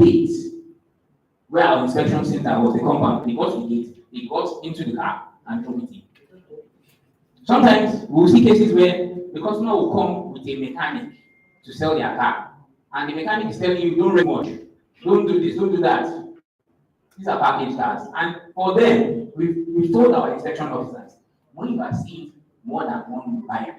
gate where our inspection center was, the compound. They got to the gate, they got into the car and drove it in. Sometimes we'll see cases where the customer will come with a mechanic to sell their car, and the mechanic is telling you, don't rent much, don't do this, don't do that. These are package cars. And for them, we've told our inspection officers, when you are seeing more than one buyer,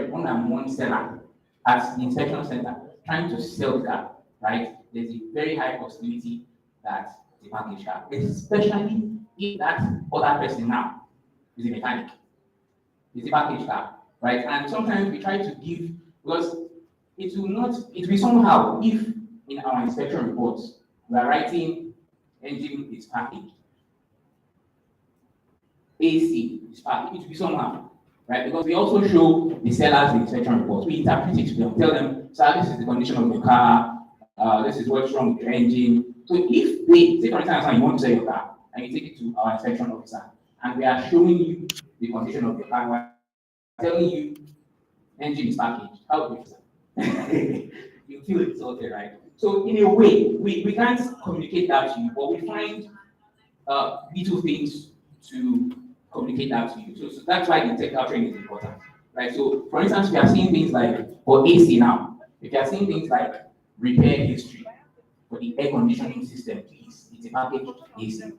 more than one seller at the inspection center trying to sell the car, right? There's a very high possibility that it's a package car, especially if that other person now is a mechanic. It's a package car, right? And sometimes we try to give, because it will be somehow if in our inspection reports we are writing engine is packaged, AC is packaged, it will be somehow, right? Because we also show the sellers the inspection reports. We interpret it to them, tell them, sir, this is the condition of your car, this is what's wrong with your engine. So if they, say for instance, you want to sell your car and you take it to our inspection officer and we are showing you the condition of your car, we're telling you engine is packaged, how do you feel? You feel insulted, right? So in a way, we can't communicate that to you, but we find little things to communicate that to you. So that's why the technical training is important, right? So for instance, we are seeing things like for AC now. If you are seeing things like repair history for the air conditioning system, please, it's a packaged AC,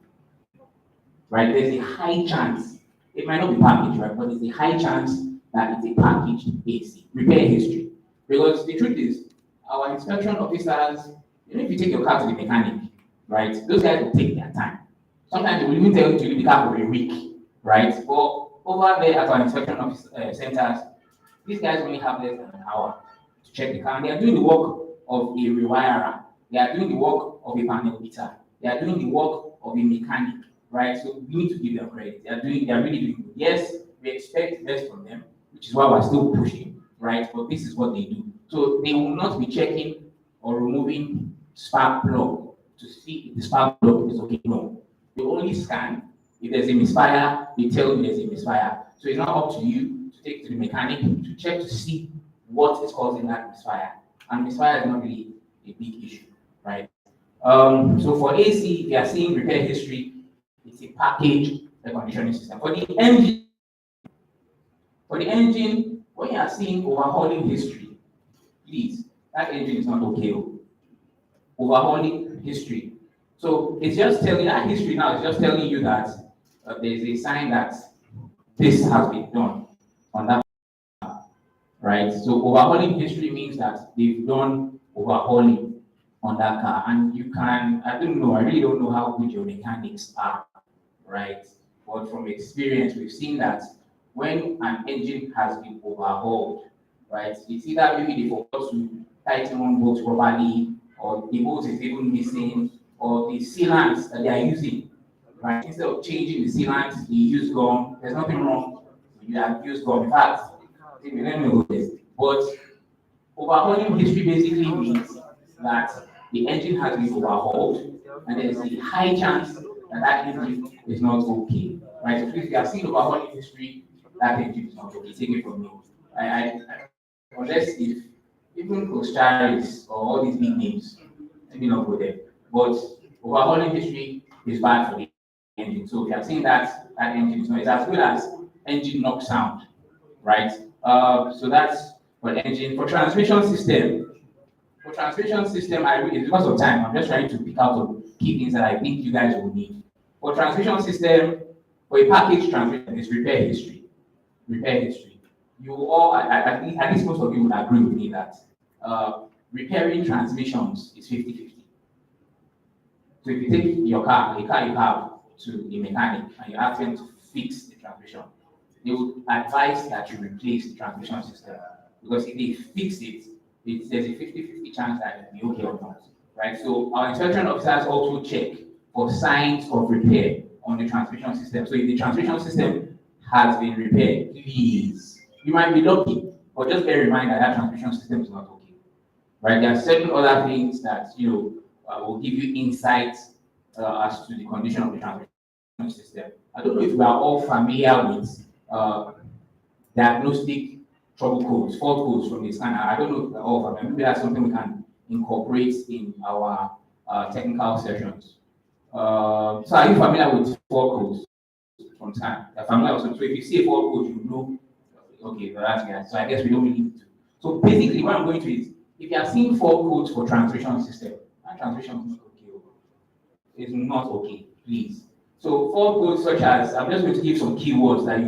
right? There's a high chance it might not be packaged, right? But there's a high chance that it's a packaged AC repair history, because the truth is, our inspection officers, if you take your car to the mechanic, right? Those guys will take their time. Sometimes they will even tell you to leave the car for a week, right? But over there at our inspection office centers, these guys only have less than an hour to check the car. And they are doing the work of a rewirer. They are doing the work of a panel beater. They are doing the work of a mechanic, right? So we need to give them credit. They are really doing good. Yes, we expect best from them, which is why we're still pushing, right? But this is what they do. So they will not be checking or removing spark plug to see if the spark plug is okay. No. They only scan. If there's a misfire, they tell you there's a misfire. So it's not up to you to take to the mechanic to check to see what is causing that misfire. And misfire is not really a big issue, right? So for AC, if you are seeing repair history, it's a packaged air conditioning system. For the engine, when you are seeing overhauling history, please, that engine is not okay. Overhauling history. So it's just telling that history now, it's just telling you that there's a sign that this has been done on that, right? So overhauling history means that they've done overhauling on that car. And you can, I really don't know how good your mechanics are, right? But from experience, we've seen that when an engine has been overhauled, right, it's either maybe they forgot to tighten one bolt properly, or the bolt is even missing, or the sealants that they are using, right? Instead of changing the sealant, they use gum. There's nothing wrong with you have used gum. In fact, let me know this. But overhauling history basically means that the engine has been overhauled, and there's a high chance that that engine is not okay, right? So if you are seeing overhauling history, that engine is not okay. Take it from me. Unless if even Costaris or all these big names, let me not go there. But overhauling history is bad for the engine. So if you are seeing that engine is not, it's as good as engine knock sound, right? So that's for the engine. For transmission system, it's because of time. I'm just trying to pick out the key things that I think you guys will need. For transmission system, for a package transmission, is repair history. Repair history. You all, at least most of you would agree with me that repairing transmissions is 50-50. So if you take your car, a car you have, to a mechanic and you ask them to fix the transmission, they would advise that you replace the transmission system, because if they fix it, there's a 50-50 chance that it will be okay or not, right? So our inspection officers also check for signs of repair on the transmission system. So if the transmission system has been repaired, please, you might be lucky, but just bear in mind that that transmission system is not okay, right? There are certain other things that will give you insight as to the condition of the transmission system. I don't know if we are all familiar with diagnostic trouble codes, fault codes from the scanner. I don't know if we're all familiar. Maybe that's something we can incorporate in our technical sessions. So are you familiar with four codes from time? You're familiar with them. So if you see a four code, you know, okay, well, that's good. So I guess we don't really need to. So basically, what I'm going to is, if you are seeing four codes for transmission system, that transmission is not okay. It's not okay, please. So four codes such as, I'm just going to give some keywords that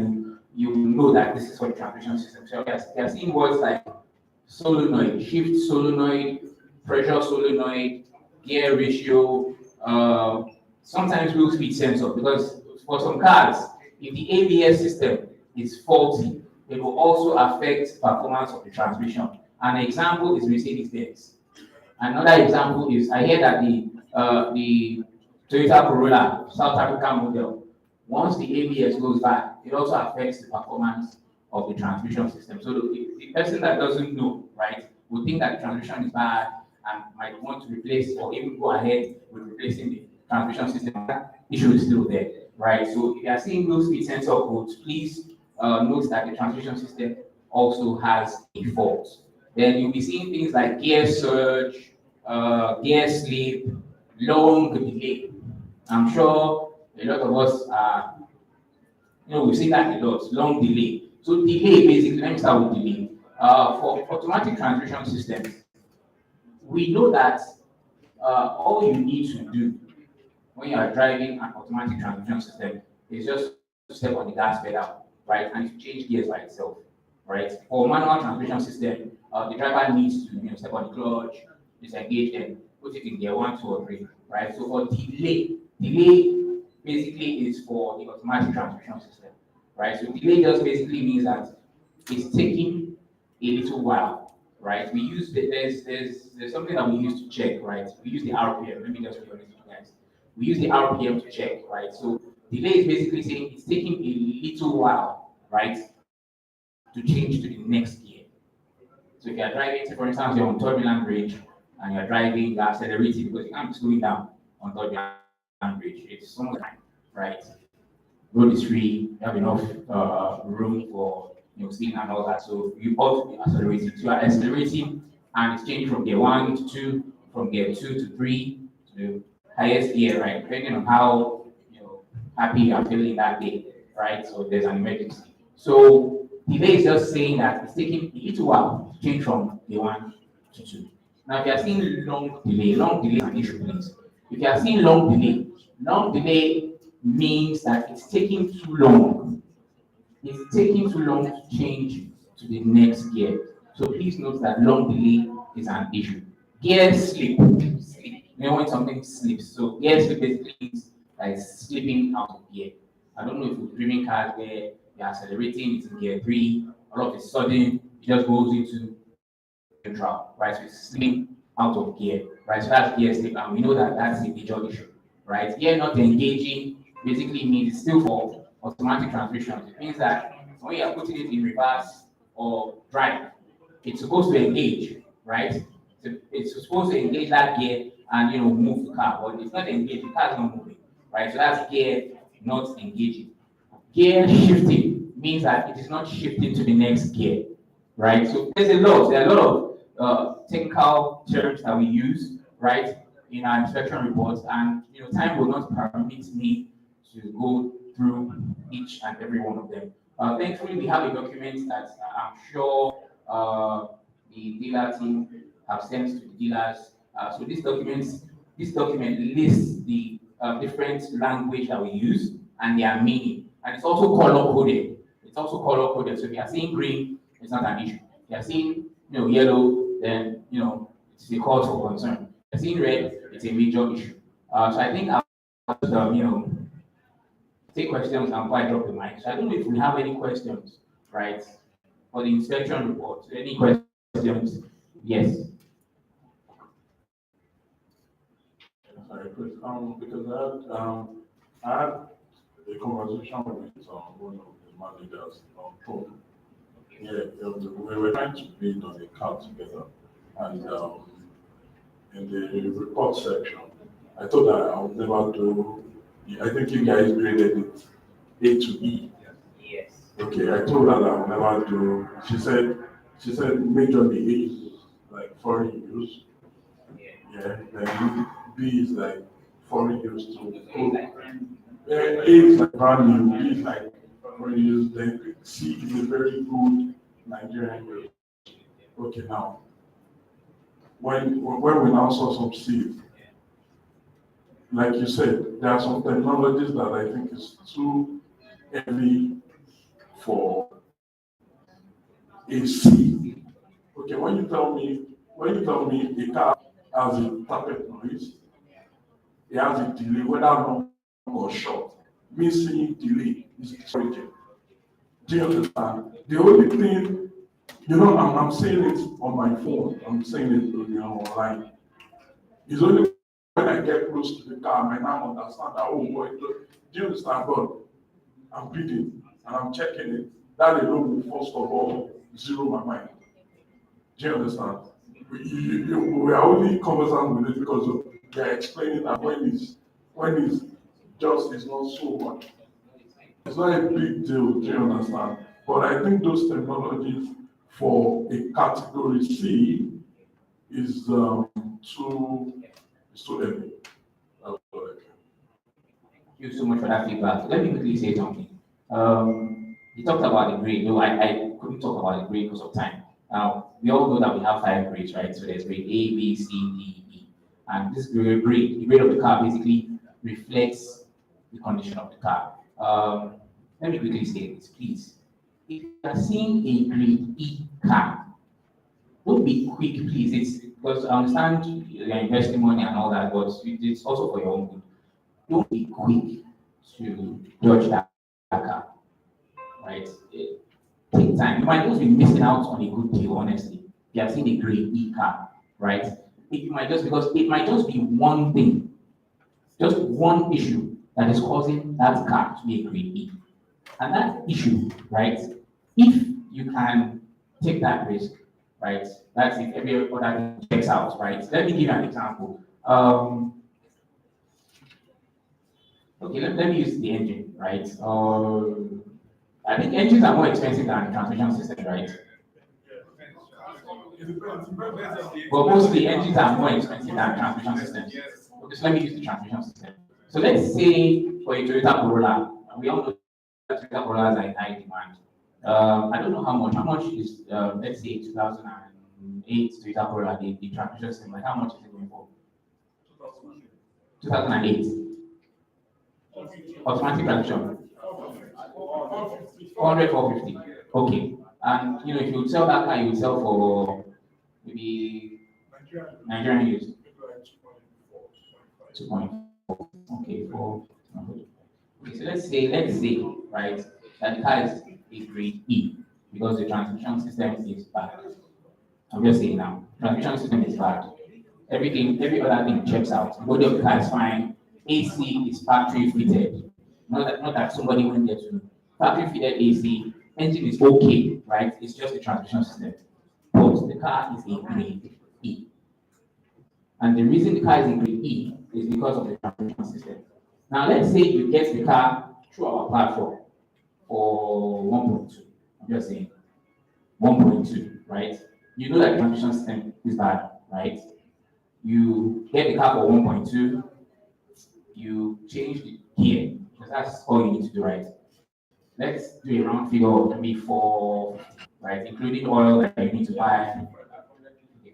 you know that this is for the transmission system. So you are seeing words like solenoid, shift solenoid, pressure solenoid, gear ratio, sometimes wheel speed sensor, because for some cars, if the ABS system is faulty, it will also affect performance of the transmission. An example is Mercedes-Benz. Another example is, I hear that the Toyota Corolla South African model, once the ABS goes bad, it also affects the performance of the transmission system. So the person that doesn't know, right, would think that the transmission is bad and might want to replace or even go ahead with replacing the transmission system. That issue is still there, right? So if you are seeing low speed sensor codes, please note that the transmission system also has a fault. Then you'll be seeing things like gear surge, gear slip, long delay. I'm sure a lot of us are, we've seen that a lot, long delay. So delay, basically, let me start with delay. For automatic transmission systems, we know that all you need to do when you are driving an automatic transmission system is just to step on the gas pedal, right? And it change gears by itself, right? For manual transmission system, the driver needs to step on the clutch, disengage and put it in gear 1, 2, or 3, right? So for delay basically is for the automatic transmission system, right? So delay just basically means that it's taking a little while, right? We use there's something that we use to check, right? We use the RPM. Let me just be honest with you guys. We use the RPM to check, right? So delay is basically saying it's taking a little while, right, to change to the next gear. So if you're driving, say for instance, you're on Third Mainland Bridge and you're driving, you're accelerating because you can't be slowing down on Third Mainland Bridge. It's some time, right? Road is free, you have enough room for speed and all that. So you ought to be accelerating. So you are accelerating and it's changing from gear 1 to 2, from gear 2 to 3 to the highest gear, right? Depending on how happy you are feeling that day, right? So there's an emergency. So delay is just saying that it's taking a little while to change from gear 1 to 2. Now, if you are seeing long delay is an issue, please. If you are seeing long delay means that it's taking too long. It's taking too long to change to the next gear. So please note that long delay is an issue. Gear slip. When something slips. So gear slip basically means that it's slipping out of gear. I don't know if you're driving cars where you're accelerating, it's in gear 3, all of a sudden it just goes into neutral, right? So it's slipping out of gear, right? So that's gear slip, and we know that that's a major issue, right? Gear not engaging basically means it's still for automatic transmission. It means that when you're putting it in reverse or drive, it's supposed to engage, right? So it's supposed to engage that gear and move the car, but it's not engaged, the car is not moving, right? So that's gear not engaging. Gear shifting means that it is not shifting to the next gear, right? So there are a lot of technical terms that we use, right, in our inspection reports, and time will not permit me to go through each and every one of them. Thankfully, we have a document that I'm sure the dealer team have sent to the dealers. So this document lists the different language that we use and their meaning, and it's also color coded. So if you are seeing green, it's not an issue. If you are seeing yellow, then it's a cause for concern. If you are seeing red, it's a major issue. So I think I'll take questions and quite drop the mic. So I don't know if we have any questions, right, for the inspection report. Any questions? Yes. Sorry, Chris. Because I had a conversation with one of the managers on phone. Yeah, we were trying to build on a car together, and in the report section, I told her I would never do. I think you guys graded it A to E. Yes. Okay, I told her that I would never do. She said majorly A, like foreign use. Yeah, then B is like foreign use to A is like brand new, B is like foreign use, then C is a very good Nigerian use. Okay, now, when we now saw some C, like you said, there are some technologies that I think is too heavy for a C. Okay, when you tell me a car has a tappet noise, it has a delay, whether long or short, me seeing delay is discouraging. Do you understand? The only thing, I'm saying it on my phone, I'm saying it, online. It's only when I get close to the car, I might now understand that, oh boy, do you understand, God? I'm reading and I'm checking it. That alone will first of all zero my mind. Do you understand? We are only conversant with it because we are explaining that when it's just is not so much. It's not a big deal, do you understand? But I think those technologies for a category C is too heavy. Thank you so much for that feedback. Let me quickly say something. You talked about the grade, though I couldn't talk about the grade because of time. Now, we all know that we have 5 grades, right? So there's grade A, B, C, D, E. And this grade, the grade of the car basically reflects the condition of the car. Let me quickly say this, please. If you are seeing a grade E car, don't be quick, please. It's because I understand you're investing money and all that, but it's also for your own good. Don't be quick to judge that car, right? Take time. You might just be missing out on a good deal, honestly. You have seen a great E car, right? It might just be one thing, just one issue that is causing that car to be a great E. And that issue, right? If you can take that risk, right? That's if every other thing checks out, right? Let me give you an example. Okay, let me use the engine, right? I think engines are more expensive than transmission systems, right? But mostly engines are more expensive than transmission systems. Okay, so let me use the transmission system. So let's say for a Toyota Corolla, we all know that Toyota Corollas are in high demand. I don't know how much. How much is let's say 2008 Toyota Corolla, the transmission system? Like how much is it going for? 2008 automatic transmission. 400, 450. Okay. And if you sell that car, you will sell for maybe Nigerian use 2.4. Okay, for okay, so let's say, right, that the car is a grade E because the transmission system is bad. I'm just saying now, transmission system is bad. Every other thing checks out. The body of the car is fine. AC is factory fitted. Not that somebody went there to factory fitted AC. Engine is okay, right? It's just the transmission system. But the car is a grade E. And the reason the car is in grade E is because of the transmission system. Now let's say you get the car through our platform for 1.2. I'm just saying 1.2, right? You know that the transmission system is bad, right? You get the car for 1.2, you change the gear, because that's all you need to do, right? Let's do a round figure of maybe 4, right? Including oil that you need to buy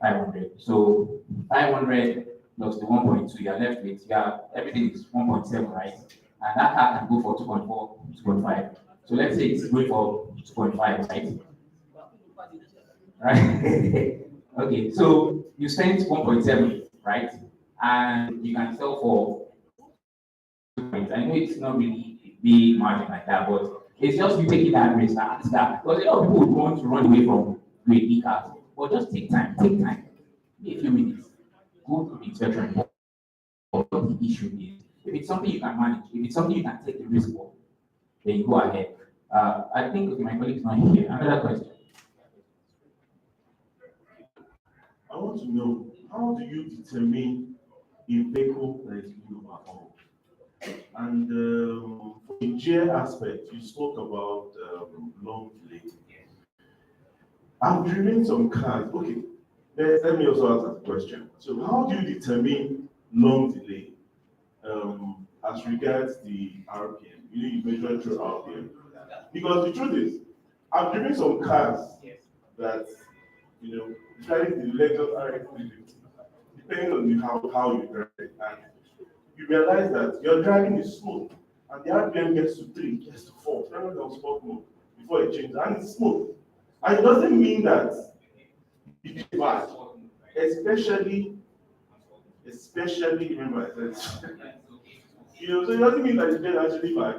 500. So 500 plus the 1.2, you're left with, everything is 1.7, right? And that car can go for 2.4, 2.5. So let's say it's going for 2.5, right? Right? Okay, so you spent 1.7, right? And you can sell for 2. I know it's not really a big margin like that, but it's just you taking that risk. Because a lot of people would want to run away from grade E cars. But just take time, maybe a few minutes, go through the inspection report, what the issue is. If it's something you can manage, if it's something you can take the risk for, then you go ahead. I think my colleague is not here. Another question. I want to know, how do you determine a vehicle that is being overhauled? And for the gear aspect, you spoke about long delay. I've driven some cars. Okay, let me also ask a question. So how do you determine long delay as regards the RPM? You measure through RPM. Because the truth is, I've driven some cars that, driving the Lexus RX 350, depending on how you drive it, and you realize that your driving is smooth, and the RPM gets to 3, gets to 4, depending on sport mode, before it changes, and it's smooth. And it doesn't mean that it's bad, especially, remember I said, so it doesn't mean that it's actually bad,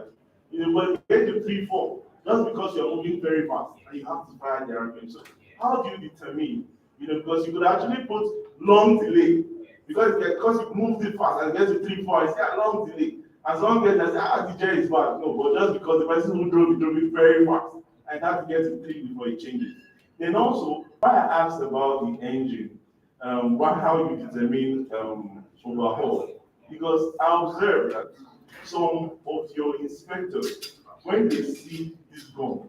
but you get to 3, 4, just because you're moving very fast, and you have to fire the RPM. So how do you determine, because you could actually put long delay, because you moved it fast and get to 3, 4, it's a long delay. As long as the DJ is bad, no, but just because the person who drove it very fast, and have to get to 3 before it changes. Then also, why I asked about the engine, how you determine overhaul, because I observed that some of your inspectors, when they see this gum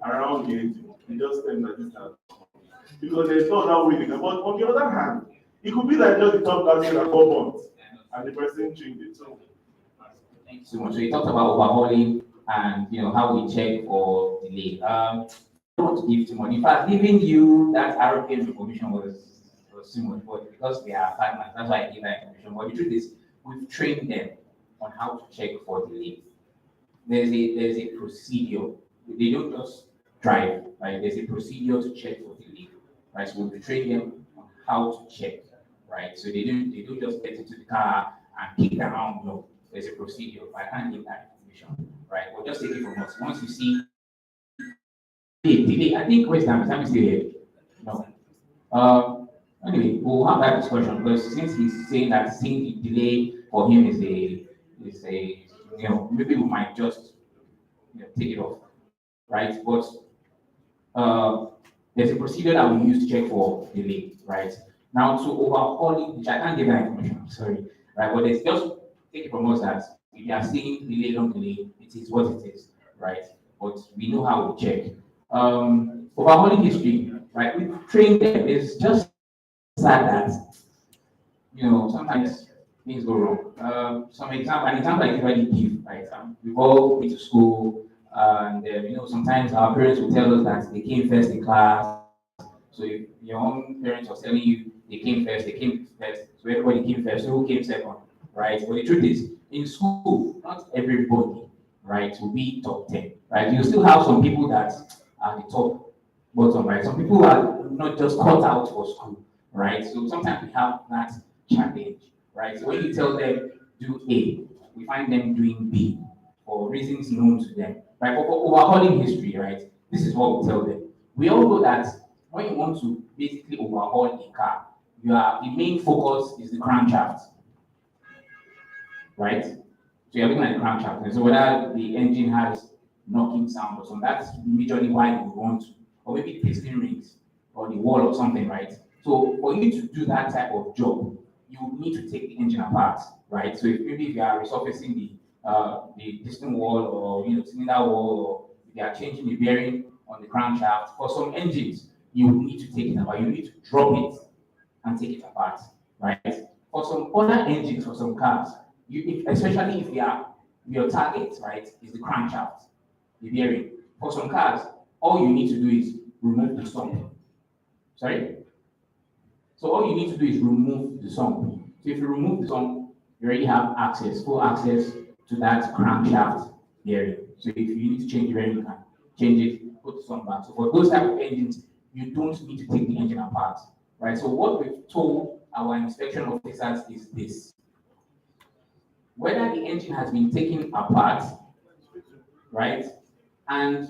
around the engine, they just tell that this has, because there's no other way they can. But on the other hand, it could be like just the top gas that got burnt, and the person changed it. So, thank you so much. So you talked about overhauling and how we check for delay. I don't want to give too much. In fact, giving you that RPM information was too much, but because we are partners, that's why I give that information. But the truth is, we've trained them on how to check for delay. There's a procedure. They don't just drive, right? There's a procedure to check for delay, right? So we train them on how to check, right? So they don't just get into the car and kick around. No, there's a procedure. I can't give that information, right? But just take it from us. Once you see delay, I think West Ham is still here. No. Anyway, we'll have that discussion because since he's saying that seeing the delay for him is a maybe we might just take it off, right? But there's a procedure that we use to check for delay, right? Now to overhauling, which I can't give that information, I'm sorry, right? But it's just take it from us that if you are seeing delay, long delay, it is what it is, right? But we know how to check. Overhauling history, right? We've trained them. It's just sad that sometimes things go wrong. An example I usually give, right? We've all been to school, and sometimes our parents will tell us that they came first in class. So if your own parents are telling you they came first, so everybody came first, so who came second, right? But the truth is, in school, not everybody, right, will be top 10, right? You still have some people that are the top bottom, right? Some people are not just cut out for school, right? So sometimes we have that challenge, right? So when you tell them do A, we find them doing B for reasons known to them, right? But for overhauling history, right? This is what we tell them. We all know that when you want to basically overhaul a car, the main focus is the crankshaft, right? So you're looking at the crankshaft, and so whether the engine has knocking sound or something, that's majorly why you want to, or maybe the piston rings or the wall or something, right? So for you to do that type of job, you need to take the engine apart, right? So if you are resurfacing the piston wall or cylinder wall, or if you are changing the bearing on the crankshaft, for some engines, you need to take it apart. You need to drop it and take it apart, right? For some other engines, for some cars, especially if your target, right, is the crankshaft, the bearing. For some cars, all you need to do is remove the sump. Sorry? So all you need to do is remove the sump. So if you remove the sump, you already have full access to that crankshaft bearing. So if you need to change the bearing, you can change it, put the sump back. So for those type of engines, you don't need to take the engine apart, right? So what we've told our inspection officers is this: whether the engine has been taken apart, right, and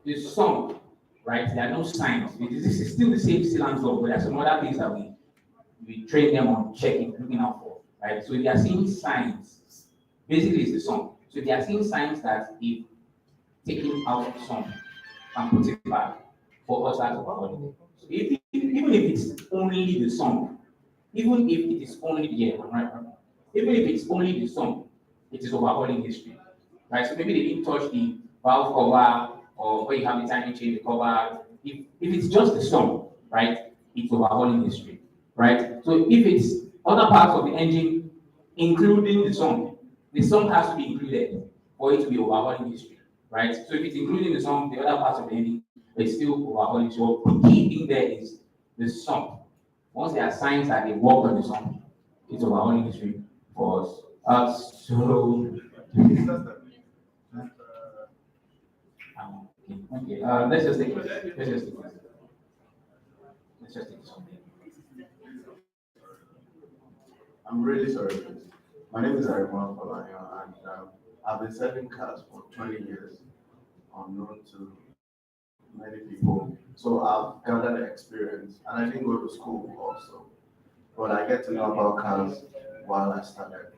the sump, right, there are no signs. This is still the same sealant sump, but there are some other things that we train them on checking, looking out for, right? So if they are seeing signs, basically it's the sump. So if they are seeing signs that if taking out the sump and put it back, for us as a body. So even if it's only the sump, even if it is only even if it's only the sump, it is overhauling history, right? So maybe they didn't touch the valve cover, or where you have the timing chain, the cover. If it's just the sump, right, it's overhauling the street, right? So if it's other parts of the engine, including the sum has to be included for it to be overhauling the street, right? So if it's including the sum, the other parts of the engine, it's still overhauling. So the key thing there is the sum. Once there are signs that they work on the sum, it's overhauling the street for us. Okay. Let's just take it. Let's just take something. I'm really sorry, please. My name is Ariman Falayo, and I've been selling cars for 20 years, unknown to many people. So I've gathered experience, and I didn't go to school also, but I get to know about cars while I started,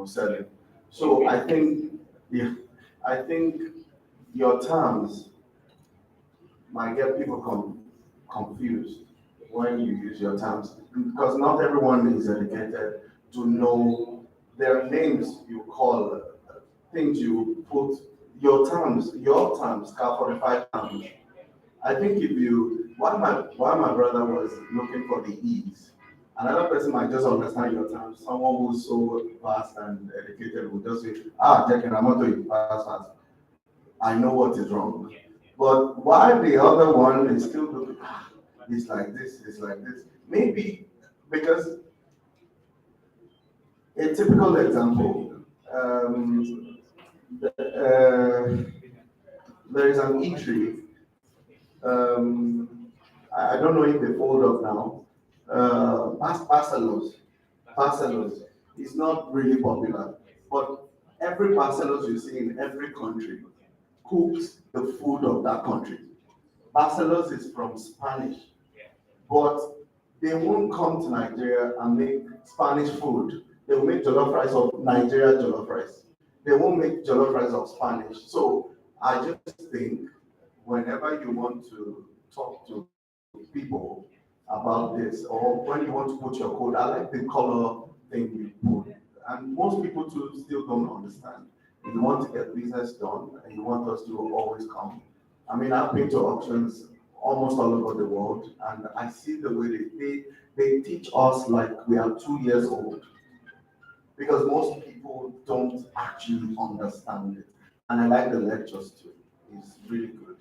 selling. So yeah, I think your terms might get people confused when you use your terms because not everyone is educated to know their names you call things you put your terms, car 45 terms. I think if you while my brother was looking for the ease, another person might just understand your terms. Someone who's so fast and educated will just say, checking I'm not doing fast. I know what is wrong. But while the other one is still looking, it's like this, Maybe because a typical example, there is an eatery. I don't know if they fold up now. Parcelos is not really popular, but every Parcelos you see in every country cooks the food of that country. Barcelos is from Spanish, but they won't come to Nigeria and make Spanish food. They will make jollof rice of Nigeria jollof rice. They won't make jollof rice of Spanish. So I just think whenever you want to talk to people about this, or when you want to put your code, I like the color thing you put. And most people too still don't understand. If you want to get business done and you want us to always come. I mean, I've been to auctions almost all over the world, and I see the way they teach us like we are 2 years old, because most people don't actually understand it. And I like the lectures too; it's really good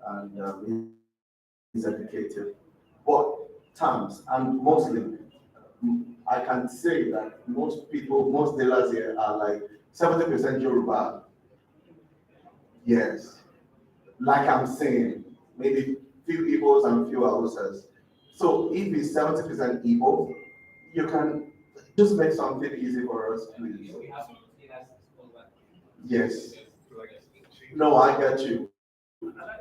and it's educative. But terms, and mostly, I can say that most dealers here are like 70% Yoruba. Yes, like I'm saying, maybe few Igbos and few Hausas. So if it's 70% Igbo, you can just make something easy for us, please. Yes. No, I get you.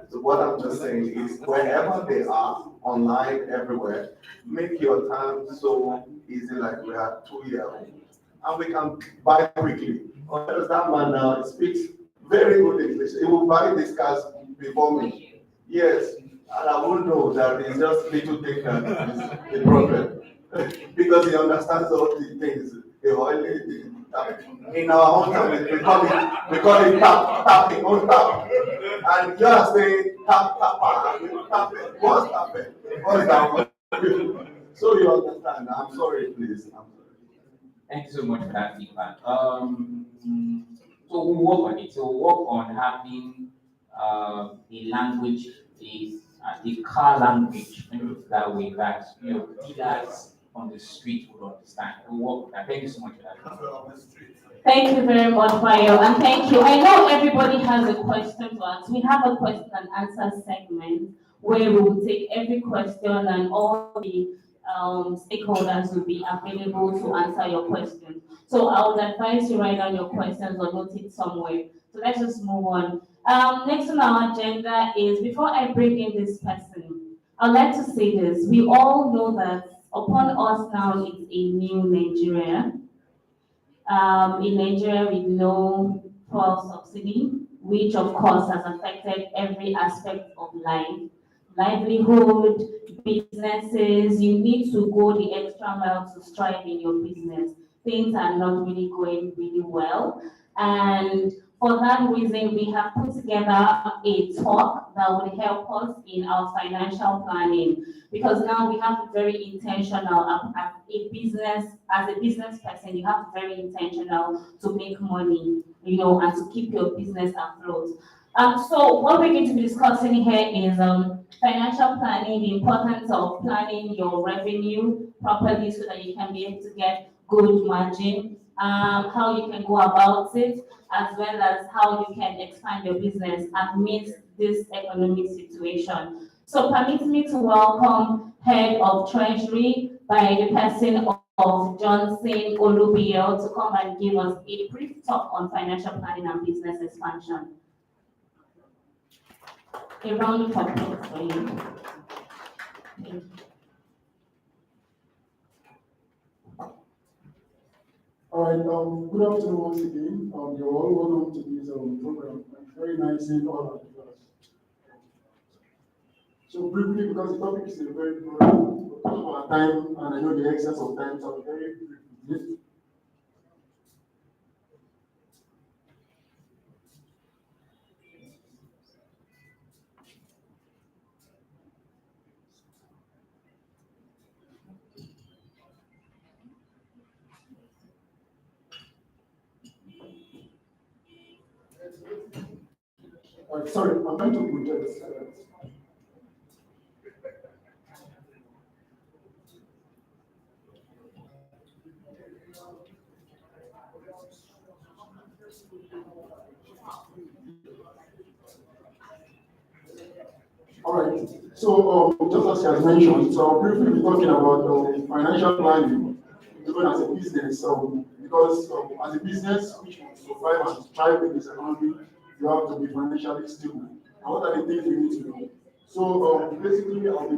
So what I'm just saying is wherever they are, online, everywhere, make your time so easy like we are 2 years old. And we can buy quickly. Because that man now speaks very good English. He will buy these cars before me. Yes. And I won't know that it's just little thing that is the problem. Because he understands all the things. The oil, in our own time, we call it tapping, on tap. And you are saying tap, it. What's tapping? What's that one? So you understand. I'm sorry, please. I'm sorry. Thank you so much for that feedback. So we'll work on it. So we'll work on having a language, the car language, let me put it that way, that dealers on the street would understand. We'll work on that. Thank you so much for that. Thank you very much, Mario, and thank you. I know everybody has a question to ask. We have a question and answer segment where we will take every question and all the stakeholders will be available to answer your questions. So I would advise you write down your questions or note it somewhere. So let's just move on. Next on our agenda is, before I bring in this person, I'd like to say this. We all know that upon us now is a new Nigeria. In Nigeria, with no fuel subsidy, which of course has affected every aspect of life. Livelihood, businesses, you need to go the extra mile to strive in your business. Things are not really going really well. And For that reason, we have put together a talk that would help us in our financial planning, because now we have to be very intentional as a business person, you have to be very intentional to make money, and to keep your business afloat. So what we're going to be discussing here is financial planning, the importance of planning your revenue properly so that you can be able to get good margin, how you can go about it, as well as how you can expand your business amidst this economic situation. So permit me to welcome Head of Treasury by the person of Johnson Olubio to come and give us a brief talk on financial planning and business expansion. A round of applause for you. Thank you. All right, good afternoon once again. You're all welcome to this program. Very nice seeing all of you. So briefly, because the topic is a very broad, because of our time, and I know the excess of time, so I'm very brief with this. Sorry, I'm trying to project. All right. So just as you have mentioned, so I'll briefly be talking about financial planning, even as a business. Because as a business which will survive and thrive in this economy, you have to be financially stable. And what are the things we need to do? So basically, I'll be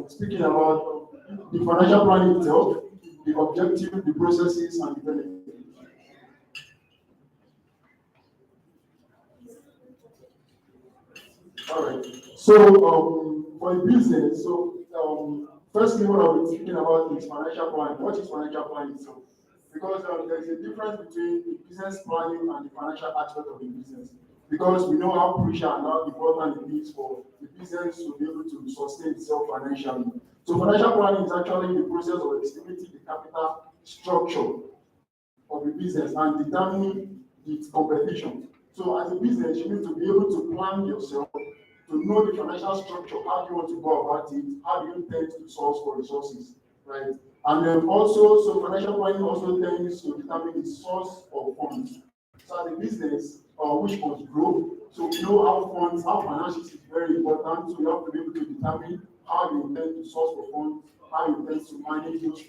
speaking about the financial planning itself, the objective, the processes, and the benefits. All right. So for a business, firstly, what I'll be speaking about is financial planning. What is financial planning itself? Because there is a difference between the business planning and the financial aspect of the business. Because we know how crucial and how important it is for the business to be able to sustain itself financially. So financial planning is actually the process of estimating the capital structure of the business and determining its competition. So as a business, you need to be able to plan yourself, to know the financial structure, how do you want to go about it, how do you intend to source for resources, right? And then also, so financial planning also tends to determine the source of funds. So as a business, which must grow, so you know how finances is very important, so you have to be able to determine how you intend to source for funds, how you intend to manage those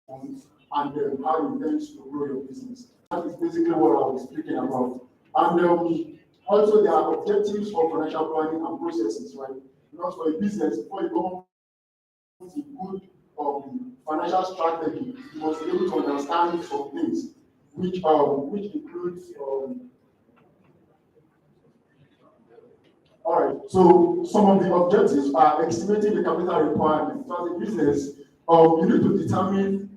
funds, and then how you intend to grow your business. That is basically what I was speaking about. And also, there are objectives for financial planning and processes, right? Because for a business, before you come with a good financial strategy, you must be able to understand some things, which includes. All right. So some of the objectives are estimating the capital requirement. So as a business, you need to determine.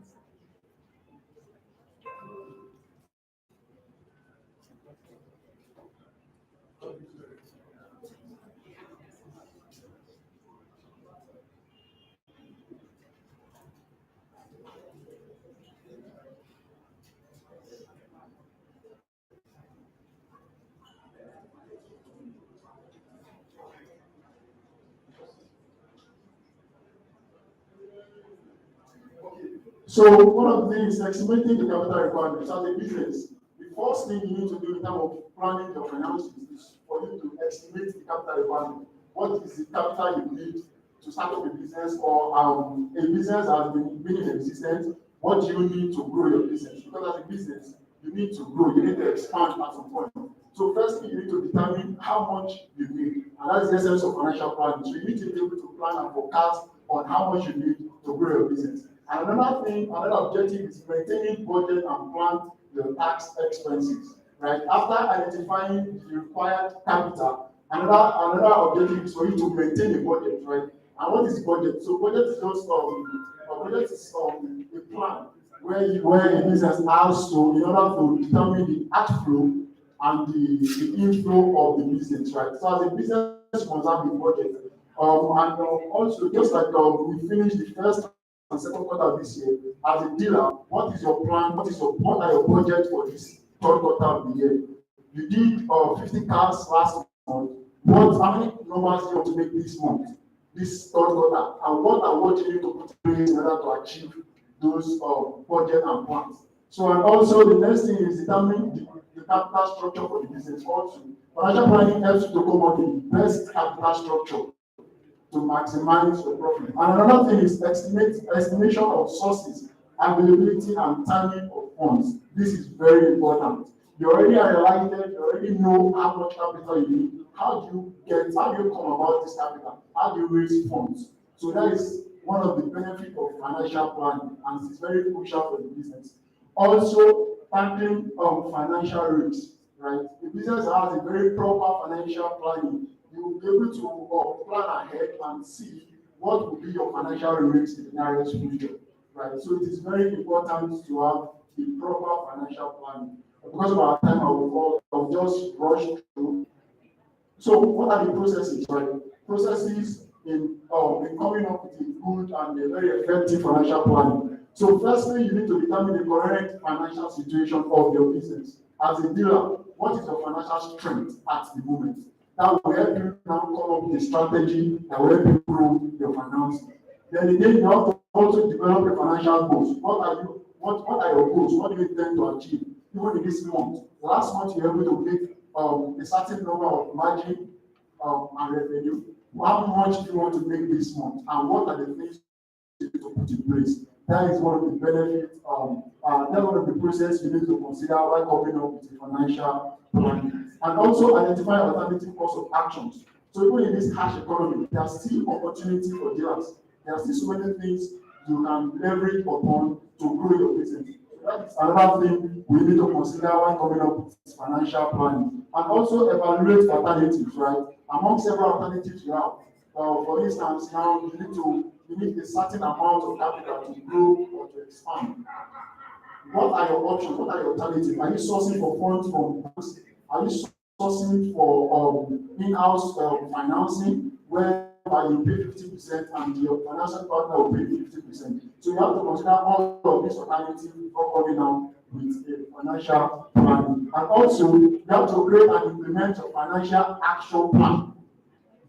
So one of the things is estimating the capital requirements. As a business, the first thing you need to do in terms of planning your finances is for you to estimate the capital requirement. What is the capital you need to start up a business, or a business has been in existence? What do you need to grow your business? Because as a business, you need to grow, you need to expand at some point. So firstly, you need to determine how much you need, and that's the essence of financial planning. So you need to be able to plan and forecast on how much you need to grow your business. And another objective is maintaining budget and plan your tax expenses, right? After identifying the required capital, another objective is for you to maintain a budget, right? And what is budget? So budget is just a plan where a business has to, in order to determine the outflow and the inflow of the business, right? So as a business, you must have a budget. Also, just like we finished the first and second quarter of this year, as a dealer, what is your plan? What are your budget for this third quarter of the year? You did 50 cars last month. How many numbers do you want to make this month, this third quarter? And what you need to put in place in order to achieve those budget and plans? So, and also the next thing is determine the capital structure for the business. Also, financial planning helps you to come up with the best capital structure to maximize your profit. And another thing is estimation of sources, availability, and timing of funds. This is very important. You already highlighted, you already know how much capital you need. How do you come about this capital? How do you raise funds? So that is one of the benefits of financial planning, and it's very crucial for the business. Also, tackling financial risks, right? The business has a very proper financial planning. You will be able to plan ahead and see what will be your financial risks in the nearest future, right? So it is very important to have the proper financial planning. Because of our time, I'll just rush through. So what are the processes, right? Processes in coming up with a good and a very effective financial planning. So firstly, you need to determine the correct financial situation of your business. As a dealer, what is your financial strength at the moment? That will help you now come up with a strategy that will help you grow your finances. Then again, you have to also develop your financial goals. What are your goals? What do you intend to achieve? Even in this month, last month you were able to make a certain number of margin and revenue. How much do you want to make this month? And what are the things you need to put in place? That is one of the benefits. That's one of the processes you need to consider while coming up with a financial plan. And also identify alternative course of actions. So even in this harsh economy, there are still opportunity for dealers. There are still so many things you can leverage upon to grow your business. That is another thing we need to consider when coming up with financial planning. And also evaluate alternatives, right? Among several alternatives you have. For instance, now you need a certain amount of capital to grow or to expand. What are your options? What are your alternatives? Are you sourcing for funds from banks? Are you sourcing for in-house financing, whereby you pay 50% and your financial partner will pay 50%? So you have to consider all of these alternatives before coming out with a financial plan. And also, you have to create and implement a financial action plan.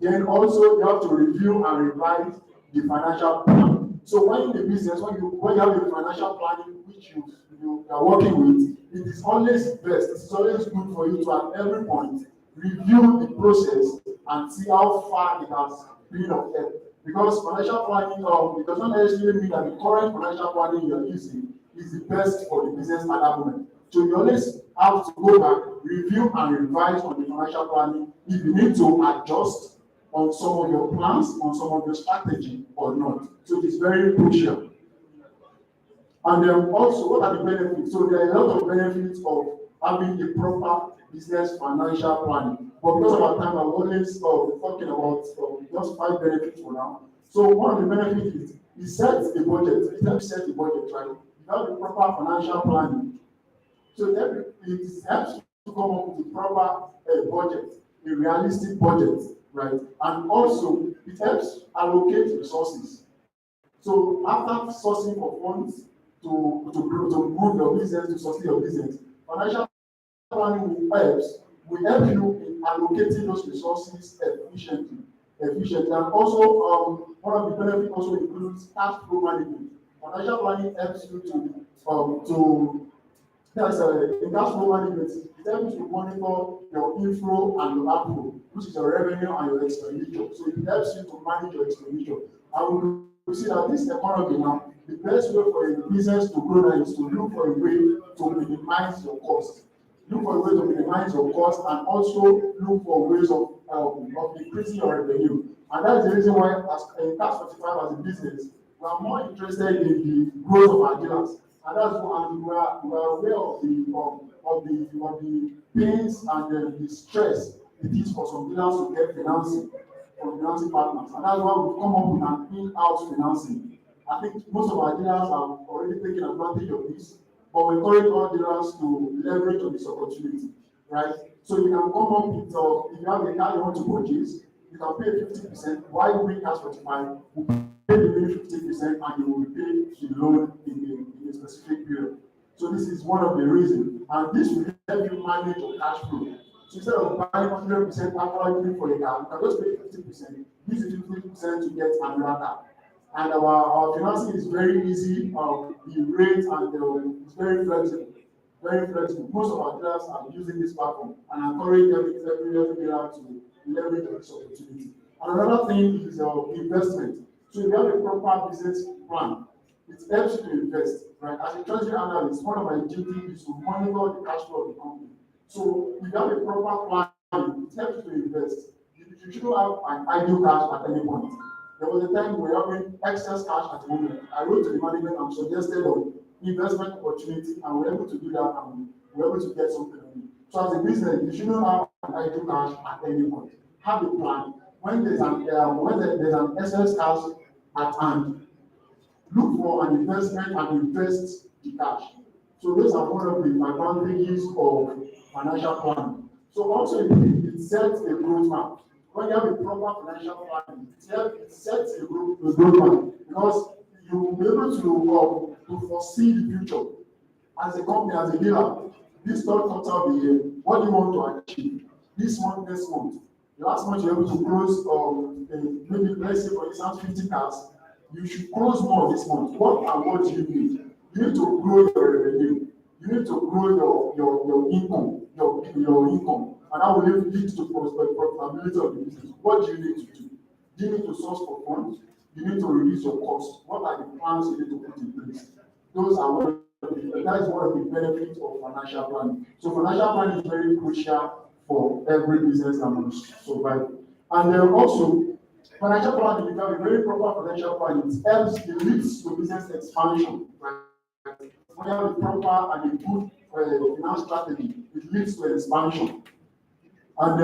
Then also, you have to review and revise the financial plan. So when in the business, when you have a financial planning which you are working with, it is always best, it is always good for you to at every point review the process and see how far it has been of help. Because financial planning, it does not necessarily mean that the current financial planning you are using is the best for the business at that moment. So you always have to go back, review and revise on the financial planning if you need to adjust on some of your plans, on some of your strategy or not. So it is very crucial. And then also, what are the benefits? So there are a lot of benefits of having a proper business financial planning. But because of our time, I'm always talking about just 5 benefits for now. So one of the benefits is it sets a budget. It helps set a budget, right? You have a proper financial planning. So it helps to come up with a proper budget, a realistic budget, right? And also, it helps allocate resources. So after sourcing for funds to move your business, to sustain your business, financial planning will help you in allocating those resources efficiently. And also, one of the benefits also includes cash flow management. Financial planning helps you in cash flow management, it helps you to monitor your inflow and your outflow, which is your revenue and your expenditure. So it helps you to manage your expenditure. And we see that this economy now, the best way for a business to grow now is to look for a way to minimize your cost. Look for a way to minimize your cost and also look for ways of increasing your revenue. And that's the reason why, as in Tax 45 as a business, we are more interested in the growth of our dealers. And that's why we are aware of the pains and the stress it is for some dealers to get financing from financing partners. And that's why we've come up with an in-house financing. I think most of our dealers have already taken advantage of this, but we encourage all dealers to leverage on this opportunity. right? So you can come up with, if you have a car you want to purchase, you can pay 50%, while we cash 45, you pay the remaining 50% and you will pay the loan in a specific period. So this is one of the reasons, and this will help you manage your cash flow. So instead of buying 100% outright for a car, you can just pay 50%, use the 50% to get another car. And our financing is very easy, the rate and it's very flexible. Very flexible. Most of our dealers are using this platform and encourage every dealer to leverage this opportunity. And another thing is investment. So if you have a proper business plan, it helps you to invest, right? As a treasury analyst, one of my duties is to monitor the cash flow of the company. So if you have a proper plan, it helps you to invest. You shouldn't have an idle cash at any point. There was a time we were having excess cash at the moment. I wrote to the management and suggested investment opportunity, and we were able to do that, and we were able to get something on it. So as a business, you shouldn't have an idle cash at any point. Have a plan. When there's an excess cash at hand, look for an investment and invest the cash. So those are one of the advantages of financial planning. So also it sets a roadmap. When you have a proper financial planning, it sets a roadmap because you will be able to foresee the future. As a company, as a dealer, this third quarter of the year, what do you want to achieve? This month, next month. Last month, you're able to close, maybe let's say for instance, 50 cars. You should close more this month. What do you need? You need to grow your revenue. You need to grow your income, your income. And that will lead to profitability of the business. What do you need to do? Do you need to source for funds? You need to reduce your costs. What are the plans you need to put in place? That is one of the benefits of financial planning. So financial planning is very crucial for every business that wants to survive. And then also, financial planning, if you have a very proper financial planning, it leads to business expansion. Right? When you have a proper and a good finance strategy, it leads to expansion. And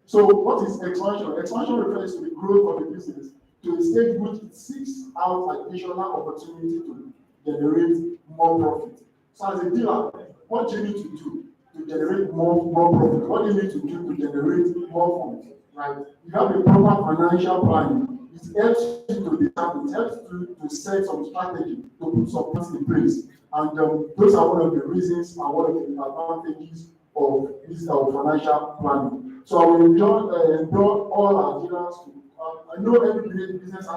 so what is expansion? Expansion refers to the growth of the business to a stage which it seeks out additional opportunity to generate more profit. So as a dealer, what do you need to do to generate more profit? What do you need to do to generate more funds? Right? You have a proper financial planning. It helps you to determine, it helps you to set some strategy, to put some plans in place. And those are one of the reasons and one of the advantages of this financial planning. So I will enjoy all our dealers to I know every business has a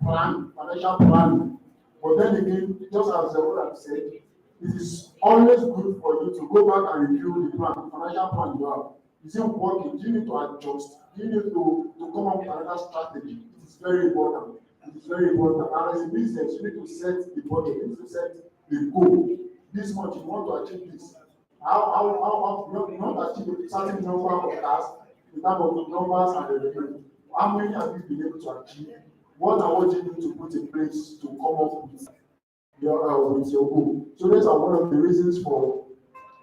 plan, financial plan, but then again, just as what I've said, it is always good for you to go back and review the plan, the financial plan you have. Is it working? Do you need to adjust? Do you need to come up with another strategy? It is very important. It is very important. And as a business, you need to set the budget, you need to set the goal. This month you want to achieve this. How you want to achieve a certain number of tasks in terms of the numbers and the revenue. How many have you been able to achieve? What do you need to put in place to come up with your goal? So those are one of the reasons for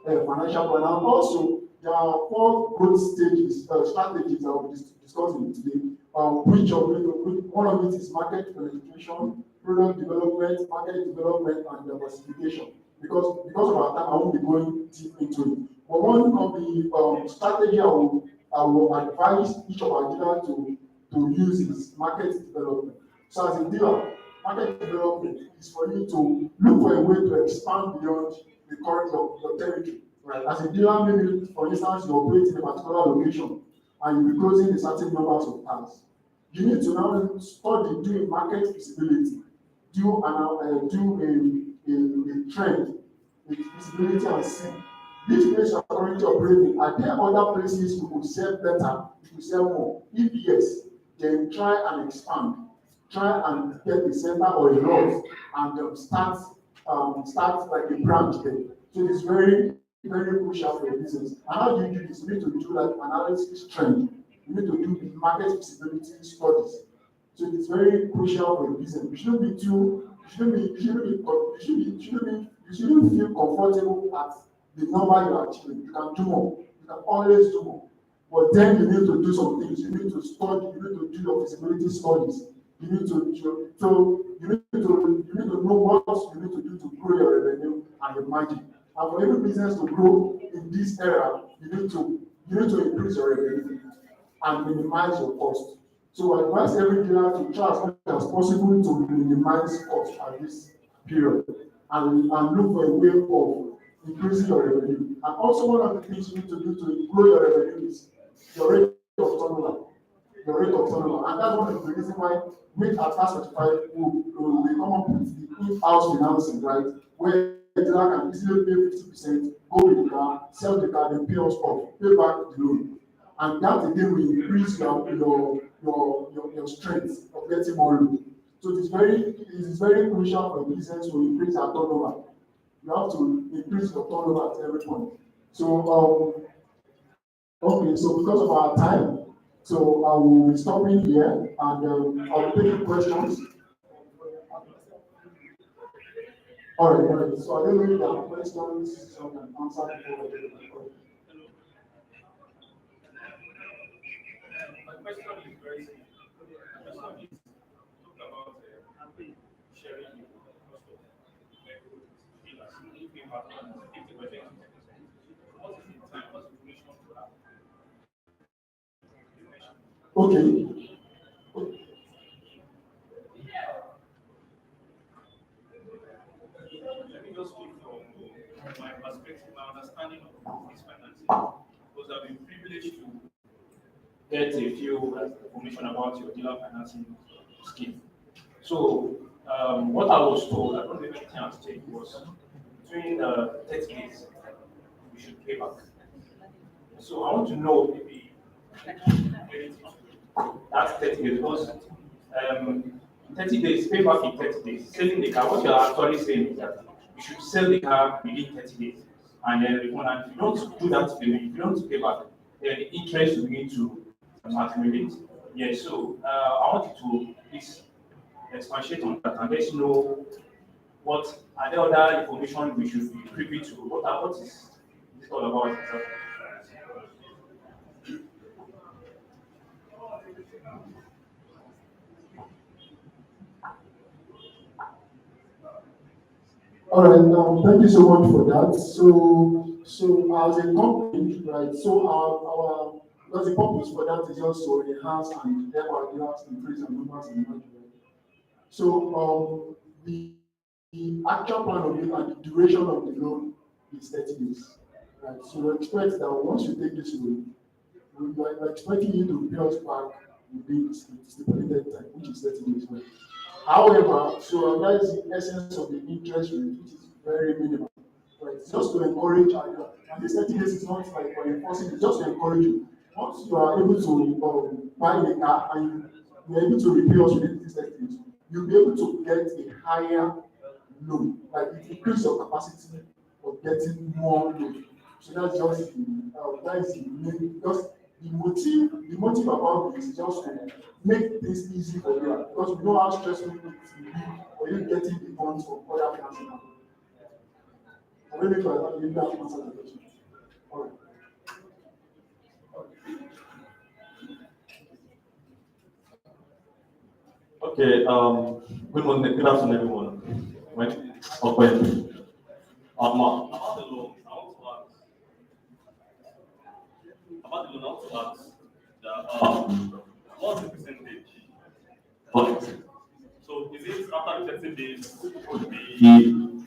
financial plan. And also, there are 4 growth stages, strategies that we'll be discussing today. One of it is market penetration, product development, market development, and diversification. Because of our time, I won't be going deep into it. But one of the strategy I will advise each of our dealers to use is market development. So as a dealer, market development is for you to look for a way to expand beyond the current of your territory. Right? As a dealer, maybe for instance, you operate in a particular location and you'll be closing a certain numbers of cars. You need to now study, do a market visibility, do a trend, a visibility, and see which place you are currently operating. Are there other places you could sell better, you could sell more? If yes, then try and expand. Try and get a center or a lot and start like a branch there. So it's very, very crucial for your business. And how do you do this? You need to do like analysis trend. You need to do market visibility studies. So it's very crucial for your business. You shouldn't feel comfortable at the number you are achieving. You can do more. You can always do more. But then you need to do some things. You need to study. You need to do your feasibility studies. You need to know what you need to do to grow your revenue and your margin. And for every business to grow in this era, you need to increase your revenue and minimize your cost. So I advise every dealer to try as much as possible to minimize cost at this period and look for a way of increasing your revenue. And also one of the things you need to do to grow your revenue is your rate of turnover. And that's one of the reasons why Make Atlas Certified will come up with the in-house financing, right? Where the dealer can easily pay 50%, go with the car, sell the car, then pay us off, pay back the loan. And that again will increase your strength of getting more loan. So it is very crucial for a business to increase our turnover. You have to increase your turnover at every point. So okay, so because of our time, so I will be stopping here and I'll take questions. All right. So I don't know if there are questions so I can answer before. My question is very simple. My question is talk about sharing the cost of dealers. If we have 50%, what is the time, what's the duration to have? Okay. Let me just speak from my perspective, my understanding of this financing. Because I've been privileged to get a few information about your dealer financing scheme. So, what I was told, I don't know if anything has changed, was between 30 days, we should pay back. So, I want to know maybe that's 30 days, because 30 days, pay back in 30 days. Selling the car, what you're actually saying is that you should sell the car within 30 days. And then refund. And if you don't do that payment, if you don't pay back, then the interest will begin to accumulate. Yes, so I want you to please expatiate on that and let us know what are the other information we should be privy to. What is this all about exactly? All right, thank you so much for that. So as a company, right? So our because the purpose for that is just to enhance and help our dealers increase and numbers in market. So the actual plan of it and the duration of the loan is 30 days, right? So we expect that once you take this loan, we're expecting you to pay us back within the stipulated time, which is 30 days. Right? However, so that is the essence of the interest rate, which is very minimal. Right? It's just to encourage, and this 30 days is not like we're enforcing, it's just to encourage you. Once you are able to buy the car and you're able to repay us within these 30 days, you'll be able to get a higher loan. Like it increases your capacity of getting more loan. So that's just that is the main, just the motive about this is just to make this easy for you because we know how stressful it will be for you getting the funds from other financing companies. I don't know if I can answer the question. All right. Okay, good morning, good afternoon, everyone. Right? Okay. About the loan, I want to ask that what's the percentage? Okay. So is it after the 30 days would be He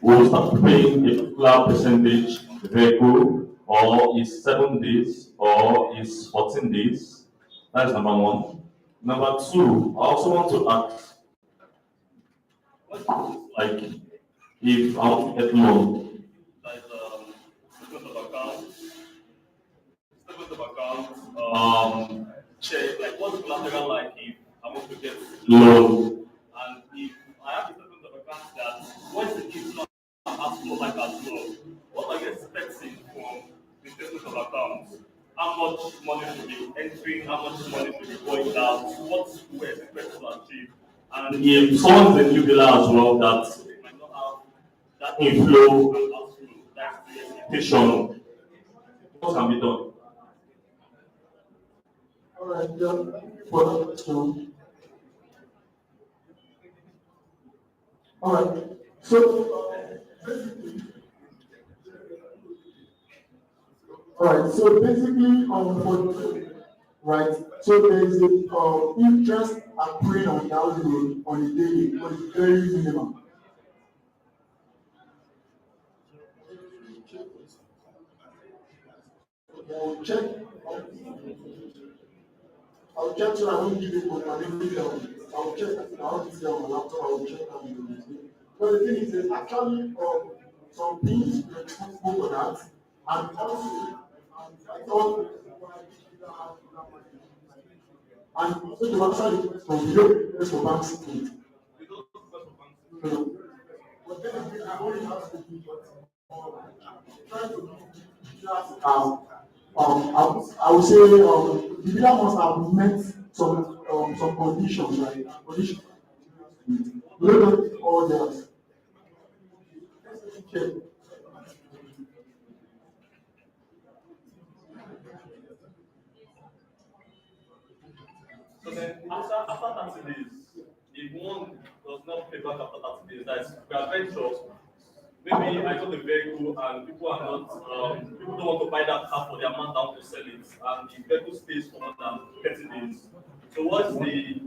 will start paying a particular percentage vehicle, or is 7 days, or is 14 days. That's number one. Number two, I also want to ask, like, if I want to get loan, like statement of account, check, like what's the collateral like if I want to get loan, and if I have a statement of account that once the kids not as flow like as well, what are you expecting from the statement of account? How much money to be entering, how much money to be going out, what we expect to achieve. And if someone's a new dealer as well, that they might not have that inflow and outflow. That's the expectation, what can be done? All right, for the question. All right, so basically, right, so basically, right, so there is a, interest accruing on the housing loan on a daily, but it's very minimal. I'll check so I won't give you my I'll check I'll see on my laptop, I'll check but the thing is actually some things for that and also and also the website from the for bank statement. But then I only have to do try to I would say the leader must have met some conditions, right? Conditions. Not all the okay. So then after 30 days, if one does not pay back after 30 days, that's peradventure, maybe I got the vehicle and people are not people don't want to buy that car for the amount down to sell it, and the vehicle stays for more than 30 days. So what's the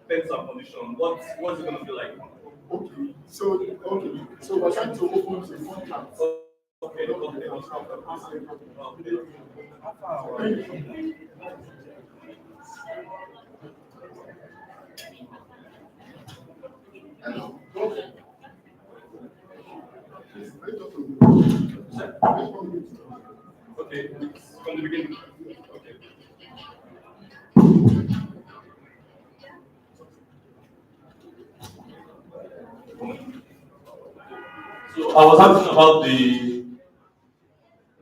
terms and condition? What's it gonna be like? Okay, so we're trying to open the contract. Okay. Okay, from the beginning. Okay. So I was asking about the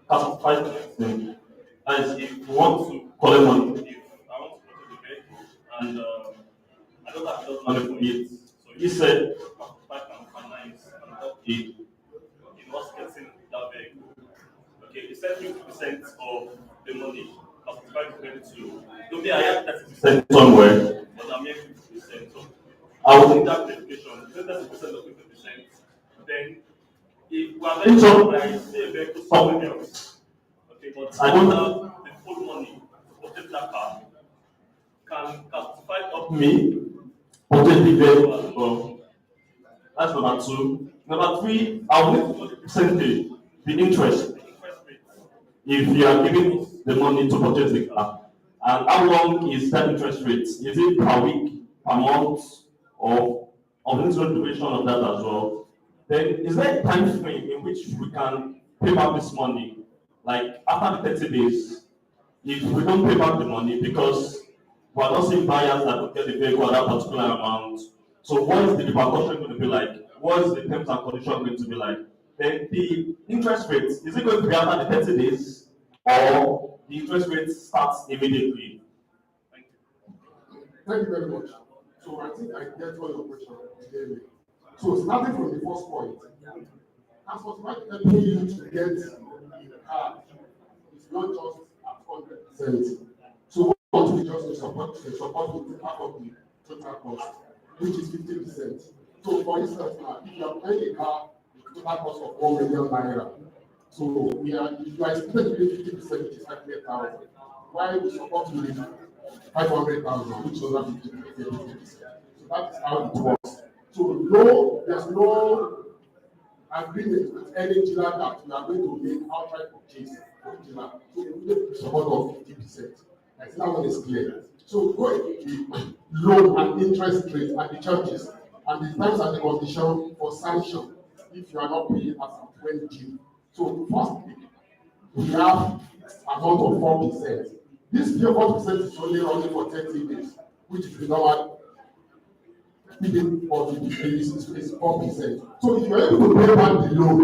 classified thing. As if you want to collect money, if I want to go to the bank and I don't have enough money for it. So he said 5 and finance and okay, he was getting that vehicle. Okay, he said 50% of the money, 55 to maybe I have 30% somewhere, but I'm here 50%. So I will need that verification, 30% of 50%. Then if we are mentioned I see a vehicle somewhere else, okay, but I don't have the full money to purchase that car, can classify up me purchase the vehicle as well. That's number 2. Number 3, I will need to know the percentage, the interest rate, if you are giving the money to purchase the car. And how long is that interest rate? Is it per week, per month, or of the duration of that as well? Then is there a time frame in which we can pay back this money? Like after the 30 days, if we don't pay back the money because we are not seeing buyers that will get the vehicle at that particular amount. So what is the repercussion going to be like? What is the terms and conditions going to be like? Then the interest rate, is it going to be after the 30 days or the interest rate starts immediately? Thank you. Thank you very much. So I think I get all your questions. So starting from the first point, as for what helping you to get the car, it's not just at 100%. So what we just to support with half of the total cost, which is 50%. So for instance, now if you are buying a car with total cost of 1 million naira, so we are if you are expected to pay 50%, which is 500,000. Why we support with 500,000, which is over 50%. So that is how it works. So there's no agreement with any dealer that we are going to make outright purchase from dealer. So we make support of 50%. I think that one is clear. So go the loan and interest rate and the charges and the terms and the condition for sanction if you are not paying as when due. So firstly, we have amount of 4%. This 4% is only running for 30 days, which is the normal feeding of the is 4%. So if you are able to pay back the loan,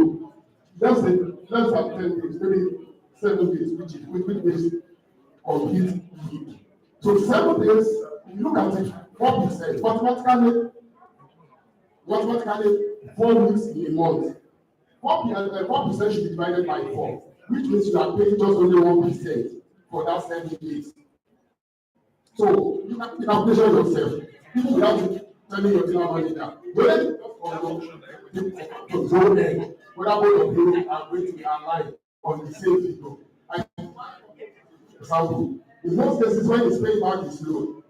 less than 10 days, maybe 7 days, which means complete week. So 7 days, you look at it, 4%, automatically 4 weeks in a month. 4% should be divided by 4, which means you are paying just only 1% for that 7 days. So you can calculation yourself, even without telling your dealer manager, whether both of you are going to be aligned on the same video. example. In most cases, when it's paid back is low.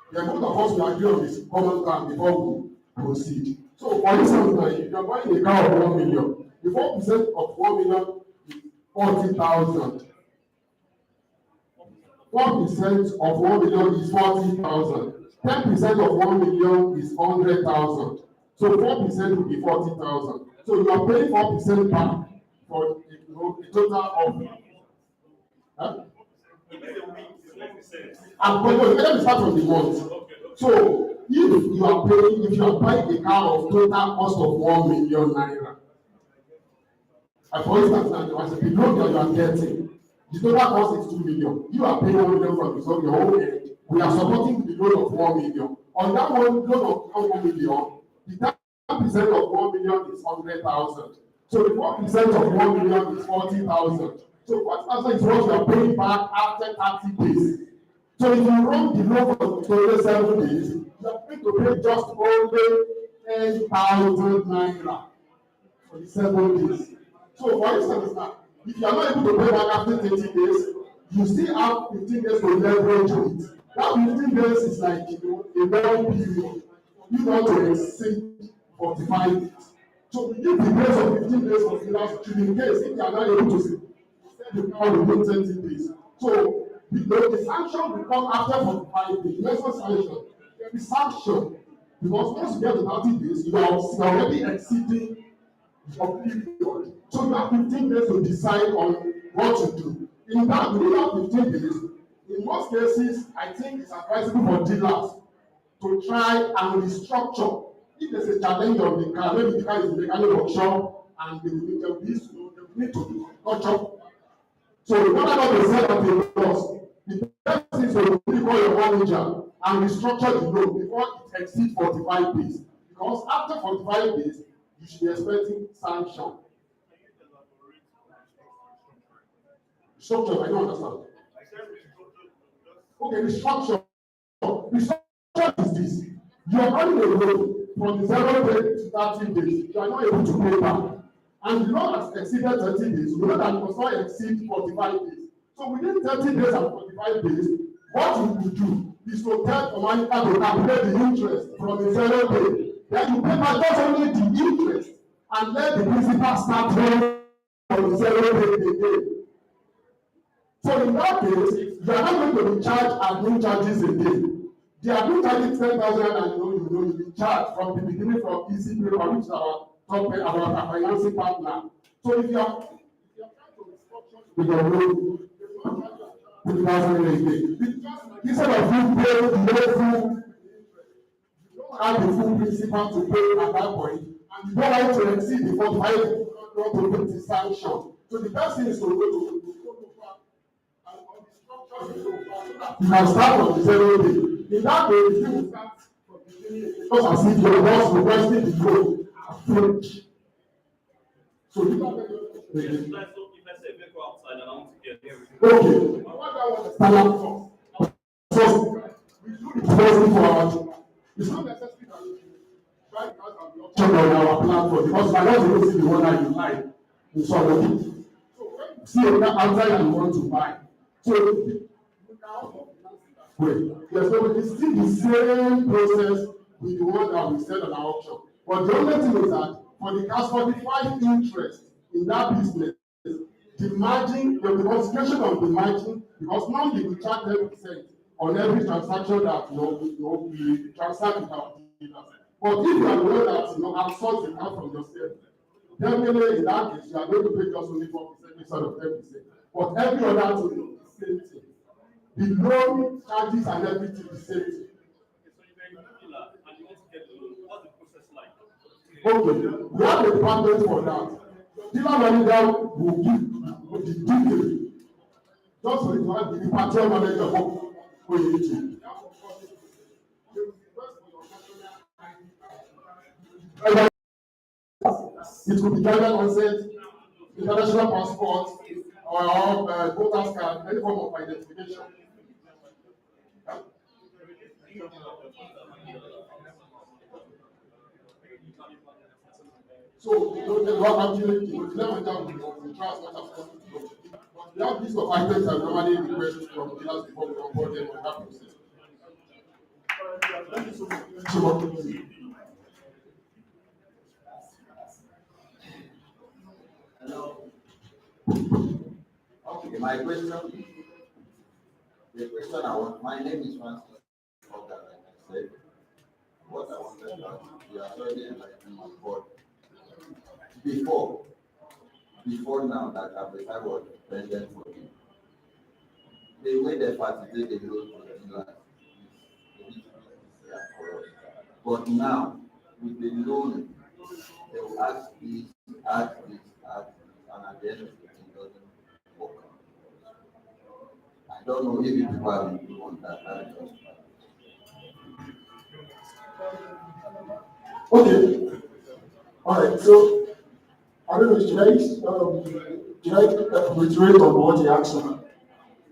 The amount of us will agree on this common ground before we proceed. So, for instance, now, if you are buying a car of 1 million, the 4% of 1 million is 40,000. 4% of 1 million is 40,000. 10% of 1 million is 100,000. So 4% will be 40,000. So you are paying 4% back for a total of. Huh? Let me start from the month. So if you are buying a car of total cost of 1 million naira, and for instance, now as the loan that you are getting, the total cost is 2 million. You are paying 1 million from your own end. We are supporting the loan of 1 million. On that loan of 1 million, the 10% of 1 million is 100,000. So the 4% of 1 million is 40,000. So 40,000 is what you are paying back after 30 days. So if you run the loan for 7 days, you are going to pay just only 10,000 naira for the 7 days. So for instance, now, if you are not able to pay back after 30 days, you still have 15 days to leverage it. That 15 days is like a long period. You want to exceed 45 days. So we give the grace of 15 days for freelance in case if you are not able to sell the car within 20 days. So the sanction will come after 45 days. Next sanction, the sanction, because once you get to 30 days, you are already exceeding your period. So you have 15 days to decide on what to do. In that, within that 15 days, in most cases, I think it's advisable for dealers to try and restructure. If there's a challenge on the car, maybe the car is in the mechanic workshop and they will need to touch up. So in order not to sell at a loss, the best is to call your manager and restructure the loan before it exceeds 45 days. Because after 45 days, you should be expecting sanction. Structure, I don't understand. Okay, restructure. Restructure is this. You are running a loan from 0 days to 30 days. You are not able to pay back. And the loan has exceeded 30 days. You know that it must not exceed 45 days. So within 30 days and 45 days, what you will do is to tell Omanika to calculate the interest from the 0 day. Then you pay back just only the interest and let the principal start running from the 0 day again. So in that case, you are not going to be charged admin charges again. The admin charges 10,000 and you will be charged from the beginning from EC paper, which is our financing partner. So if you are trying to restructure with your loan, 2,000 again. Instead of you paying the full, you don't have the full principal to pay at that point, and you don't want to exceed the 45 to pay the sanction. So the best thing is to go to you can start from the 0 day. In that way, you will start from the beginning just as if your boss requested the loan approach. So you can make it. If I say vehicle outside and I want to get here. Okay. So we do the first for our. It's not necessary that you try to have an option on our platform because I want to see the one that you like in somebody. So when you see a car outside and you want to buy, so you can wait. Yes, so it's still the same process with the one that we said on our auction. But the only thing is that for the cash 45 interest in that business, the margin, the consideration of the margin, because normally we charge 10% on every transaction that we transact with our dealers. But if you are the one that outsource the car from yourself, definitely in that case you are going to pay just only 4% instead of 10%. But every other thing is the same thing. The loan charges and everything is the same thing. So if you're a dealer and you want to get the loan, what's the process like? Okay, we have a department for that. Dealer manager will give the detail. Just for it to have the department manager for you. It could be driver license, international passport, or voter's card, any form of identification. So, what actually, the manager will try as much as possible We have list of items that normally request from dealers before we onboard them on that process. Thank you so much. Thank you so much. Hello. Okay, my question, my name is Francis. Okay, like I said, what I wanted to ask, you are already enlightening my board. Before now that I was president for you, the way they facilitate the loan for the dealers is easier for us. But now, with the loan, they will ask this, and at the end of the day, it doesn't work. I don't know if people have improved on that. Okay. All right. So I don't know. Should I reiterate on what he asked me?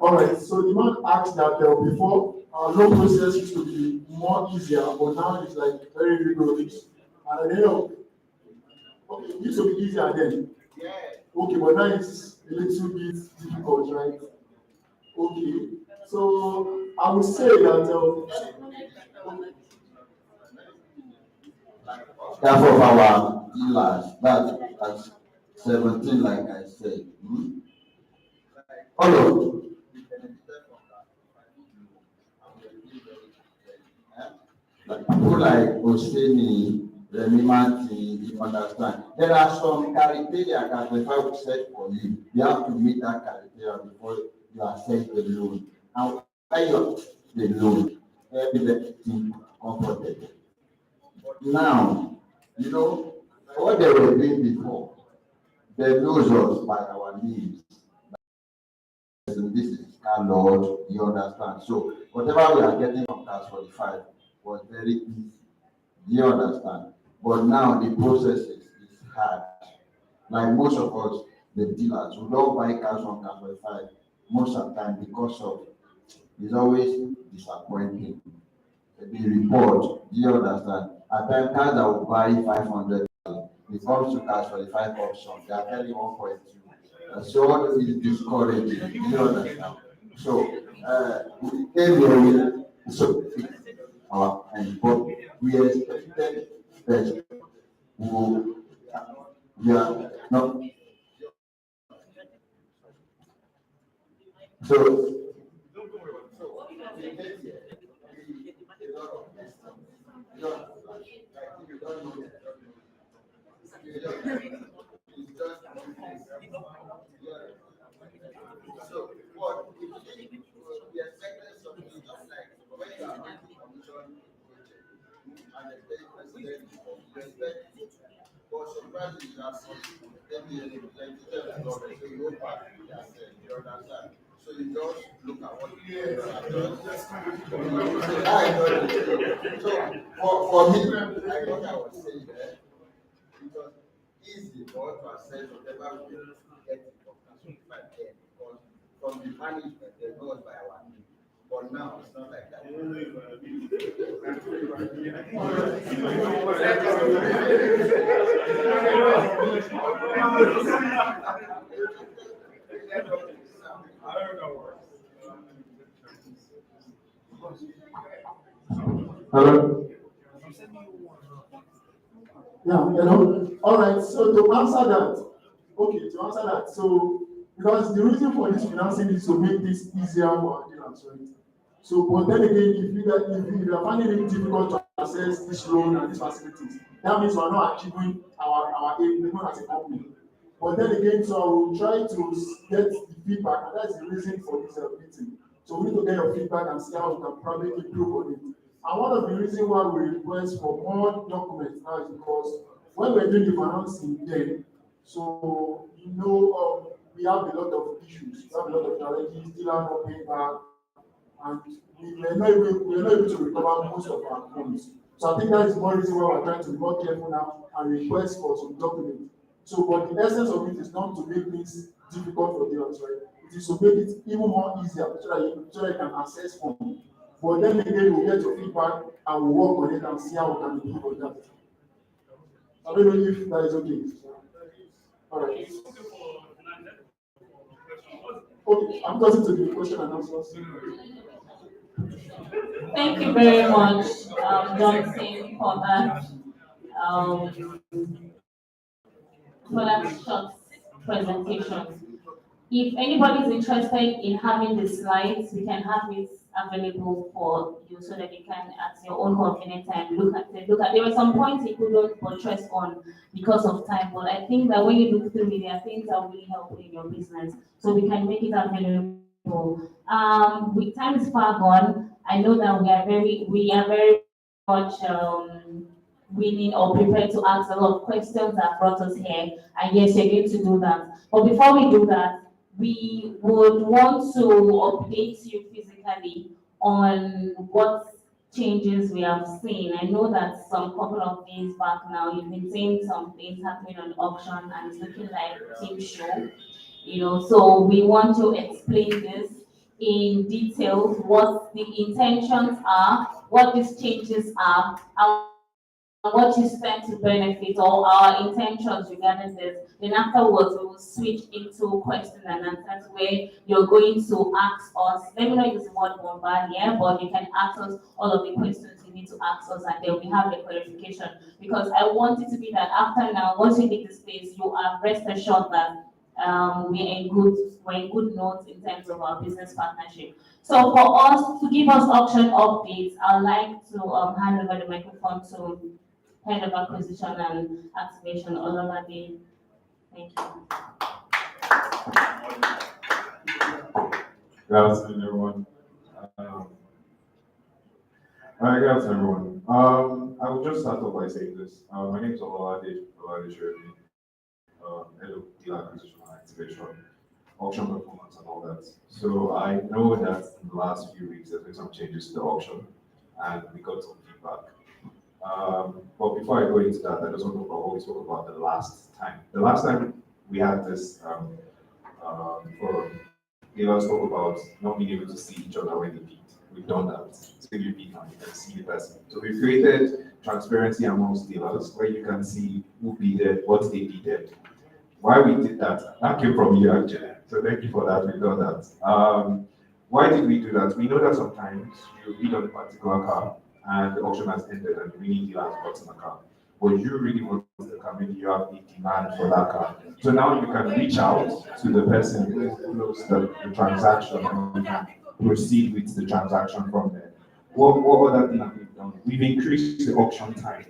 All right. So the man asked that before our loan process used to be more easier, but now it's like very rigorous. And I know. Okay, it used to be easier then. Yeah. Okay, but now it's a little bit difficult, right? Okay. So I would say that. Half of our dealers, that's 17, like I said. Hello. Like people like Oseni, Remy Martin, you understand. There are some criteria that if I would set for you, you have to meet that criteria before you accept the loan. And when you the loan, everything comfortable. Now, you know, what they were doing before, they knows us by our names. This is Lord, you understand. So whatever we are getting from Class 45 was very easy. You understand? But now the process is hard. Like most of us, the dealers, we don't buy cars from Class 45 most of the time because of it's always disappointing. The report, you understand? At times, cars that will buy 500, it comes to Class 45 option, they are telling 1.2. So what is discouraging? You understand? So we came here, so and but we expected that we are not. So so what we expected something just like when you are on the commission project and the president respect it. But surprisingly, you have some representative government, so you don't pass yourself, you understand? So you just look at what you do. So for me, like what I was saying there, it was easy for us to assess whatever we get from Class 45 because from the management, they know us by our name. But now it's not like that. Hello? Yeah, hello? All right, so to answer that, so because the reason for this financing is to make this easier for our dealers, right? So, but then again, if you are finding it difficult to access this loan and these facilities, that means we are not achieving our aim as a company. But then again, so I will try to get the feedback, and that's the reason for this meeting. So we need to get your feedback and see how we can probably improve on it. And one of the reasons why we request for more documents now is because when we're doing the financing then, so we have a lot of issues, we have a lot of challenges, dealer not paying back, and we are not able to recover most of our funds. So I think that is one reason why we're trying to be more careful now and request for some documents. So, but the essence of it is not to make things difficult for dealers, right? It is to make it even more easier so that you can access funds. But then again, we'll get your feedback and we'll work on it and see how we can improve on that. I don't know if that is okay. All right. Okay, I'm going to the question and answers. Thank you very much, Johnson, um, for that short presentation. If anybody is interested in having the slides, we can have it available for you so that you can, at your own convenient time, look at it. There were some points you couldn't buttress on because of time, but I think that when you look through it, there are things that will really help in your business. So we can make it available. With time is far gone, I know that we are very much willing or prepared to ask a lot of questions that brought us here. And yes, you're going to do that. But before we do that, we would want to update you physically on what changes we have seen. I know that some couple of days back now, you've been seeing some things happening on the auction and it's looking like team show, so we want to explain this in detail, what the intentions are, what these changes are, and what you stand to benefit or our intentions regarding this. Then afterwards, we will switch into questions and answers where you're going to ask us. Let me know if it's more bombard here, but you can ask us all of the questions you need to ask us, and then we have the clarification. Because I want it to be that after now, once you leave the space, you are rest assured that we're in good notes in terms of our business partnership. So for us to give us auction updates, I'd like to hand over the microphone to Head of Acquisition and Activation, Ololade. Thank you. Good afternoon, everyone. All right, good afternoon, everyone. I will just start off by saying this. My name is Ololade Sherry, Head of Dealer Acquisition and Activation, auction performance, and all that. So I know that in the last few weeks there's been some changes to the auction, and we got some feedback. But before I go into that, I just want to talk about what we spoke about the last time. The last time we had this forum, Eva spoke about not being able to see each other when they beat. We've done that. So you beat now, you can see the person. So we've created transparency amongst dealers where you can see who beat, what they beat. Why we did that came from you actually. So thank you for that. We've done that. Why did we do that? We know that sometimes you bid on a particular car and the auction has ended and the winning dealer has gotten a car. But you really want the car, maybe you have a demand for that car. So now you can reach out to the person who closed the transaction and you can proceed with the transaction from there. What other thing have we done? We've increased the auction time.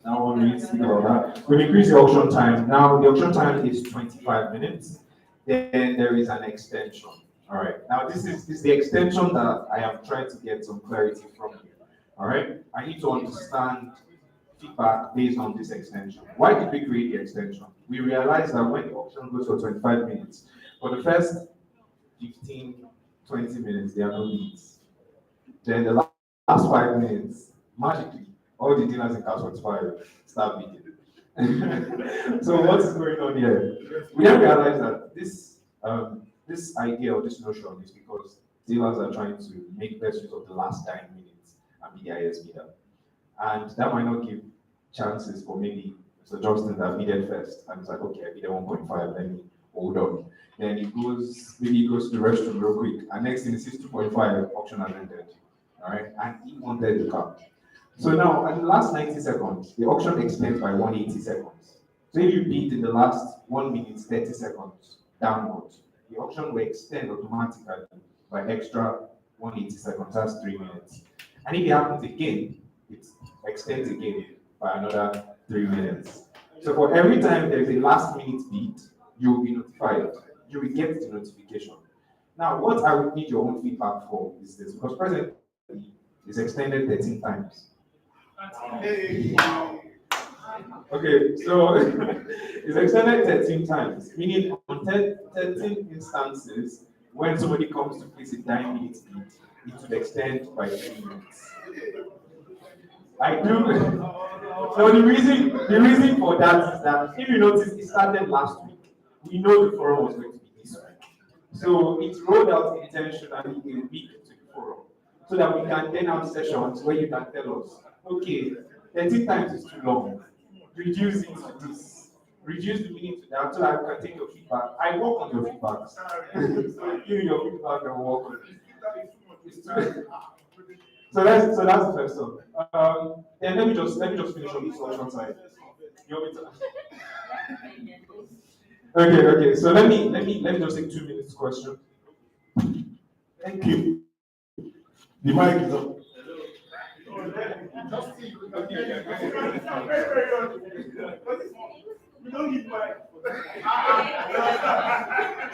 Now when we speak about that, we've increased the auction time. Now the auction time is 25 minutes. Then there is an extension. All right. Now this is the extension that I am trying to get some clarity from you. All right. I need to understand feedback based on this extension. Why did we create the extension? We realized that when the auction goes for 25 minutes, for the first 15, 20 minutes, there are no leads. Then the last 5 minutes, magically, all the dealers in Car 45 start bidding. So what is going on here? We then realized that this idea or this notion is because dealers are trying to make best use of the last 9 minutes and be the highest bidder. And that might not give chances for maybe Mr. Johnston that bidded first. And it's like, okay, I bidded 1.5, let me hold on. Then maybe he goes to the restroom real quick. And next thing, he sees 2.5, auction has ended. All right, and he wanted the car. So now, at the last 90 seconds, the auction extends by 180 seconds. So if you bid in the last 1 minute, 30 seconds downwards, the auction will extend automatically by extra 180 seconds, that's 3 minutes. And if it happens again, it extends again by another 3 minutes. So for every time there is a last minute bid, you will be notified. You will get the notification. Now, what I would need your own feedback for is this, because presently it's extended 13 times. Okay, so it's extended 13 times, meaning on 13 instances, when somebody comes to place a 9-minute bid, it would extend by 3 minutes. I do. So the reason for that is that if you notice, it started last week. We know the forum was going to be this week. So it rolled out intentionally a week to the forum, so that we can then have sessions where you can tell us, okay, 13 times is too long. Reduce it to this. reduce the meaning to that so that I can take your feedback. I work on your feedback. So give me your feedback and work on it. So that's the first one. Then let me just finish on the solution side. You want me to? Okay. So let me just take 2 minutes question. Thank you. The mic is up. We don't need mic.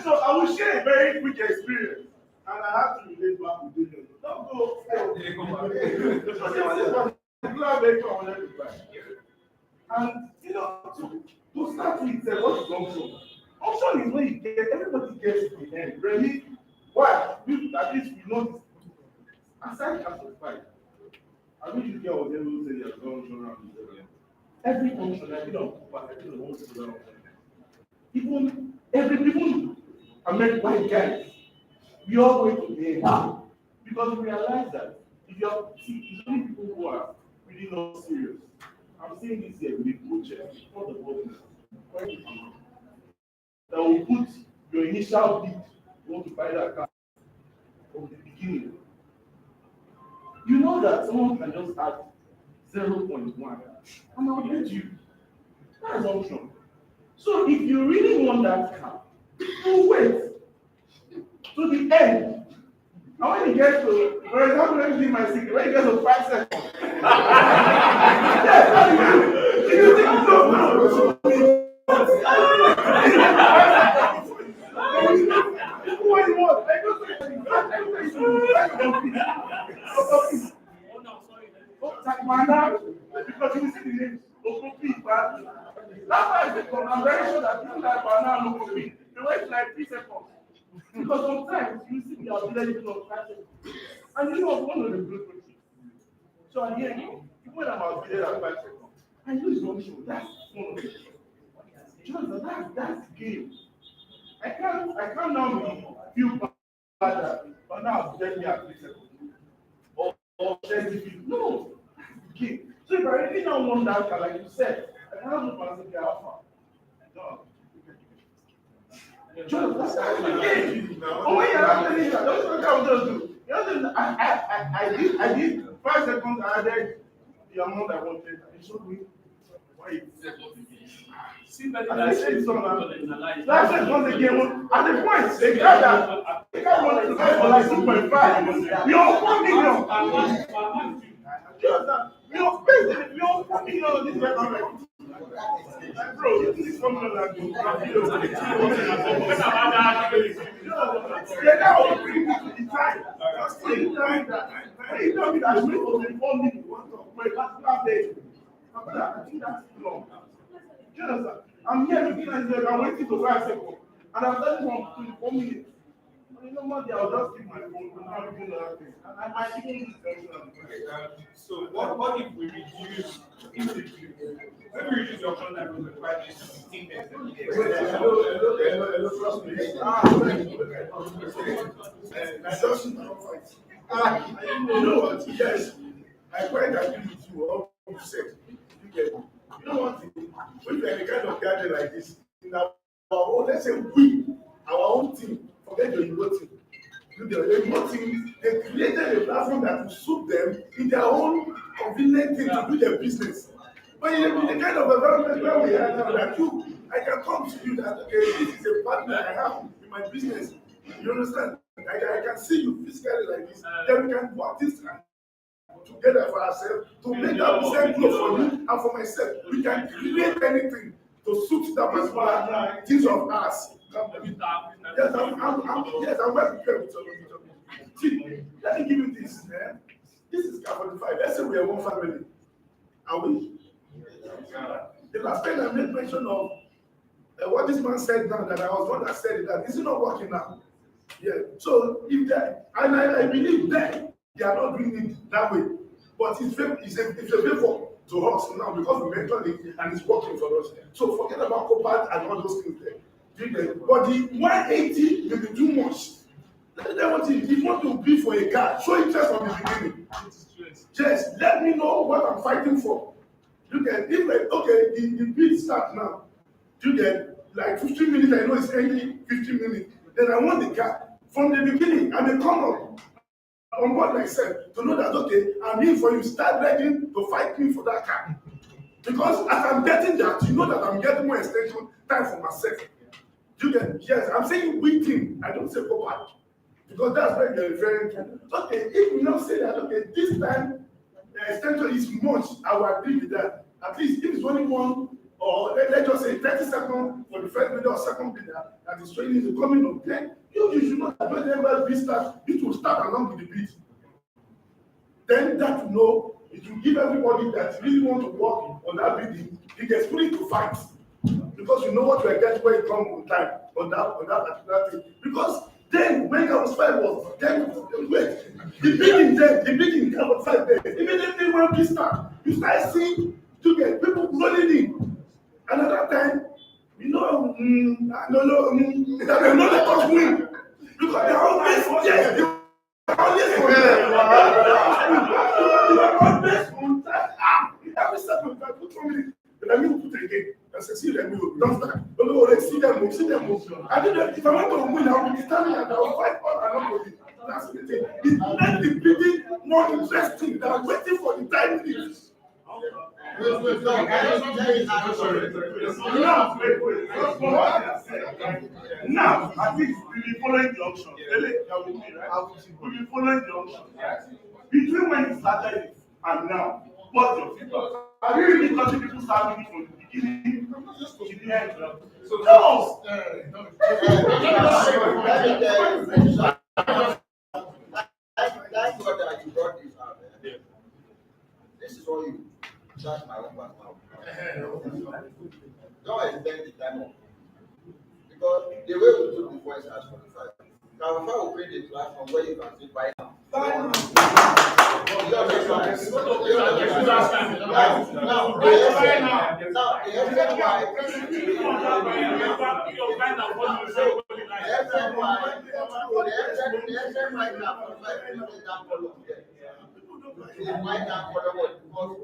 So I will share a very quick experience, and I have to relate back with you. Don't go. And you know, to start with, what is option? Option is when you get everybody gets to the end. Really? Why? At least we know this. Aside classified, I wish you get what they will say you have gone around this area. Every function, I don't want to go. Even American guys, we all going to the end. Because we realize that if you have it's only people who are really not serious. I'm saying this here with projects for the government. That will put your initial bid, you want to buy that car from the beginning. You know that someone can just add 0.1 and I'll get you. That's option. So if you really want that car, you wait to the end. And when you get to, for example, let me see my secret, when you get to 5 seconds. Yes, you think so? What do you want? Because you see the name, that's why I'm very sure that people like Banana look they wait like 3 seconds. Because sometimes you see the ability of 5 seconds. And you know one of the good things. So here, when I'm out there at 5 seconds, I know it's not show. That's one of the Jonathan, that's the game. I can't now feel bad that now let me at 3 seconds. Or 30 no, that's the game. So if I really now want that car, like you said, I cannot look at the alpha. No. Jonathan, that's the game. Oh, when you're not telling you that, that's what I was going to do. You know, I did 5 seconds, I added the amount I wanted, and it showed me why it's see, but I said something. Last seconds again, at the point, they got that. They got one to buy for like 2.5. We all 4 million. We all 4 million on this record. Bro, this is something like they got all the time. Just take time that. When you tell me that we will be 4 million, for a particular day, I think that's too long. You understand? I'm here looking at you, I'm waiting to 5 seconds. And I'm telling you 24 minutes. And you know what? I'll just keep my phone and I'll do another thing. And I might even use So what if we reduce the option that was required to 15 minutes? Hello, trust me. You know what? Yes, I quite agree with you. All you said. You know what? When you're in a kind of gathering like this, in our own, let's say our own team, forget the remote team. The remote team, they created a platform that will suit them in their own convenient thing to do their business. But in the kind of environment where we are now, like you, I can come to you that, okay, this is a partner I have in my business. You understand? I can see you physically like this. Then we can work this together for ourselves to make that business grow for you and for myself. We can create anything to suit that particular things of us. Yes, I'm well prepared with you. See, let me give you this. This is car 45. Let's say we are one family. Are we? The last time I made mention of what this man said now, that I was one that said that this is not working now. Yeah. So if that, and I believe that they are not doing it that way, but it's a favor to us now because we mentioned it and it's working for us. So forget about Copart and all those things there. But the 180 may be too much. Let them what if you want to bid for a car, show interest from the beginning. Just let me know what I'm fighting for. Look at if like okay, the bid start now. Do you get like 15 minutes? I know it's ending 15 minutes. Then I want the car from the beginning. I may come up on board myself to know that okay, I'm in for you. Start begging to fight me for that car. Because as I'm getting that, you know that I'm getting more extension time for myself. Do you get? Yes, I'm saying we think. I don't say go back. Because that's where you're referring to. Okay, if we now say that, okay, this time the extension is much, I will agree with that. At least if it's only one, or let's just say 30 seconds for the first video or second video that is showing the coming of then you should know that whenever we start, it will start along with the beat. Then that you know, it will give everybody that really want to work on that building, it gets free to fight. Because you know what you are getting when it comes on time on that particular thing. Because then when Campus 5 was, then wait, the beginning Campus 5 there, immediately when we start, you start seeing to get people rolling in. Another time, you know, I don't know, that they know let us win. Because they are always, yes, they are always on time. Every second, I put 2 minutes, let me put it again. I said, see them move, don't start. Don't go, see them move. I did that. If I want to win, I will be standing and I will fight all along with it. That's the thing. It makes the bidding more interesting than waiting for the time limits. Wait. Now, at least we'll be following the auction. We'll be following the auction. Between when you started and now, what's your feedback? Have you really gotten people starting from the beginning to the end? So no! That's what you brought this out. This is what you charge my own personal. Don't extend the time up. Because the way we do before is as 45. Now, will create a platform where you can say buy now. Now,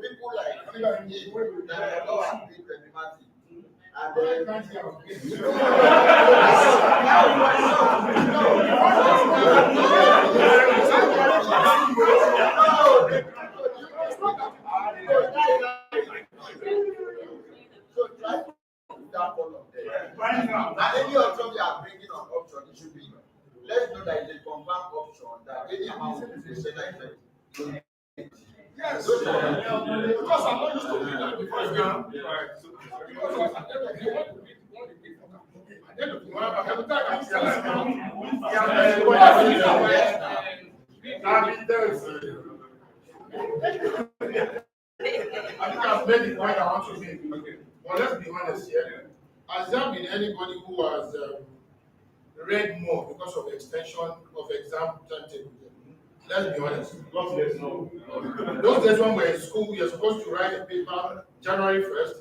people like and any option they are bringing on option, it should be. Let's know that it's a confirmed option that any amount of the same effect. Yes, because I'm not used to doing that before now. I think I've made the point I want to make. But let's be honest here. Has there been anybody who has read more because of extension of exam timetable? Let's be honest. Those days when we're in school, you're supposed to write a paper January 1st,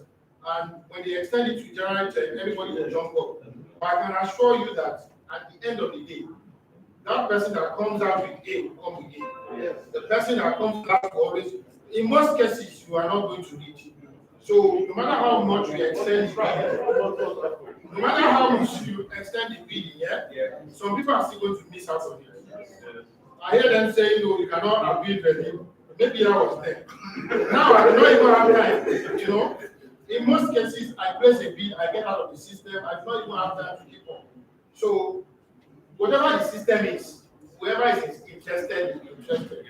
and when they extend it to January 10th, everybody will jump up. But I can assure you that at the end of the day, that person that comes out with A will come with A. Yes. The person that comes last will always, in most cases, you are not going to reach. So no matter how much you extend, no matter how much you extend the bidding, some people are still going to miss out on it. I hear them saying, no, you cannot appeal ready. Maybe I was there. Now I don't even have time. You know, in most cases, I place a bid, I get out of the system, I don't even have time to keep on. So, whatever the system is, whoever is interested is interested.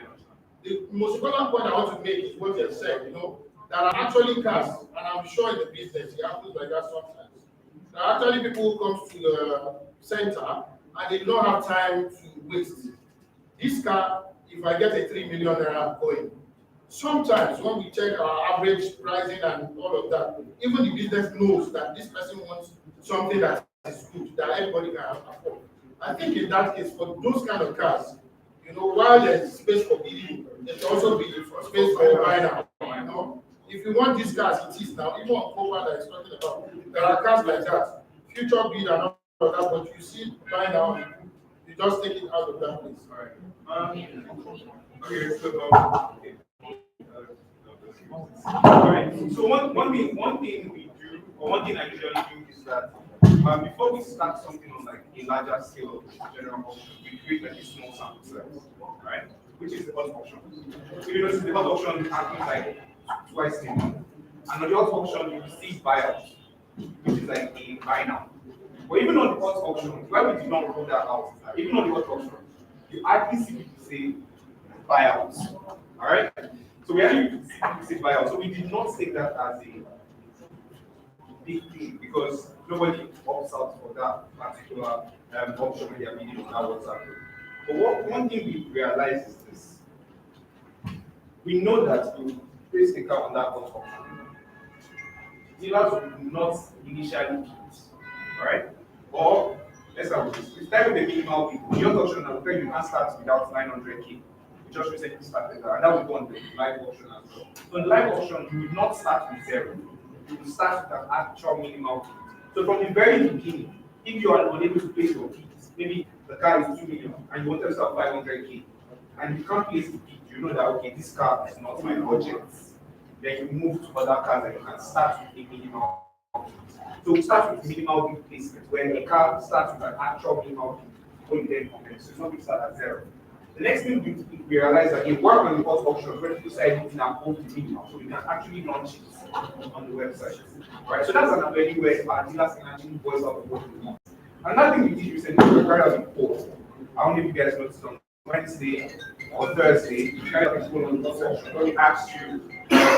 The most important point I want to make is what you said, you know, there are actually cars, and I'm sure in the business it happens like that sometimes. There are actually people who come to the center and they don't have time to waste. This car, if I get a 3 million naira coin, sometimes when we check our average pricing and all of that, even the business knows that this person wants something that is good, that everybody can afford. I think in that case, for those kind of cars, you know, while there's space for bidding, there's also be space for buying out. You know, if you want these cars, it is now, even on Cobra that is talking about, there are cars like that, future bid and all of that, but you see buying out, you just take it out of that place. All right. So one thing we do But one thing I usually do is that before we start something on like a larger scale of general auction, we create like a small sample size, right? Which is the hot auction. So you notice the hot auction happens like twice a month. And on the hot auction, you receive buyouts, which is like a buy now. But even on the hot auction, why we did not roll that out, even on the hot auction, you actually see people say buyouts. Alright? So we actually see people say buyouts. So we did not take that as a big thing because nobody opts out for that particular option when they are bidding on that WhatsApp group. But one thing we realize is this. We know that to place a car on that hot auction, dealers will not initially bid, right? Or let's start with this. We start with the minimal bid. The hot auction, I will tell you, can't start without 900K. We just recently started that, and that will go on the live auction as well. So in the live auction, you will not start with zero. You will start with an actual minimal bid. So from the very beginning, if you are unable to place your bids, maybe the car is 2 million and you want to sell 500K, and you can't place the bid, you know that okay, this car is not my budget. Then you move to other cars and you can start with a minimal bid. So we start with minimal bid placement, where a car starts with an actual minimal bid before you then commence. So it's not going to start at zero. The next thing we realize that it works on the first auction when people start using and hold the minimal, so we can actually launch it on the website. Right? So that's an avenue where our dealers can actually voice out what we want. Another thing we did recently, we carried out a poll. I don't know if you guys noticed on Wednesday or Thursday, we carried out a poll on the first auction where we asked you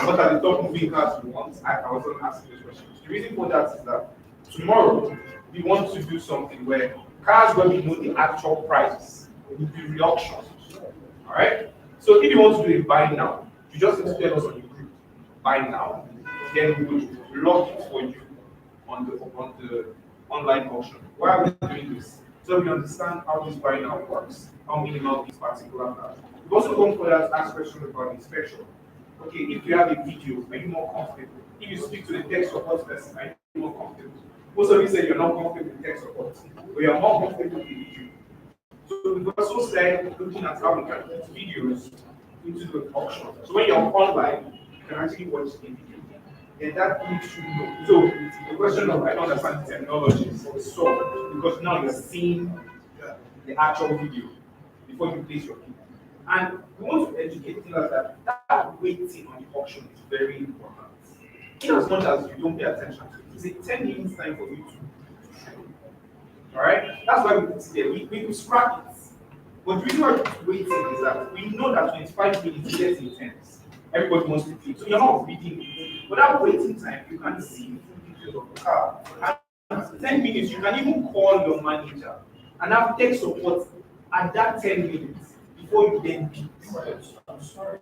what are the top moving cars you want. I was going to ask you those questions. The reason for that is that tomorrow we want to do something where cars where we know the actual prices will be re-auctioned. Alright? So if you want to do a buy now, you just need to tell us on the group, buy now. Then we will log it for you on the online auction. Why are we doing this? So we understand how this buy now works, how minimal this particular car. We've also gone for that ask question about inspection. Okay, if you have a video, are you more comfortable? If you speak to the tech support person, are you more comfortable? Most of you say you're not comfortable with tech support, but you're more comfortable with the video. So we've also started looking at how we can put videos into the auction. So when you're online, you can actually watch the video. And that makes you know. So the question of I don't understand the technology is solved because now you're seeing the actual video before you place your bid. And we want to educate dealers that waiting on the auction is very important. In as much as you don't pay attention to it, it's a 10 minutes time for you to show. Alright? That's why we put it there. We scrap it. But the reason why we're waiting is that we know that 25 minutes gets intense. Everybody wants to bid. So you're not bidding it. But that waiting time, you can see the details of the car. And 10 minutes, you can even call your manager and have tech support at that 10 minutes before you then bid. I'm sorry.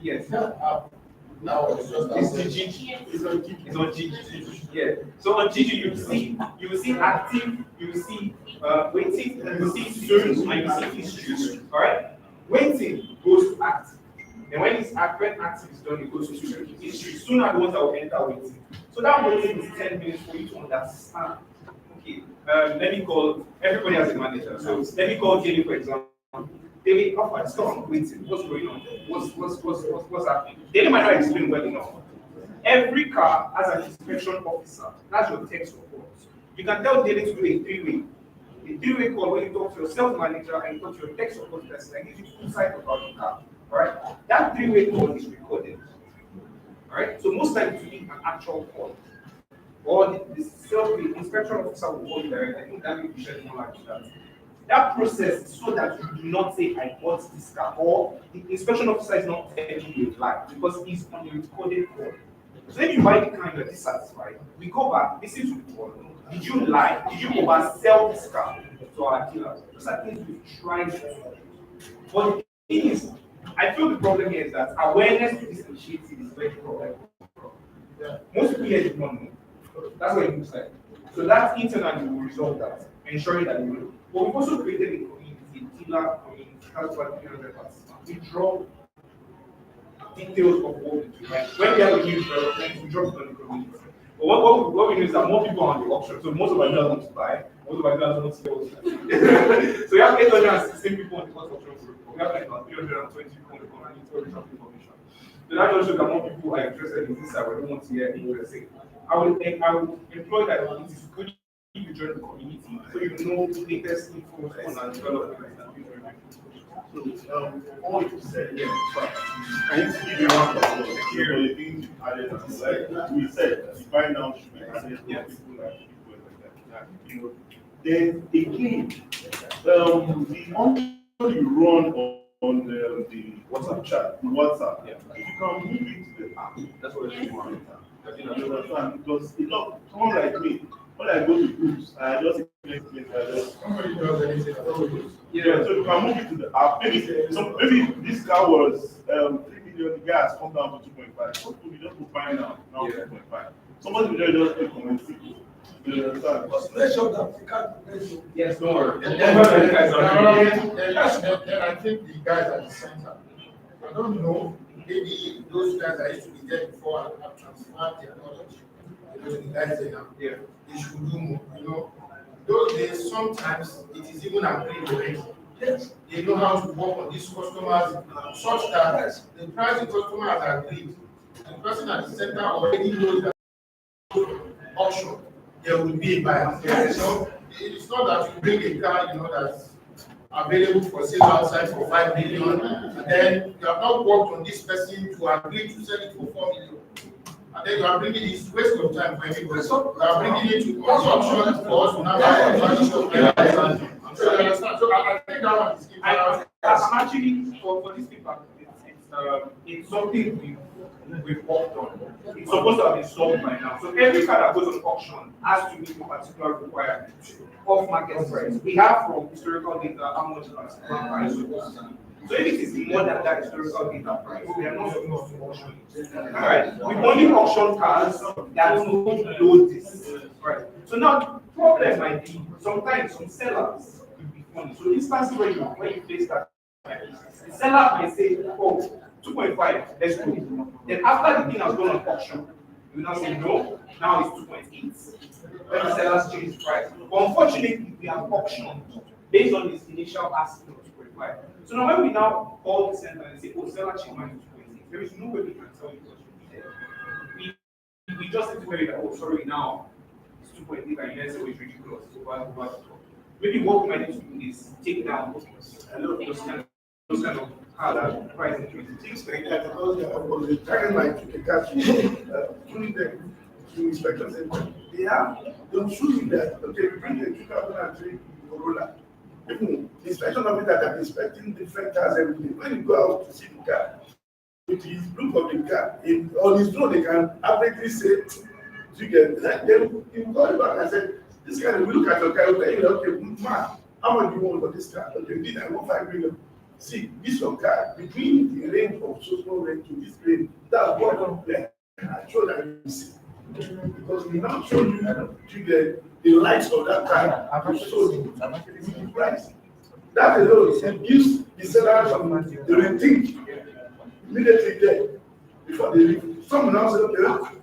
Yes. Now it's just It's on Gigi. It's on Gigi. Yeah. So on Gigi, you will see active, you will see waiting, you will see soon, and you will see issues. All right. Waiting goes to active. And when active is done, it goes to history. Soon are the ones that will enter waiting. So that waiting is 10 minutes for you to understand. Okay, let me call, everybody has a manager. So let me call David, for example. David, how far is on waiting? What's going on? What's happening? David might not explain well enough. Every car has an inspection officer. That's your tech support. You can tell David to do a three-way. A three-way call when you talk to your sales manager and you talk to your tech support person and gives you insight about the car. Alright? That three-way call is recorded. Alright? So most times you need an actual call. Or the inspection officer will call you directly. I think that may be shared more like that. That process is so that you do not say I bought this car, or the inspection officer is not telling you a lie because he's on a recorded call. So if you buy the car and you're dissatisfied, we go back, listen to the call. Did you lie? Did you oversell this car to our dealer? Those are things we've tried to do. But the thing is, I feel the problem here is that awareness to this initiative is very problem. Most people here do not know. That's what it looks like. So that internally will resolve that, ensuring that you know. But we've also created a community, a dealer community, that's about 300 participants. We draw details of what we do. Right? When we have a new development, we drop it on the community. But what we know is that more people are on the auction, so most of our dealers want to buy, most of our dealers want to sell. So we have 816 people on the auction group. We have like about 320 people on the community for information. So that just shows that more people are interested in this side, we don't want to hear interesting. I would employ that it is good if you join the community, so you know the latest info on our development. So, all you said, yeah, but I need to give you one question. Here, the thing added, like we said, the buy now should be added to people like that. You know, then again, the option you run on the WhatsApp chat, the WhatsApp, if you can move it to the app, that's what I want. You understand? Because someone like me, when I go to groups, I just Somebody does anything. yeah, so you can move it to the app. Maybe this car was 3 million, the gas come down to 2.5. Hopefully just go find out now 2.5. Somebody will just click on and see. You understand? Let's show them. You can't. Yes, don't worry. Then I think the guys at the center, I don't know, maybe those guys that used to be there before and have transferred their knowledge. Because the guys there now, they should do more, you know. Those days, sometimes it is even agreed already. Yes. They know how to work on these customers such that the price the customer has agreed, the person at the center already knows that auction, there will be a buyer. Yes. So it's not that you bring a car, you know, that's available for sale outside for 5 million, and then you have not worked on this person to agree to sell it for 4 million. And then you are bringing this waste of time for everybody. So you are bringing it to consumption for us to now have advantage of everything. So you understand? So I think that one is I'm actually for this feedback. It's something we've worked on. It's supposed to have been solved by now. So every car that goes on auction has to meet a particular requirement of market price. We have from historical data how much particular price is supposed to be. So if it is more than that historical data price, we are not supposed to auction it. Alright, we only auction cars that don't load this. Right. So now the problem might be sometimes some sellers will be funny. So instances when you face that, the seller might say, oh, 2.5, let's go. Then after the thing has gone on auction, you now say no, now it's 2.8. When the sellers change the price. But unfortunately, we have auctioned based on this initial asking of 2.5. So now when we now call the center and say, oh, seller change mine to 2.8, there is no way we can tell you what should be there. We just need to tell you that, oh, sorry, now it's 2.8 and you then say, oh, it's ridiculous. So maybe what we might need to do is take down a lot of those kind of hard price increase. things like that, because the target line to the car during the inspection center, they'll show you that, okay, we bring the 2003 Corolla. Even the inspection officer can be inspecting different cars every day. When you go out to see the car, with his look of the car, on his drone, they can averagely say, you get that. Then you go back and say, this guy, we look at your car, okay, man, how much do you want for this car? Okay, this I want 5 million. See, this your car, between the range of social range to this range, that's what I show that you see. Because we now show you the lights of that car, show you the price. That alone gives the seller some the rethink immediately there before they leave. Some now say, okay,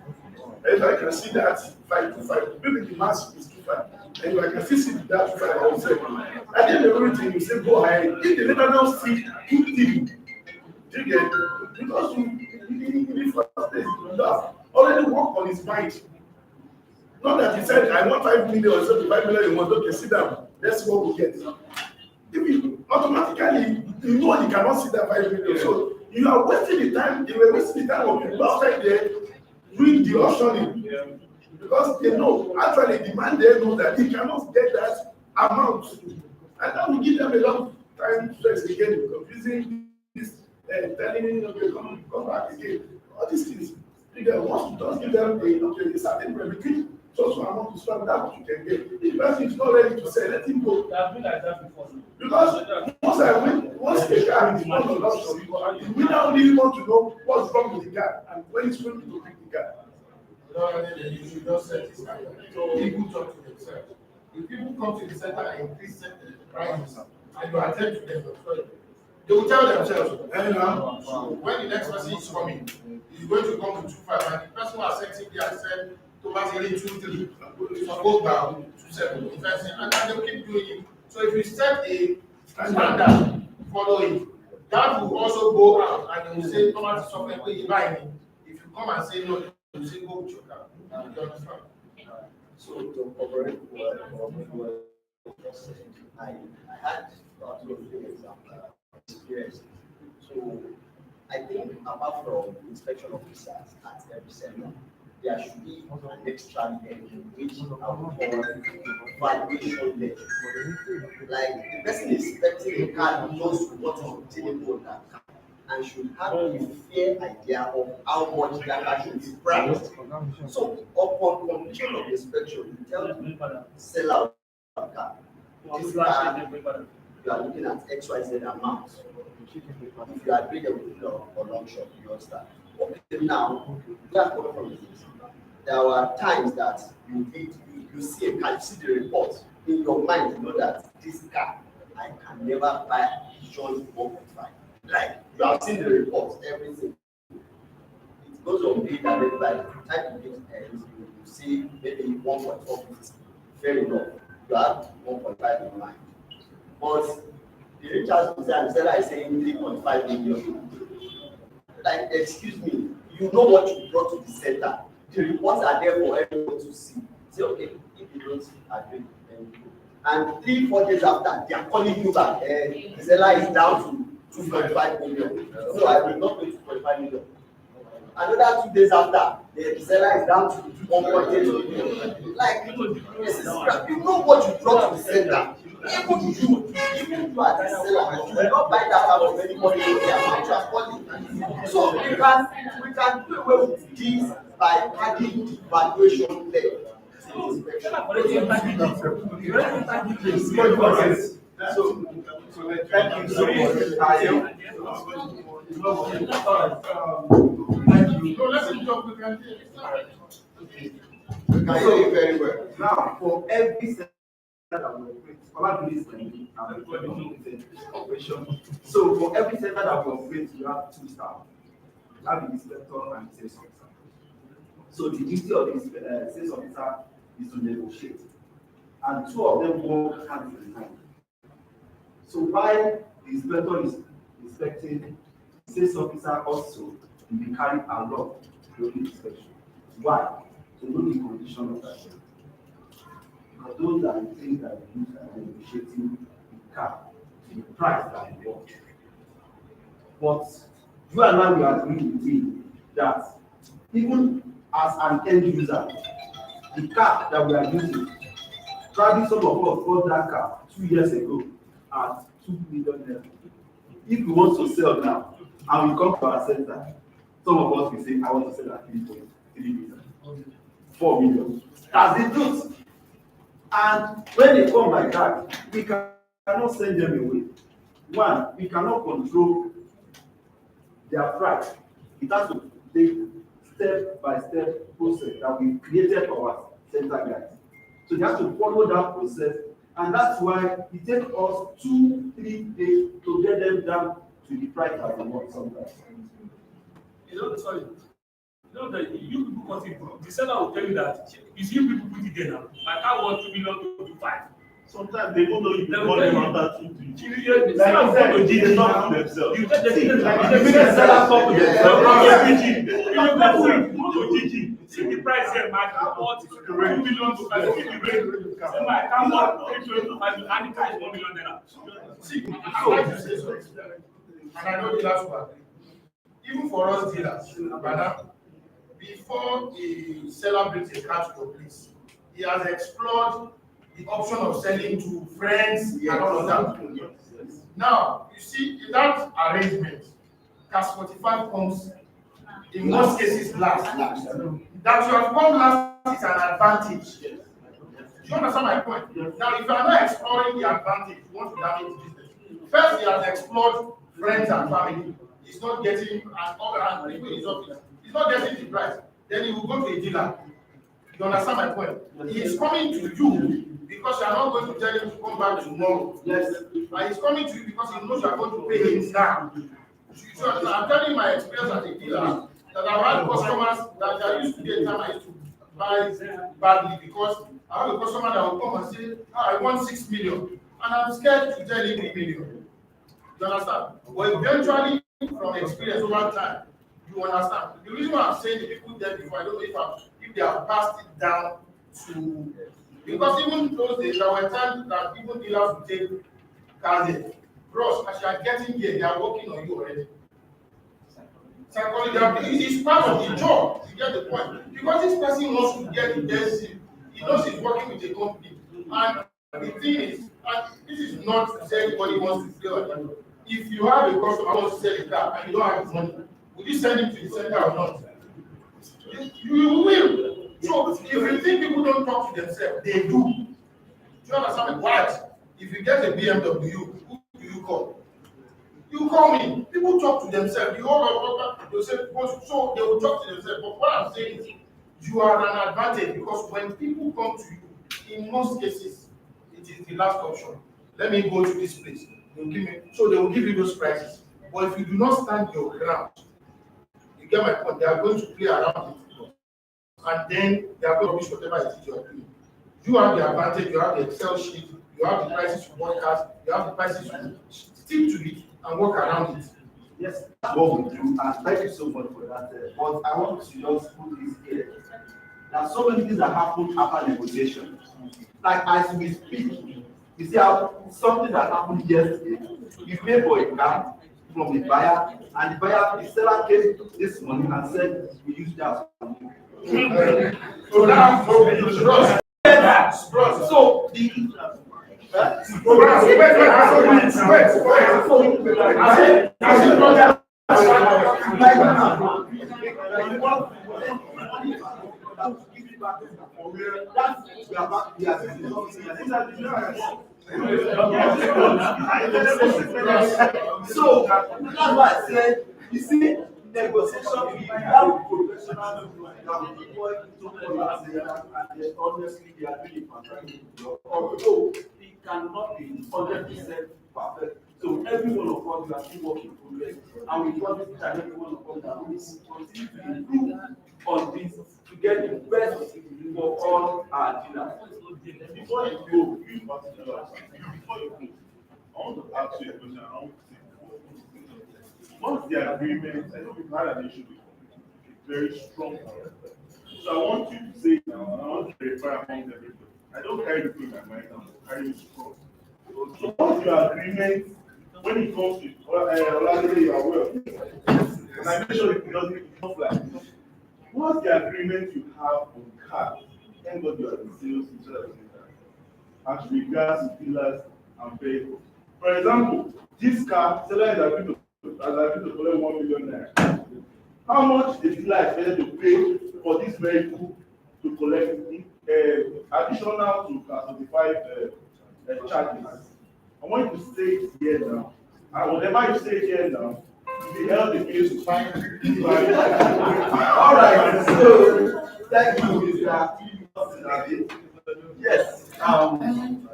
if I can see that 525, maybe the mass is 25. And I can see that 5 also. At the end of everything, you say, go ahead. If the later now see 2 things, you get because in the first place, you have already worked on his mind. Not that he said, I want 5 million or 75 million, you want to sit down. Let's see what we get. If you automatically, you know you cannot see that 5 million. So you are wasting the time, you were wasting the time of people outside there doing the auctioning. Because they know, actually, the man there knows that he cannot get that amount. And that will give them a lot of time stress again, confusing this, telling him, okay, come back again. All these things. They want to just give them a certain remedy. So amount to spend that what you can get. If the person is not ready to sell, let him go. I've been like that before. Because once the car is not on auction, we now really want to know what's wrong with the car and when it's going to pick the car. No, you should just set this car. So people talk to themselves. If people come to the center and increase the prices and you attend to them, they will tell themselves, when the next person is coming, he's going to come to 2.5 and the person who has sent him there said, to 2.3, suppose down to 7, and they will keep doing it. So if you set a standard, follow it. That will also go out and they will say, come out to something where you buy me. If you come and say no, you say go with your car. You understand? So to correct what I had two of the experiences. So I think apart from inspection officers at every center, there should be an extra level which I would call valuation level. Like the person inspecting a car knows what is obtainable on that car and should have a fair idea of how much that car should be priced. So upon completion of the inspection, you tell the seller of the car, this car you are looking at XYZ amount. If you agree with the or long shot, you understand. Okay, now we are coming from this. There are times that you see a car, you see the report in your mind, you know that this car I can never buy beyond 1.5. Like you have seen the report, everything. It goes on being that by the time you get ends, you see maybe 1.4. Fair enough. You have 1.5 in mind. But the Richard Mizan is saying 3.5 million. Like, excuse me, you know what you brought to the center. The reports are there for everyone to see. Say, okay, if you don't agree, then you go. And 3-4 days after, they are calling you back. The seller is down to 2.5 million. So I will not pay 2.5 million. Another 2 days after, the seller is down to 1.8 million. Like, this is crap. You know what you brought to the center. Even you are the seller, you will not buy that out of anybody in their mouth. You are calling. So we can do away with this by adding the valuation level. So thank you so much. Thank you. So let me talk. We can hear you very well. Now, for every center that we operate, so for every center that we operate, you have 2 staff. You have the inspector and the sales officer. So the duty of the sales officer is to negotiate, and 2 of them work hand in hand. So while the inspector is inspecting, the sales officer also will be carried along during the inspection. Why? To know the condition of that ship. Because those are the things that we use in negotiating the car, the price that we want. But you and I will agree with me that even as an end user, the car that we are using, probably some of us bought that car 2 years ago at 2 million naira. If we want to sell now and we come to our center, some of us will say, I want to sell at 3.3 million, 4 million. That's the truth. And when they come like that, we cannot send them away. One, we cannot control their price. It has to take step-by-step process that we created for our center guys. So they have to follow that process, and that's why it takes us 2-3 days to get them down to the price that we want sometimes. Sorry. That you people got it wrong. The seller will tell you that it's you people put it there now. My car was 2 million to 5. Sometimes they don't know you They want will them tell after 2-3. The seller will go to They GG talk now. to themselves. You tell the seller talk to themselves. You go to GG. See the price here, my car bought 2 million to 5. See the rate. Say my car bought 8 million to 5, and the car is 1 million naira. see, I like to say something, and I know dealers will agree. Even for us dealers, madam, before the seller brings a car to your place, he has explored the option of selling to friends and all of that. Yes. Now, you see, in that arrangement, CAS 45 comes in most cases last. That you have come last is an advantage. Do you understand my point? Now, if you are not exploring the advantage, you want to damage business. First, he has explored friends and family. He's not getting and people in his office. He's not getting the price. Then he will go to a dealer. You understand my point? He is coming to you because you are not going to tell him to come back tomorrow. Yes. And he's coming to you because he knows you are going to pay him now. So I'm telling you my experience as a dealer that I've had customers that I used to get time I used to buy badly because I have a customer that will come and say, I want 6 million. And I'm scared to tell him 3 million. You understand? But eventually, from experience over time, you understand. The reason why I'm saying the people there before, I don't know if they have passed it down to, because even those days, there were times that even dealers would take cars there. Bros, as you are getting here, they are working on you already. Psychology, it is part of the job, you get the point. Because this person wants to get the best deal, he knows he's working with a company. And the thing is, and this is not to say anybody wants to play on them. If you have a customer who wants to sell a car and you don't have his money, would you send him to the center or not? You will. So if you think people don't talk to themselves, they do. Do you understand? What? If you get a BMW, who do you call? You call me. People talk to themselves. The whole of they'll say, so they will talk to themselves. But what I'm saying is, you are an advantage because when people come to you, in most cases, it is the last option. Let me go to this place. They'll give me, so they will give you those prices. But if you do not stand your ground, you get my point. They are going to play around it. And then they are going to publish whatever it is you are doing. You have the advantage, you have the Excel sheet, you have the prices for broadcast, you have the prices to stick to it and work around it. Yes, that's what we do, and thank you so much for that. But I want to just put this here. There are so many things that happen after negotiation. Like as we speak, you see how something that happened yesterday, you pay for a car from the buyer, and the seller came this morning and said, we use that. So now, so So that's why I said, you see, negotiation without professional and honestly they are doing a fantastic job. Although it cannot be 100% perfect. So every one of us we are still working in progress, and we promise each and every one of us that we will continue to improve on this to get the best for all our dealers. Before you go, I want to ask you a question. What's the agreement? I know we've had an issue before. It's very strong. So I want you to say now, and I want to verify among everybody. I don't carry the thing in my mind, I'm carrying it strong. So what's your agreement when it comes to Oladele, you are well? And I make sure it doesn't fly. What's the agreement you have on cars? Thank God you are in sales instead of as regards dealers and vehicles. For example, this car, seller is agreed to collect 1 million naira. How much the dealer expected to pay for this vehicle to collect additional to class 45 charges? I want you to say it here now. And whatever you say here now, you help the case to find. All right, so thank you, Mr. Yes,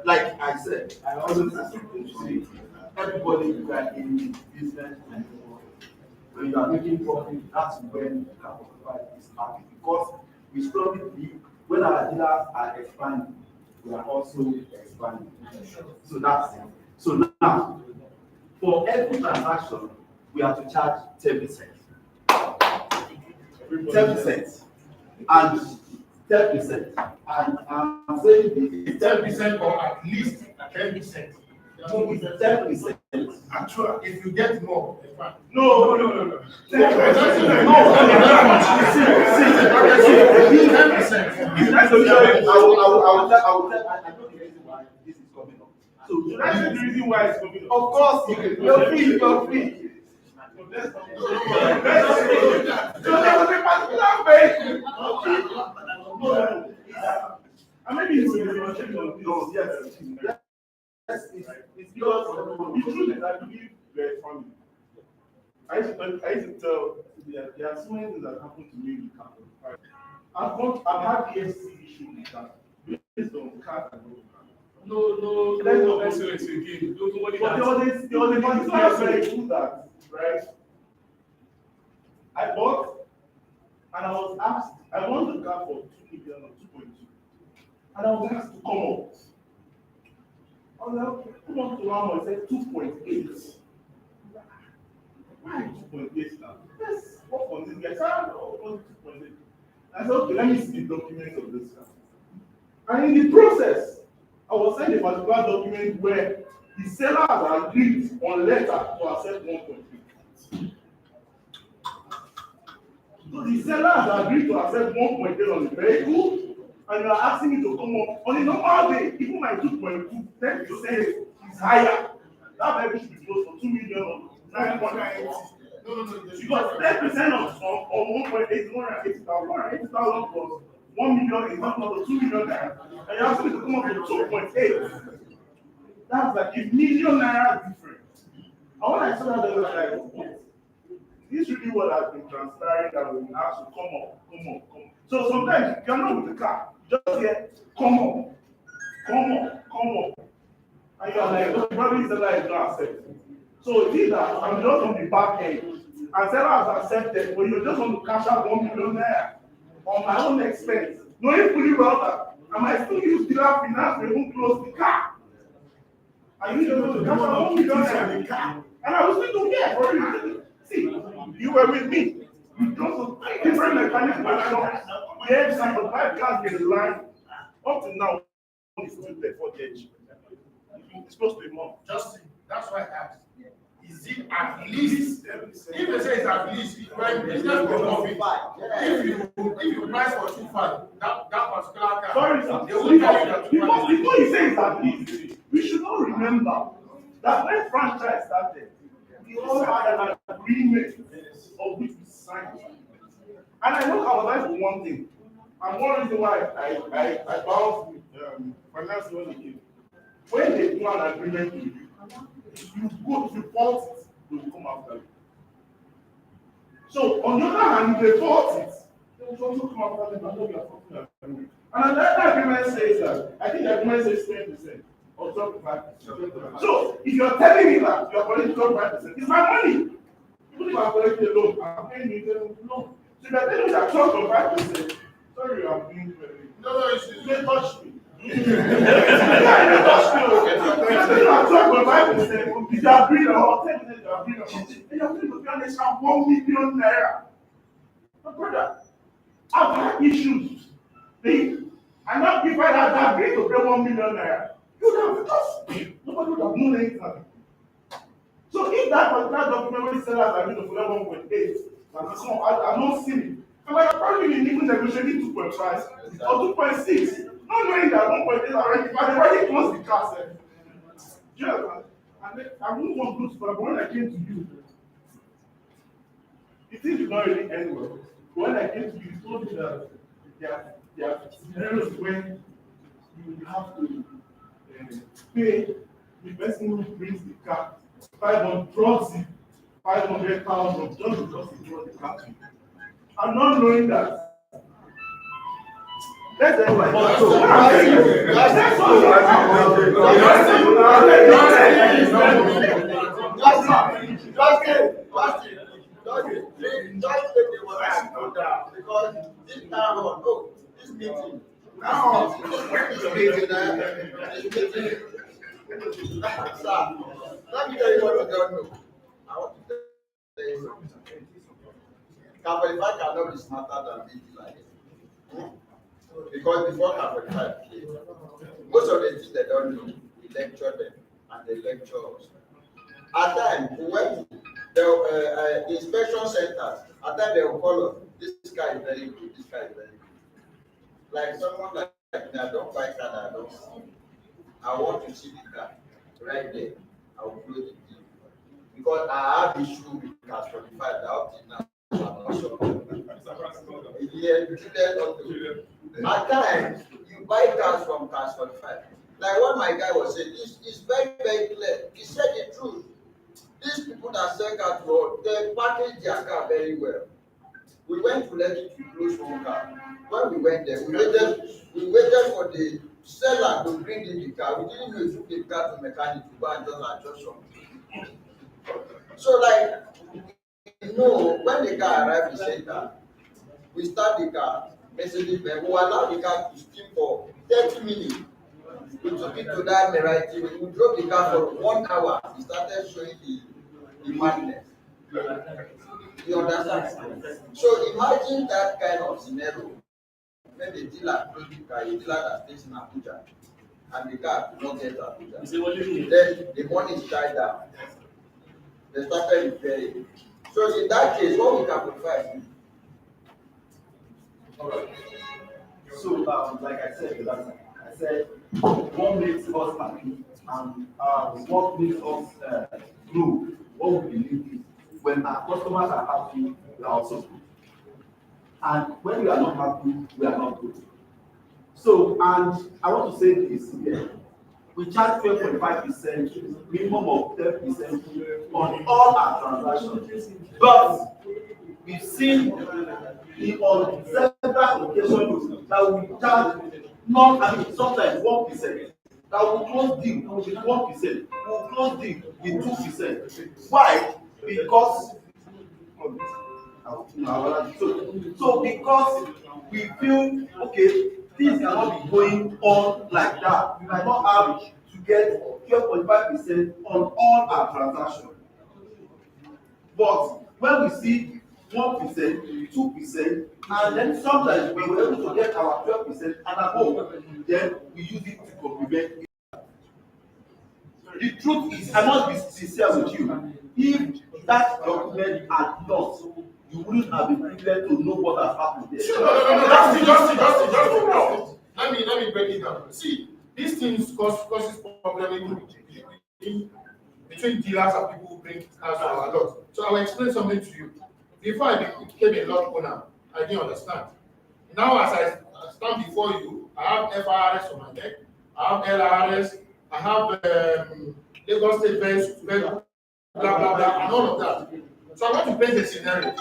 like I said, I always say everybody who are in business and when you are making profit, that's when you can provide this happy because we strongly believe when our dealers are expanding, we are also expanding. So that's it. So now, for every transaction, we have to charge 10%. 10%. And 10%. And I'm saying it's 10% or at least 10%. No, it's 10%. Actually, if you get more, it's fine. No. 10%. I know the reason why this is coming up. So that's the reason why it's coming up. Of course, you're free. I maybe it's it's because the truth is I believe we're family. I used to tell there are so many things that happen to me in campus. I've had PSC issues with that based on cars and road. No, let's do it again. But there was a particular vehicle that, right? I bought and I was asked, I want the car for 2 million or 2.2. And I was asked to come up. I was like, okay, come up to one more, it said 2.8. Why 2.8 now? Yes, what on this guy? 2.8. I said, okay, let me see the documents of this car. And in the process, I was sent a particular document where the seller has agreed on letter to accept 1.3. So the seller has agreed to accept 1.3 on the vehicle, and you are asking me to come up on a normal day, even my 2.2, 10% is higher. That vehicle should be close for 2 million or 9.8. No. Because 10% of 1.8 is 180,000. 180,000 plus 1 million is not another 2 million naira. And you're asking me to come up with 2.8. That's like a million naira difference. And when I saw that, I was like, what? This is really what has been transpiring that we have to come up. So sometimes you cannot with the car, just hear, come up. And you're like, oh, probably seller is not accepting. So it is that I'm just on the back end. And seller has accepted, but you just want to cash out 1 million naira on my own expense. Knowing fully well that I might still use dealer finance to even close the car. And you just want to cash out 1 million naira in the car. And I was thinking, yeah, for you. See, you were with me. We don't different mechanics workshops. Yes, and the 5 cars in the line. Up to now, it's still there for the edge. It's supposed to be more. Justin, that's why I asked. Is it at least, if they say it's at least, when business for profit, if you price for 2.5, that particular car. Sorry, sir. They will tell you that Before you say it's at least, we should all remember that when franchise started, we all had an agreement of which we signed. And I know I was right for one thing. And one reason why I bounced with finance when they came. When they do an agreement with you, you go to fault it, they will come after you. So on the other hand, if they fault it, they will also come after them and know you are faulting the agreement. And another agreement says that, I think the agreement says 10% or 25%. So if you're telling me that you're collecting 25%, it's my money. Even if I'm collecting a loan, I'm paying you the loan. So if you're telling me that 12.5%, sorry, I'm being very. No, it's They touch me. If you are agreeing or 10%, you are agreeing on it. And you're going to pay an extra 1 million naira. My brother, I've had issues. And now if I had agreed to pay 1 million naira, you would have because nobody would have known anything. So if that particular document when the sellers agreed to pay 1.8, I've not seen it. And like probably been even negotiating 2.5 or 2.6. Not knowing that 1.8 already, but they already closed the car. Yeah, and then I wouldn't want good stuff, but when I came to you, it did not really end well. But when I came to you, you told me that there are scenarios when you have to pay the person who brings the car 500,000 just because he brought the car to you. I'm not knowing that. That's the way. Because this time on, this meeting. Sir, let me tell you what I don't know. I want to tell you something. Cap45 cannot be smarter than BT like this. Because before Cap45 came, most of the things they don't know, we lecture them and they lecture us. At times, we went to the inspection centers. At times, they will call us, this guy is very good, this guy is very good. Like someone like me, I don't buy car, I don't see. I want to see the car right there. I will close the deal. Because I have issue with Cap45 that up till now. At times, you buy cars from Cap45. Like what my guy was saying, it's very, very clear. He said the truth. These people that sell cars, they package their car very well. We went to Lekki to close one car. When we went there, we waited for the seller to bring in the car. We didn't know if he took the car to mechanic to go and just adjust something. So like, you know, when the car arrived in the center, we start the car, Mercedes Benz, we allow the car to steam for 30 minutes. We took it to that Meraki, we drove the car for 1 hour. We started showing the madness. You understand? So imagine that kind of scenario maybe a dealer close the car, a dealer that stays in Abuja, and the car did not get to Abuja. Then the money is tied down. They started repairing. So in that case, what we can provide? Alright. So like I said the last time, I said what makes us happy and what makes us grow, what we believe is when our customers are happy, we are also good. And when we are not happy, we are not good. So, and I want to say this here. We charge 12.5%, minimum of 10% on all our transactions. But we've seen on several occasions that we charge sometimes 1%. That will close deal with 1%, will close deal with 2%. Why? Because so because we feel okay, things cannot be going on like that. We might not have to get 12.5% on all our transactions. But when we see 1%, 2%, and then sometimes we were able to get our 12% and above, then we use it to complement it. The truth is, I must be sincere with you. If that document had lost, you wouldn't have been privileged to know what has happened there. Just let me break it down. See, these things causes problem between dealers and people who bring cars to our lot. So I will explain something to you. Before I became a lot owner, I didn't understand. Now as I stand before you, I have FRS on my neck, I have LRS, I have Lagos State Bank, blah blah blah, and all of that. So I want to paint a scenario.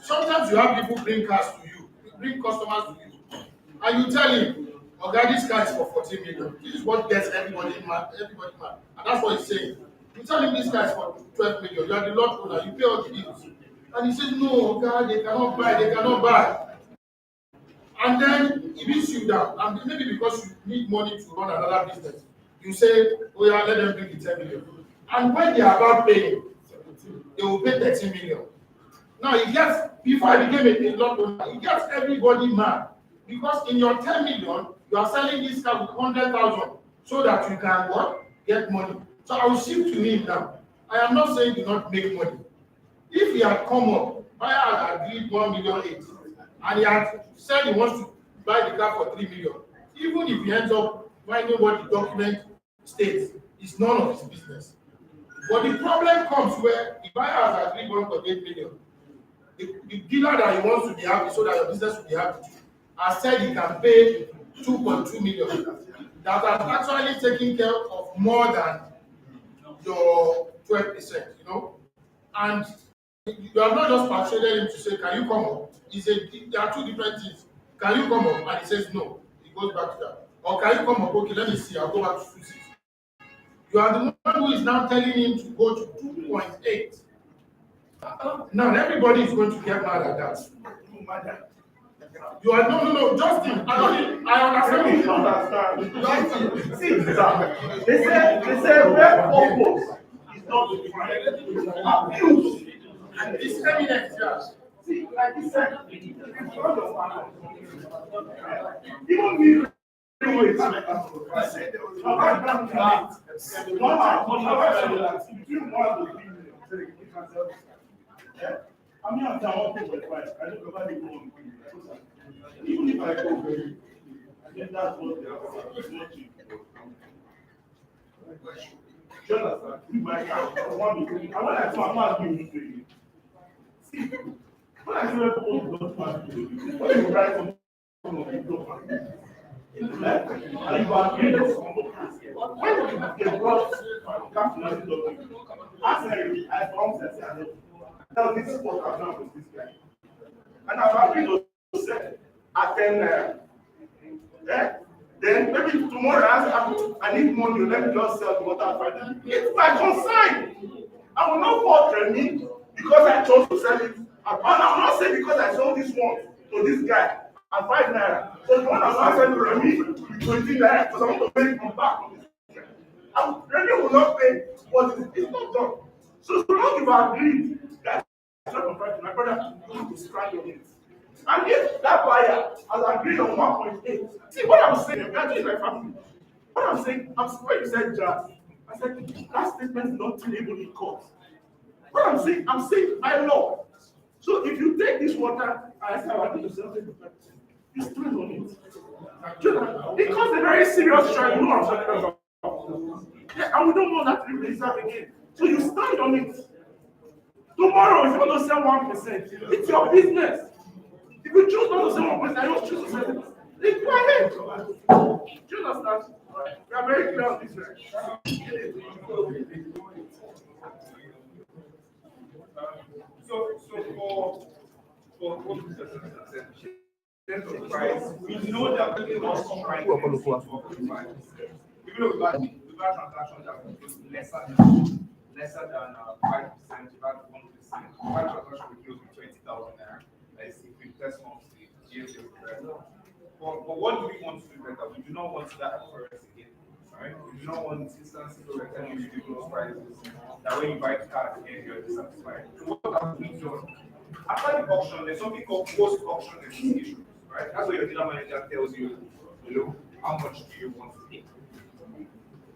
Sometimes you have people bring cars to you, bring customers to you, and you tell him, okay, this car is for 14 million. This is what gets everybody mad, and that's what he's saying. You tell him this car is for 12 million. You are the lot owner, you pay all the bills, and he says, no, okay, they cannot buy. And then he beats you down, and maybe because you need money to run another business, you say, oh yeah, let them bring the 10 million. And when they are about paying, they will pay 13 million. Now he gets, before I became a lot owner, he gets everybody mad. Because in your 10 million, you are selling this car with 100,000 so that you can what? Get money. So I will shift to him now. I am not saying do not make money. If he had come up, buyer had agreed 1.8 million, and he had said he wants to buy the car for 3 million, even if he ends up finding what the document states, it's none of his business. But the problem comes where the buyer has agreed 1.8 million. The dealer that he wants to be happy so that your business will be happy has said he can pay 2.2 million. That has actually taken care of more than your 12%, you know. And you have not just persuaded him to say, can you come up? There are two different things. Can you come up? And he says no. He goes back to that. Or can you come up? Okay, let me see. I'll go back to 2.6. You are the one who is now telling him to go to 2.8. Now everybody is going to get mad at that. You are no, Justin. I understand. Justin, see, they say where purpose is not defined. Abuse and this eminence, yes. See, like he said, in front of our even me. I mean, I'm down 2.5. I don't know about the phone. Even if I go very, I think that's what they are. It's not cheap. Jonathan, you buy car. I want to. And when I saw, I'm not giving you to see, when I see people don't want to, when you write something on the door, and you are getting when you get brought calculated document, I promise I now this is what I've done with this guy. And I've agreed to say at 10 then maybe tomorrow I need money, let me just sell the water. It's my concern. I will not fault Remy because I chose to sell it. And I will not say because I sold this one to this guy at 5 naira. So the one I'm not selling to Remy with 20 naira because I want to pay him back on this guy. Remy will not pay, but it's not done. So long you've agreed that it's not contract, my brother, you have to stand on it. And if that buyer has agreed on 1.8, see what I'm saying, I'm doing my family. What I'm saying, I'm sorry you said jazz. I said that statement is not tenable in court. What I'm saying by law. So if you take this water, I say I need to sell it, you stand on it. It becomes a very serious trial, you know what I'm talking about. Yeah, and we don't want that to be reserved again. So you stand on it. Tomorrow, if you want to sell 1%, it's your business. If you choose not to sell 1%, I don't choose to sell it. It's private. Do you understand? We are very clear on this, right? So for what Mr. Simpson said, in terms of price, we know that people are trying to even though we've had transactions that were lesser than 5%, we've had 1%. We've had transactions we close with 20,000 naira. Let's see if we test months the GSA but what do we want to do better? We do not want that occurrence again. Right? We do not want instances where we're telling you to do those prices that when you buy the car at the end you're dissatisfied. So what have we done? After the auction, there's something called post-auction negotiations, right? That's where your dealer manager tells you, how much do you want to pay?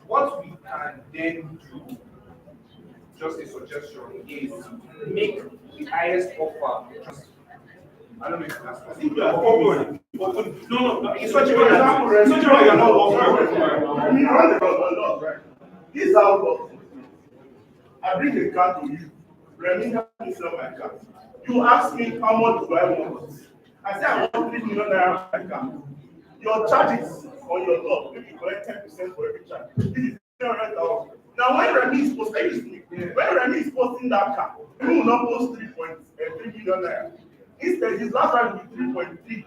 What we can then do, just a suggestion, is make the highest offer. I don't know if that's I think you are open. No, it's such a example. It's such a you're not offering. This is how it works. I bring a car to you. Remy help me sell my car. You ask me how much do I want? I say I want 3 million naira for my car. Your charges on your lot, if you collect 10% for every charge, this is 300,000. Now when Remy is posting, when Remy is posting that car, he will not post 3 million naira. Instead, his last price will be 3.3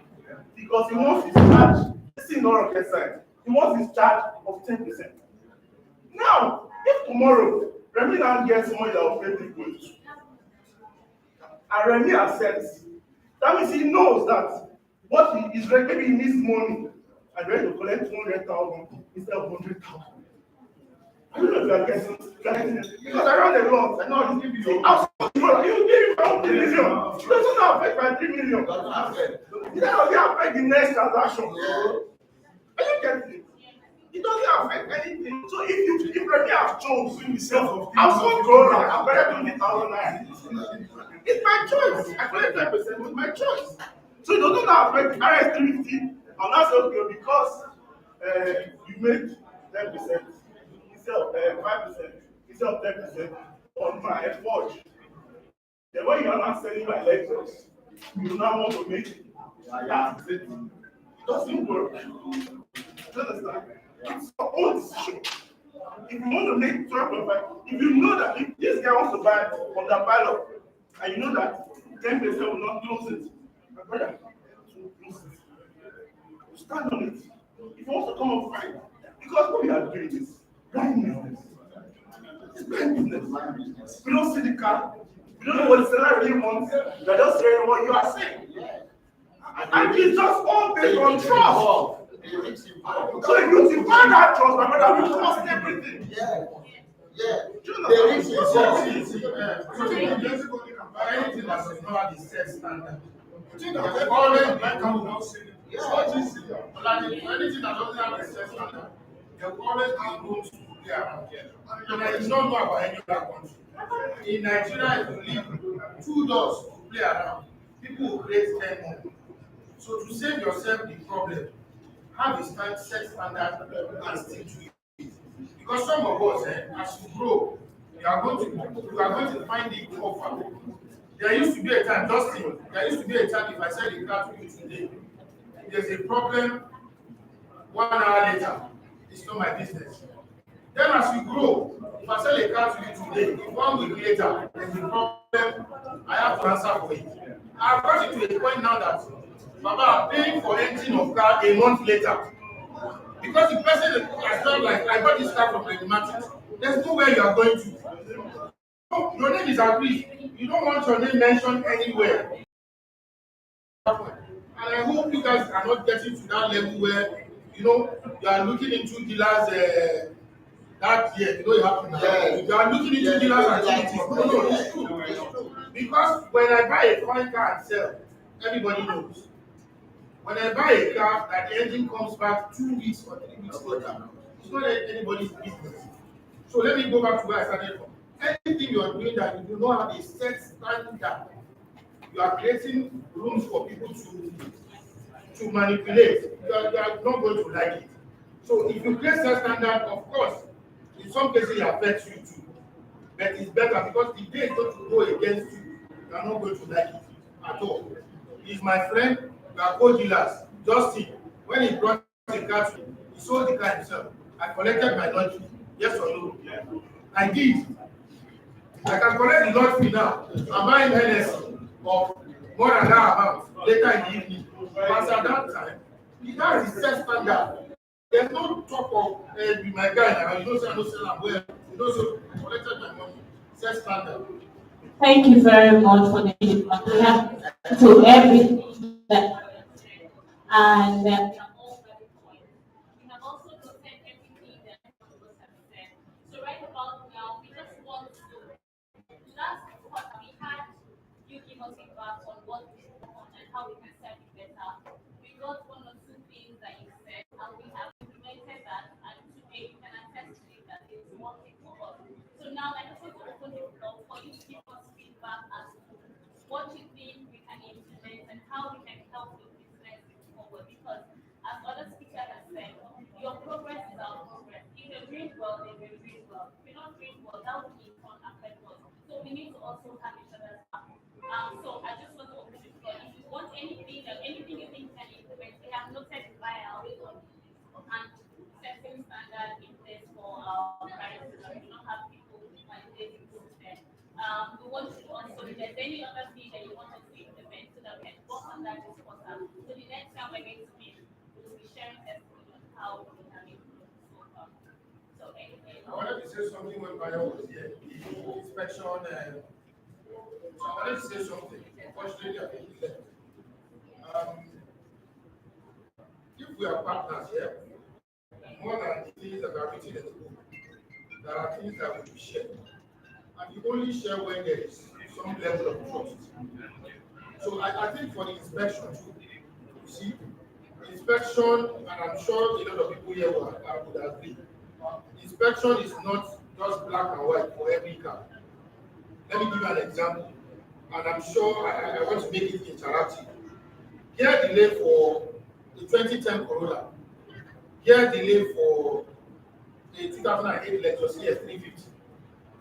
because he wants his charge. This is not rocket science. He wants his charge of 10%. Now, if tomorrow Remy now gets money that will pay 3.2, and Remy accepts, that means he knows that what he is maybe he needs money and ready to collect 200,000 instead of 100,000. I don't know if you are getting it. Because I run a lot. I know you give you give him 3 million. It doesn't affect my 3 million. It doesn't affect the next transaction. Are you getting it? It doesn't affect anything. So if Remy has chosen himself, I'm so grown up, I'm better 20,000 naira. It's my choice. I collect 10% with my choice. So it doesn't affect RS350. And that's okay because you made 10%. Instead of 5%, instead of 10% on my forge. Then when you are not selling my lectures, you now want to make it. It doesn't work. You understand? It's your own decision. If you want to make 12.5, if you know that if this guy wants to buy on that pilot, and you know that 10% will not close it, my brother, close it. You stand on it. If you want to come up fine, because what we are doing is blind business. It's blind business. We don't see the car. We don't know what the seller really wants. We are just saying what you are saying. And it's just all based on trust. So if you define that trust, my brother, we trust everything. Yeah. There is anything that is not the set standard. Anything that doesn't have a set standard, they always have rooms to play around. And I do not know about any other country. In Nigeria, if you leave 2 doors to play around, people will create 10 more. So to save yourself the problem, have a set standard and stick to it. Because some of us, as you grow, you are going to find the offer. There used to be a time, Justin, if I sell a car to you today, if there's a problem 1 hour later, it's not my business. Then as you grow, if I sell a car to you today, if 1 week later there's a problem, I have to answer for it. I've got it to a point now that Baba, I'm paying for engine of car a month later. Because the person has done like, I got this car from Redimatic. There's nowhere you are going to. So, your name is agreed. You don't want your name mentioned anywhere. And I hope you guys are not getting to that level where, you are looking into dealers that year. You happen now. You are looking into dealers activities. No, it's true. Because when I buy a foreign car and sell, everybody knows. When I buy a car that the engine comes back 2 weeks or 3 weeks later, it's not anybody's business. So let me go back to where I started from. Anything you are doing that you do not have a set standard, you are creating rooms for people to manipulate. You are not going to like it. So if you create set standard, of course, in some cases it affects you too. But it's better because the day it's going to go against you, you are not going to like it at all. He's my friend, we are co-dealers. Justin, when he brought the car to me, he sold the car himself. I collected my lottery. Yes or no? Yeah. I did. I can collect the lottery now. I'm buying Hennessy of more than that amount later in the evening. But at that time, that is set standard. There's no talk of be my guy now. You know, say I don't sell am well. You know, so I collected my money. Set standard. Thank you very much for the feedback. We have to every and we have also noted everything that was said. So right about now, we just want to last quarter we had you give us feedback on what we want and how we can serve it better. We got one or two things that you said and we have implemented that, and today you can attest to it that it's working for us. So now I just want to open the floor for you to give us feedback as to what you think we can implement and how we can help the business move forward. Because as other speakers have said, your progress is our progress. If you're doing well, then you're doing well. If you're not doing well, that will be on affect us. So we need to also have each other's back. So I just want to open the floor. If you want anything or anything you think can implement, we have noted buyout and setting standard in place for our prices. We don't have people manipulating those there. We want to also, if there's any other thing that you want us to implement so that we can work on that this quarter. So the next time we're going to be, we'll be sharing testimony on how we can improve so far. So anything. I wanted to say something when Bayo was here. The inspection. So I wanted to say something. Unfortunately, I think he left. If we are partners here, more than the things that are written in the book, there are things that will be shared. And you only share when there is some level of trust. So I think for the inspection too, you see, inspection, and I'm sure a lot of people here would agree, inspection is not just black and white for every car. Let me give you an example, and I'm sure I want to make it interactive. Gear delay for the 2010 Corolla, gear delay for a 2008 Lexus ES350,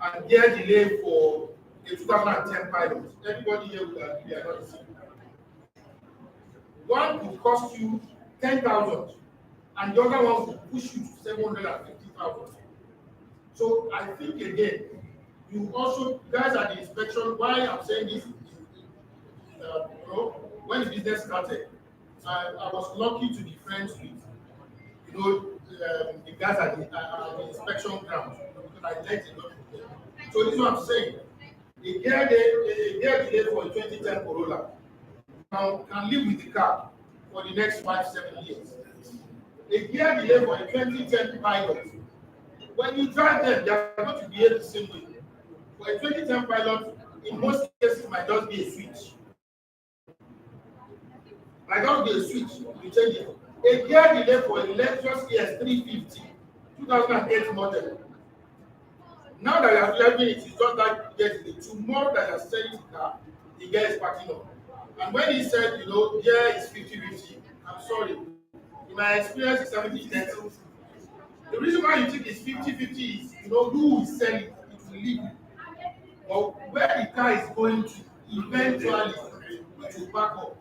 and gear delay for a 2010 Pilot. Everybody here will agree they are not the same. One could cost you 10,000, and the other one could push you to 750,000. So I think again, you also guys at the inspection. Why I'm saying this, when the business started, I was lucky to be friends with, the guys at the inspection ground, because I learned a lot from them. So this is what I'm saying. A gear delay for a 2010 Corolla can live with the car for the next 5-7 years. A gear delay for a 2010 Pilot, when you drive them, they are going to behave the same way. For a 2010 Pilot, in most cases, it might just be a switch. Might just be a switch, you change it. A gear delay for a Lexus ES350, 2008 model. Now that you are driving it, it's just that gear delay. Tomorrow that you are selling the car, the gear is packing up. And when he said, gear is 50-50, I'm sorry. In my experience, it's 70-30. The reason why you think it's 50-50 is, who is selling it will leave you. But where the car is going to, eventually, it will back up.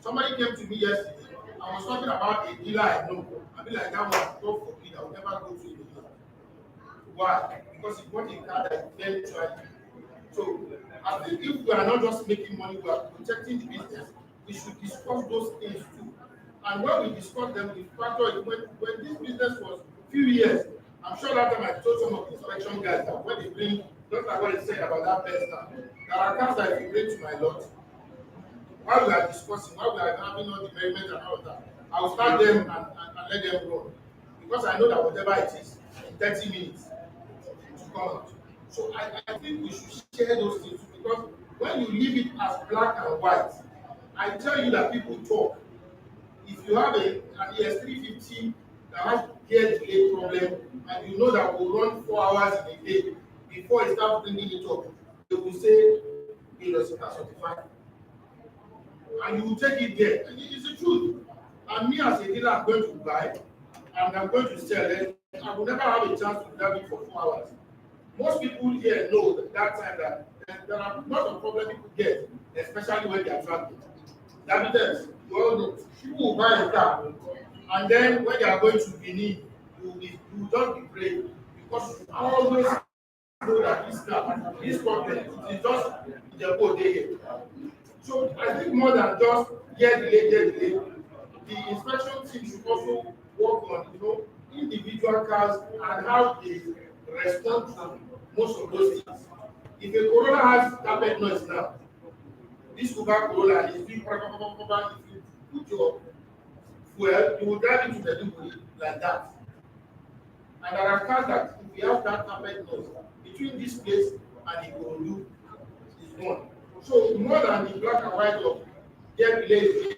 Somebody came to me yesterday. I was talking about a dealer I know. I mean, like that one, God forbid, I will never go to a dealer. Why? Because he bought a car that eventually. So, I think if we are not just making money, we are protecting the business, we should discuss those things too. And when we discuss them, we factor it. When this business was a few years, I'm sure that time I told some of the inspection guys that when they bring, just like what they said about that Vespa, there are cars that if you bring to my lot, while we are discussing, while we are having all the merriment and all of that, I will start them and let them run. Because I know that whatever it is, in 30 minutes, to come out. So I think we should share those things, because when you leave it as black and white, I tell you that people talk. If you have an ES350 that has gear delay problem, and you know that will run 4 hours in a day before it starts bringing it up, they will say it was certified. And you will take it there. And it's the truth. And me as a dealer, I'm going to buy and I'm going to sell it. I will never have a chance to drive it for 4 hours. Most people here know that time that there are lots of problems people get, especially when they are traveling. Evidence, you all know, people will buy a car, and then when they are going to Benin, you will just be brave, because you always know that this car, this problem is just the whole day. So I think more than just get delay, the inspection team should also work on, individual cars and how they respond to most of those things. If a Corolla has carpet noise now, this Uber Corolla is doing, if you put your fuel, you will drive into the Duguri like that. And there are cars that, if you have that carpet noise, between this place and the Ikorodu is gone. So more than the black and white of get delayed,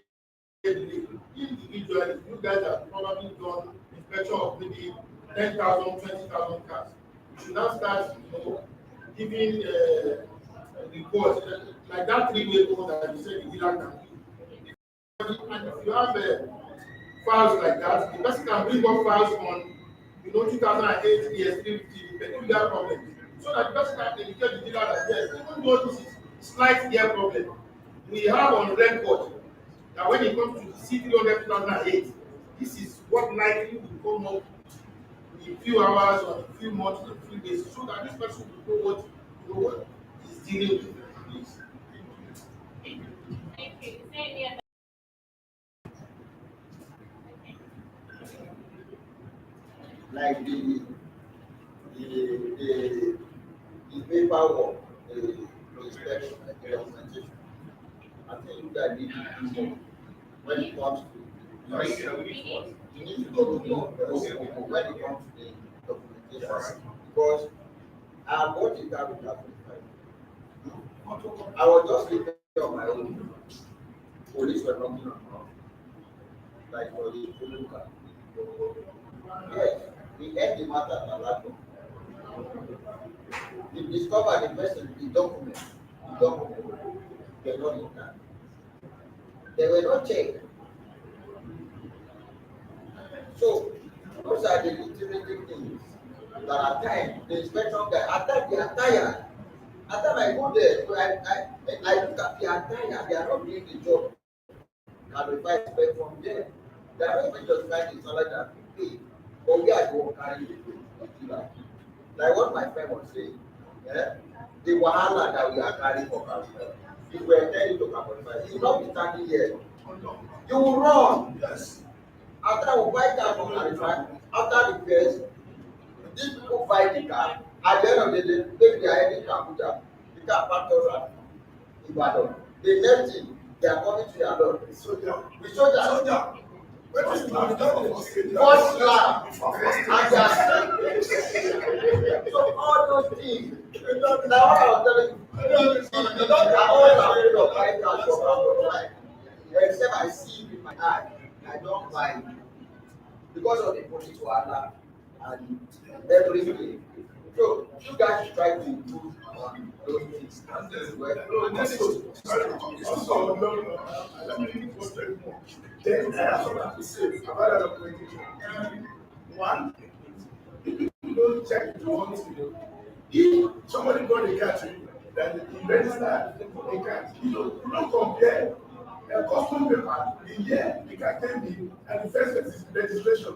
individually, you guys have probably done inspection of maybe 10,000, 20,000 cars. You should now start, giving reports like that 3-way code that you said the dealer can do. And if you have files like that, the person can bring up files on 2008 ES350 peculiar problem, so that the person can educate the dealer that yes, even though this is slight gear problem, we have on record that when it comes to the C300 2008, this is what likely will come up in a few hours or a few months or a few days, so that this person will know what is dealing with. Please. Thank you. Is there any other? Like the paperwork, the inspection, the documentation. I think you guys need to do more when it comes to. You need to do more when it comes to the documentation, because I bought it out with that. I was just living on my own. Police were knocking on my door, like for the look at. Yes, we end the matter at Alato. We discovered the person, the document, they were not in that. They were not checked. So, those are the little things that at times the inspection guy, at times they are tired. At times I go there, I look at they are tired, they are not doing the job. And if I expect from them, they are not even just trying to salary that we pay, but we are going to carry the pay. Like what my friend was saying, the wahala that we are carrying for ourselves. If we are telling to Capital, you will not be standing here. You will run. Yes. After we buy car from Capital, after the first, these people buy the car. At the end of the day, maybe they are heading to Abuja. The car parked us at Ibadan. The next thing, they are coming to your door. With soldier. First lap. And they are so all those things. Now what I was telling you, I always afraid of buying cars from Capital. Except I see with my eye, I don't buy it. Because of the police wahala and everything. So you guys should try to improve on those things. Let me concentrate more. Then I have something to say about that documentation. One, you don't check the one thing. If somebody brought a car to you, then you register a car, you don't compare a custom paper, the year the car came in, and the first registration.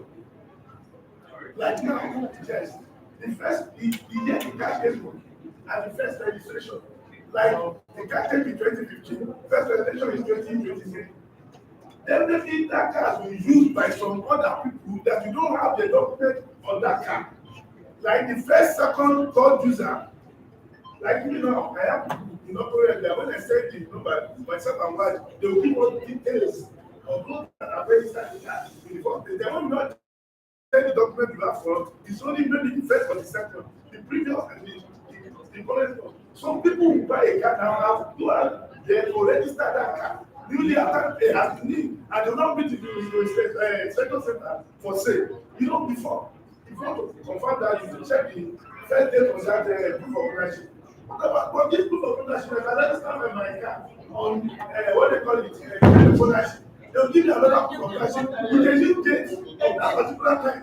Like now, yes, the year the car came in, and the first registration. Like the car came in 2015, first registration is 2023. Definitely that car has been used by some other people that you don't have the document on that car. Like the first, second, third user. Like I have when I said the number, myself and wife, they will give us details of those that are registered in that. They will not tell the document you have for. It's only maybe the first or the second, the previous and the current one. Some people will buy a car now, they will register that car. newly attacked has been in, and they will not meet the inspection center for sale. You know, before, if you want to confirm that, you should check the first date on that proof of ownership. But this proof of ownership, if I register my car on what they call it, ownership, they will give you another proof of ownership with a new date of that particular time.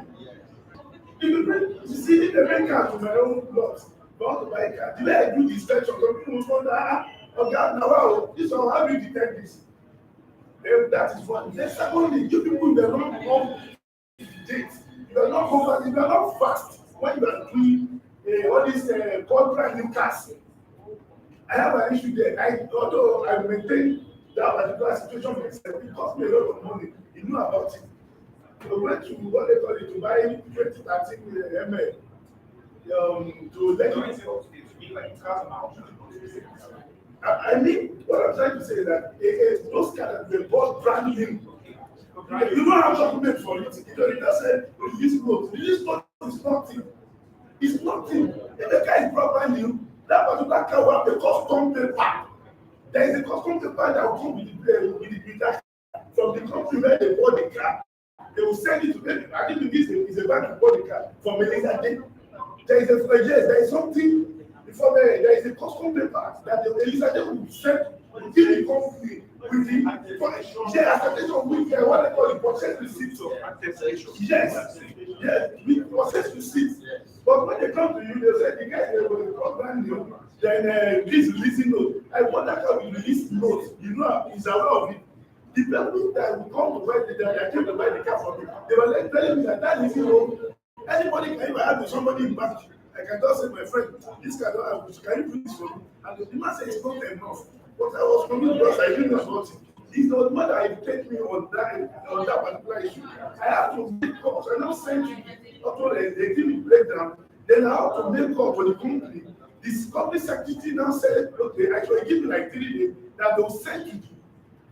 You see, if they make car to my own lot, but I want to buy a car, the way I do the inspection, some people will wonder, okay, now wow, this one, how do you detect this? That is one. Then secondly, you people, they don't come date. You are not focused, you are not fast when you are doing all these contract new cars. I have an issue there. Although I maintain that particular situation myself, it cost me a lot of money. You know about it. I went to what they call it to buy 2013 ML to let I mean, what I'm trying to say is that those cars they bought brand new. You don't have document for it. It doesn't release note. Release note is nothing. It's nothing. If the car is brand new, that particular car will have the custom paper. There is a custom paper that will come with that from the company where they bought the car. They will send it to them. I think this is a bank who bought the car from Melissa Day. There is something before there is a custom paper that the Melissa Day will send to the company with the attestation with what they call the purchase receipt. Yes, with purchase receipt. But when they come to you, they say the guy will brand new. Then this releasing note. I wonder how we release notes. You know, he's aware of it. The people that will come to buy that came to buy the car from me, they were like telling me that is anybody can even have somebody in back. I can just say, my friend, this car don't have, can you do this for me? And the man said it's not enough. But I was coming because I didn't know about it. It's not matter I take me on that particular issue. I have to make calls. I now send you they give me breakdown. Then I have to make call for the company. This company secretary now said, okay, actually give me like 3 days that they'll send you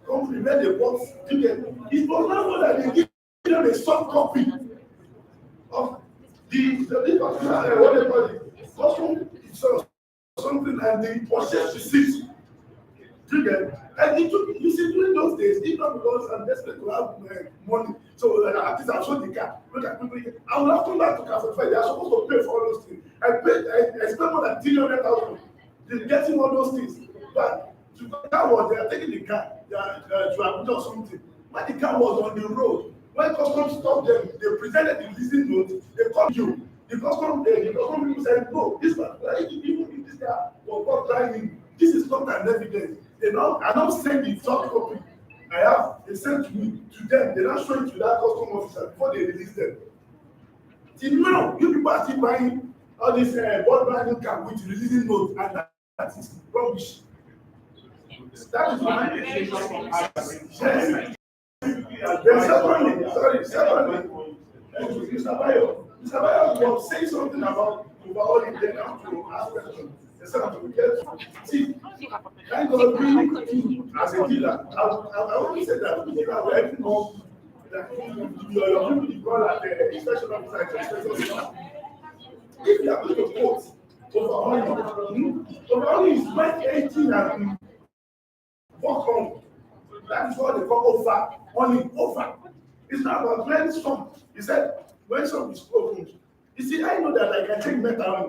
company where they bought ticket. It was not known that they give them a soft copy of the what they call it, custom something and the purchase receipt. And it took, you see, during those days, even because I'm desperate to have money, so at least I showed the car. Look at people, I will have come back to Cafe Fair. They are supposed to pay for all those things. I spent more than 300,000 getting all those things. But to the car was, they are taking the car to Abuja or something. When the car was on the road, when customs stopped them, they presented the leasing note, they called you. The custom people said, no, this one, even if this car was not driving, this is not an evidence. I don't send the soft copy. They sent to me, to them, they don't show it to that custom officer before they release them. Till now, you people are still buying all this brand new car with releasing notes, and that is rubbish. That is why secondly, Mr. Bayo was saying something about overall intent to ask questions. See, thank God we, as a dealer, I always said that we are helping more that your people call at the inspection officer. If you are going to quote overall is when 18 has been worked on. That is what they call offer. It's not about when some. He said when some is opened. You see, I know that I can take better,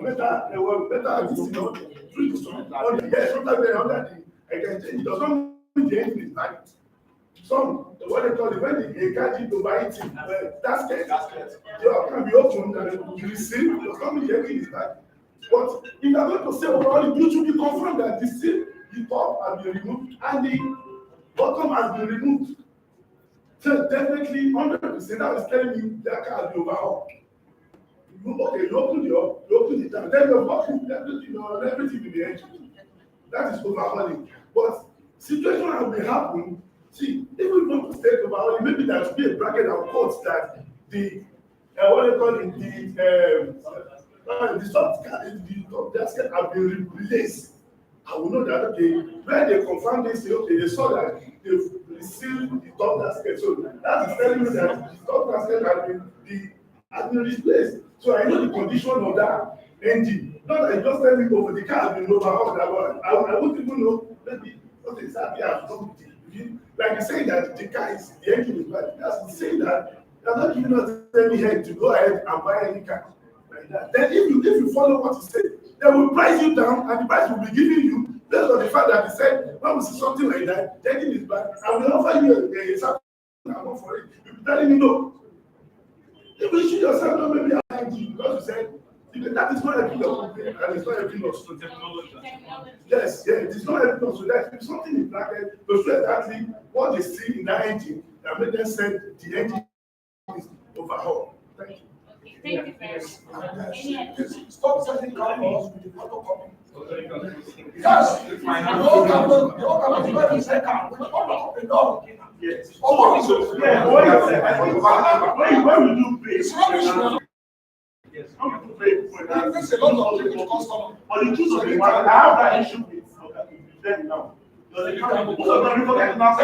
this is not true to some. Sometimes I can change. It does not mean the engine is bad. Some, what they call it, when they catch it to buy it, basket, you can be opened and you receive, it does not mean the engine is bad. But if you are going to say overall, you should be confirmed that the top has been removed and the bottom has been removed. So definitely 100% that is telling you that car has been overhauled. You open the tank, then you're walking everything will be engine. That is overhauling. But situation has been happening. See, if we want to state overhauling, maybe there should be a bracket that quotes that the what they call it, the top gasket have been replaced. I will know that okay, when they confirm this, okay, they saw that they've sealed the top gasket. So that is telling me that the top gasket has been replaced. So I know the condition of that engine. Not that it just tell me over the car has been overhauled. I wouldn't even know maybe what exactly has done with it. like you say that the car is, the engine is bad, that's to say that they're not giving us any head to go ahead and buy any car like that. Then if you follow what he said, they will price you down and the price will be given you based on the fact that he said, when we see something like that, the engine is bad, and we offer you a certain amount for it. You'll be telling me no. If you shoot yourself, no, maybe I like you because you said, that is not helping us, and it's not helping us to technology. Yes, yeah, it is not helping us to that. If something is bracket, to show exactly what they see in that engine that made them say the engine is overhauled. Thank you. Thank you very much. Stop sending cars with the photocopy. Yes, you don't have to say car. Yes. When we do pay, It's rubbish. yes, how to pay for that. There's a lot of people customer. But the truth of the matter, I have that issue with them now. Because they can't, most of them forget now.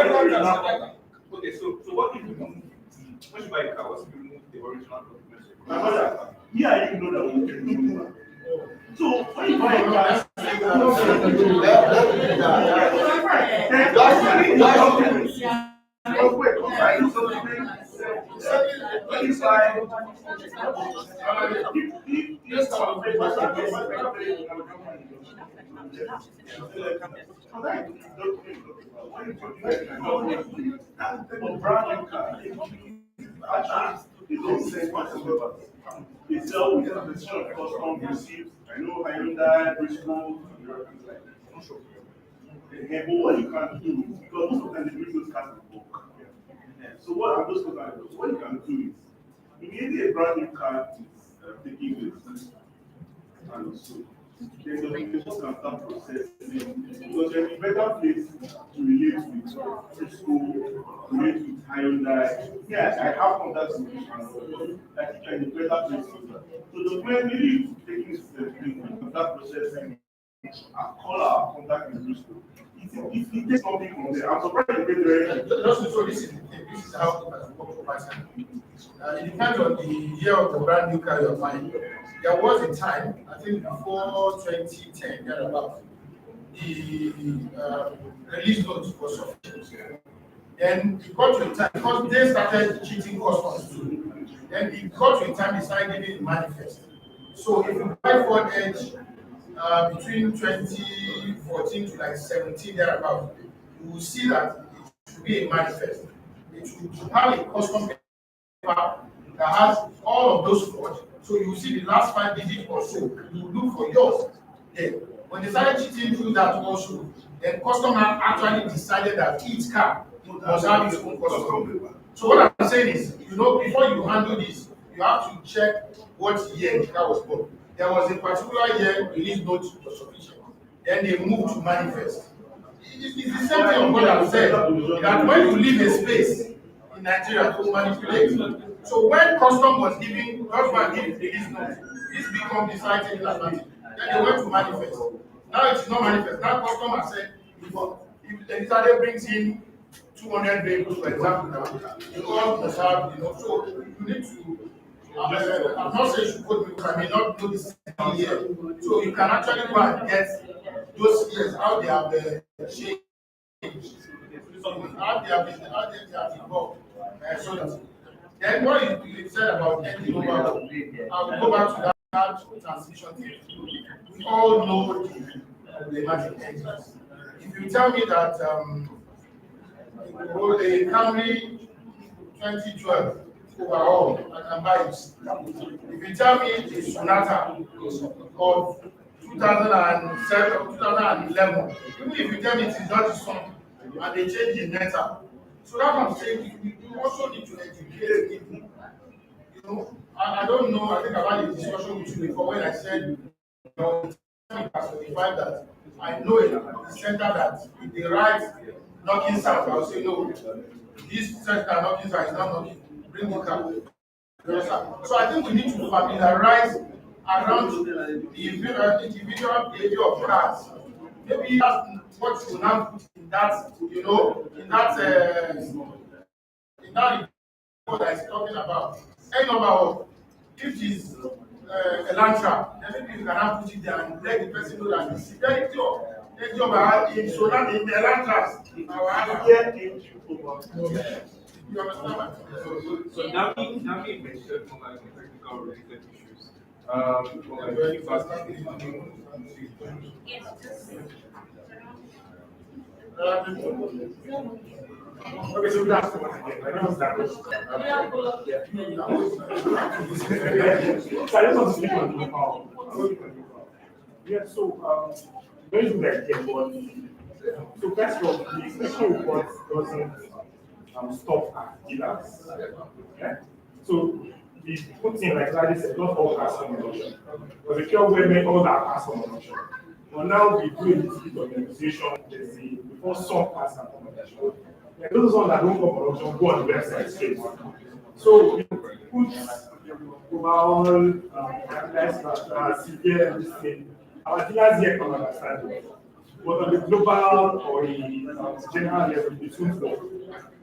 Okay, so what if you remove, when you buy a car, what if you remove the original documents? My brother, yeah, you know that we can do that. So when you buy a car, it's always a question of custom receipts. I know Hyundai, Bristol, but what you can do, because most of the time they bring those cars in bulk. So what are those cars? What you can do is, immediately a brand new car is taking this, and so then the application can start processing, because there's a better place to relate with Frisco, relate with Hyundai. Yes, I have contacts with you, I think I'm in a better place for that. So the way maybe taking this contact processing, I call our contact in Frisco. If it takes something from there, I'm surprised you get there. Just so this is how it depends on the year of the brand new car you're buying. There was a time, I think before 2010, thereabout, the release notes was sufficient. Then it got to a time, because they started cheating customs too. Then it got to a time they started giving manifest. So if you buy Ford Edge between 2014 to like 17 thereabout, you will see that it should be a manifest. It should have a custom paper that has all of those Ford. So you see the last 5 digits or so, you look for yours. Then when they started cheating through that also, then customer actually decided that each car must have its own custom paper. So what I'm saying is, before you handle this, you have to check what year the car was bought. There was a particular year release note was sufficient. Then they moved to manifest. It's the same thing of what I've said, that when you leave a space in Nigeria to manipulate. So when custom was giving, husband gave release note, this becomes decided in advantage. Then they went to manifest. Now it's not manifest. Now customer said, if the decided brings in 200 vehicles, for example, now, you must have, so you need to. I'm not saying you should put because I may not know this year. So you can actually go and get those years, how they have changed, how they have evolved. So that. Then what you said about ending over, I will go back to that transition thing. We all know the problematic engines. If you tell me that a Camry 2012 overall, I can buy it. If you tell me a Sonata of 2007, 2011, even if you tell me it is not the song and they change the metal, so that I'm saying you also need to educate people. I don't know, I think I've had a discussion with you before when I said, that I know a center that if they write knocking sound, I'll say no, this center knocking sound is not knocking. Bring the car. So I think we need to familiarize around the individual behavior of cars. Maybe that's what you now put in that, in that report that is talking about. Any number of, if it is a Lantra, then maybe you can now put it there and let the person know that the severity of So that in the Elantra, our year in you understand? So now we mentioned more like technical related issues. For like very fast. Okay, so that's the one again. I know that was. So I just want to speak on the yeah, so very good idea, but so first of all, the inspection report doesn't stop at dealers. Yeah? So the good thing, like Larry said, not all cars come on auction. Because the pure women, all that cars come on auction. But now we do a little bit of negotiation, let's say, before some cars come on auction. Like those ones that don't come on auction go on the website straight. So we put overall severe and this thing. Our dealers here can understand it. But on the global or the general level, it won't work.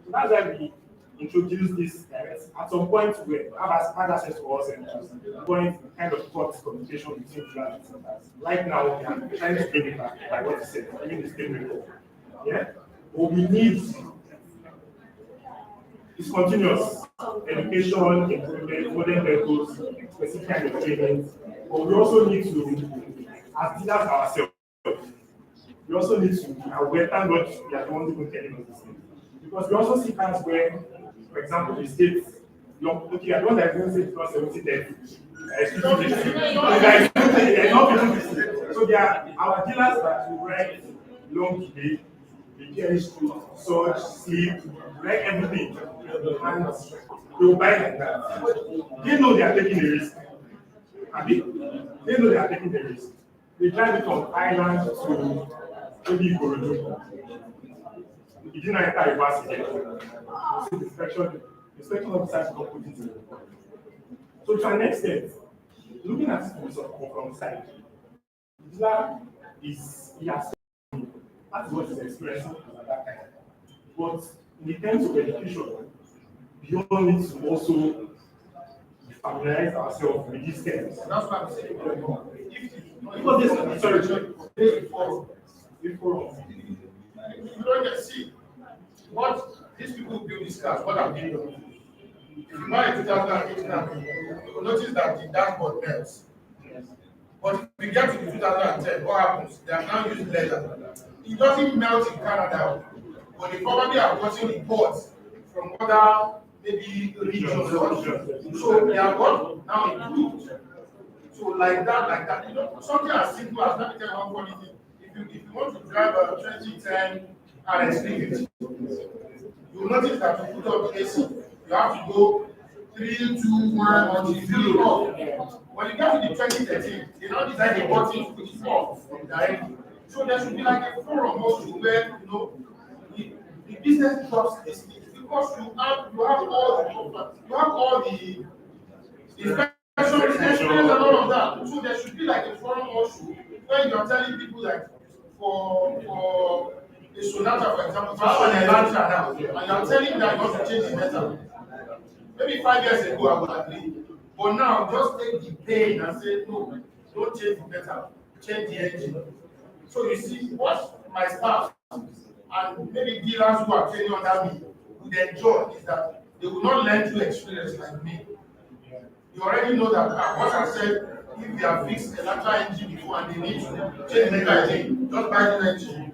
So that's why we introduce this at some point where have access to us and just point kind of thought communication between dealers and centers. Right now, we are trying to bring it back by what you said, bring the same report. Yeah? What we need is continuous education, improvement, modern vehicles, specific kind of training. But we also need to, as dealers ourselves, we also need to be aware, thank God we are the ones who telling us this thing. Because we also see cars where, for example, the state, okay, I don't like to say because 70 death. So there are our dealers that will write long delay, the chemistry, surge, sleep, write everything, and they will buy like that. They know they are taking the risk. They know they are taking the risk. They drive it from Island to maybe Ikorodu. He didn't enter reverse again. So the inspection officers don't put it in the report. So to an extent, looking at it from side, the dealer is that's what is expressing at that time. But in terms of education, we all need to also familiarize ourselves with these terms. That's what I'm saying. Because this, sorry, before you don't get see what these people build these cars, what are they doing? If you buy a 2008 now, you will notice that the dashboard melts. But if we get to the 2010, what happens? They are now using leather. It doesn't melt in Canada, but they probably are watching imports from other maybe regions. So they are what now improved. So like that, you know, something as simple as, let me tell you one funny thing. If you want to drive a 2010 RS350, you will notice that to put up the AC, you have to go 3, 2, 1 until you fill it up. When you get to the 2013, they now design a button to put it off directly. So there should be like a forum also where, you know, the business drops this thing because you have all the inspection and all of that. So there should be like a forum also where you are telling people that for a Sonata, for example, for an Elantra now, and you are telling that you want to change the metal. Maybe 5 years ago I would agree. But now just take the pain and say, no, don't change the metal, change the engine. So you see, what my staff and maybe dealers who are training under me would enjoy is that they will not learn through experience like me. You already know that what I said, if they have fixed a Elantra engine before and they need to change the engine, just buy the engine.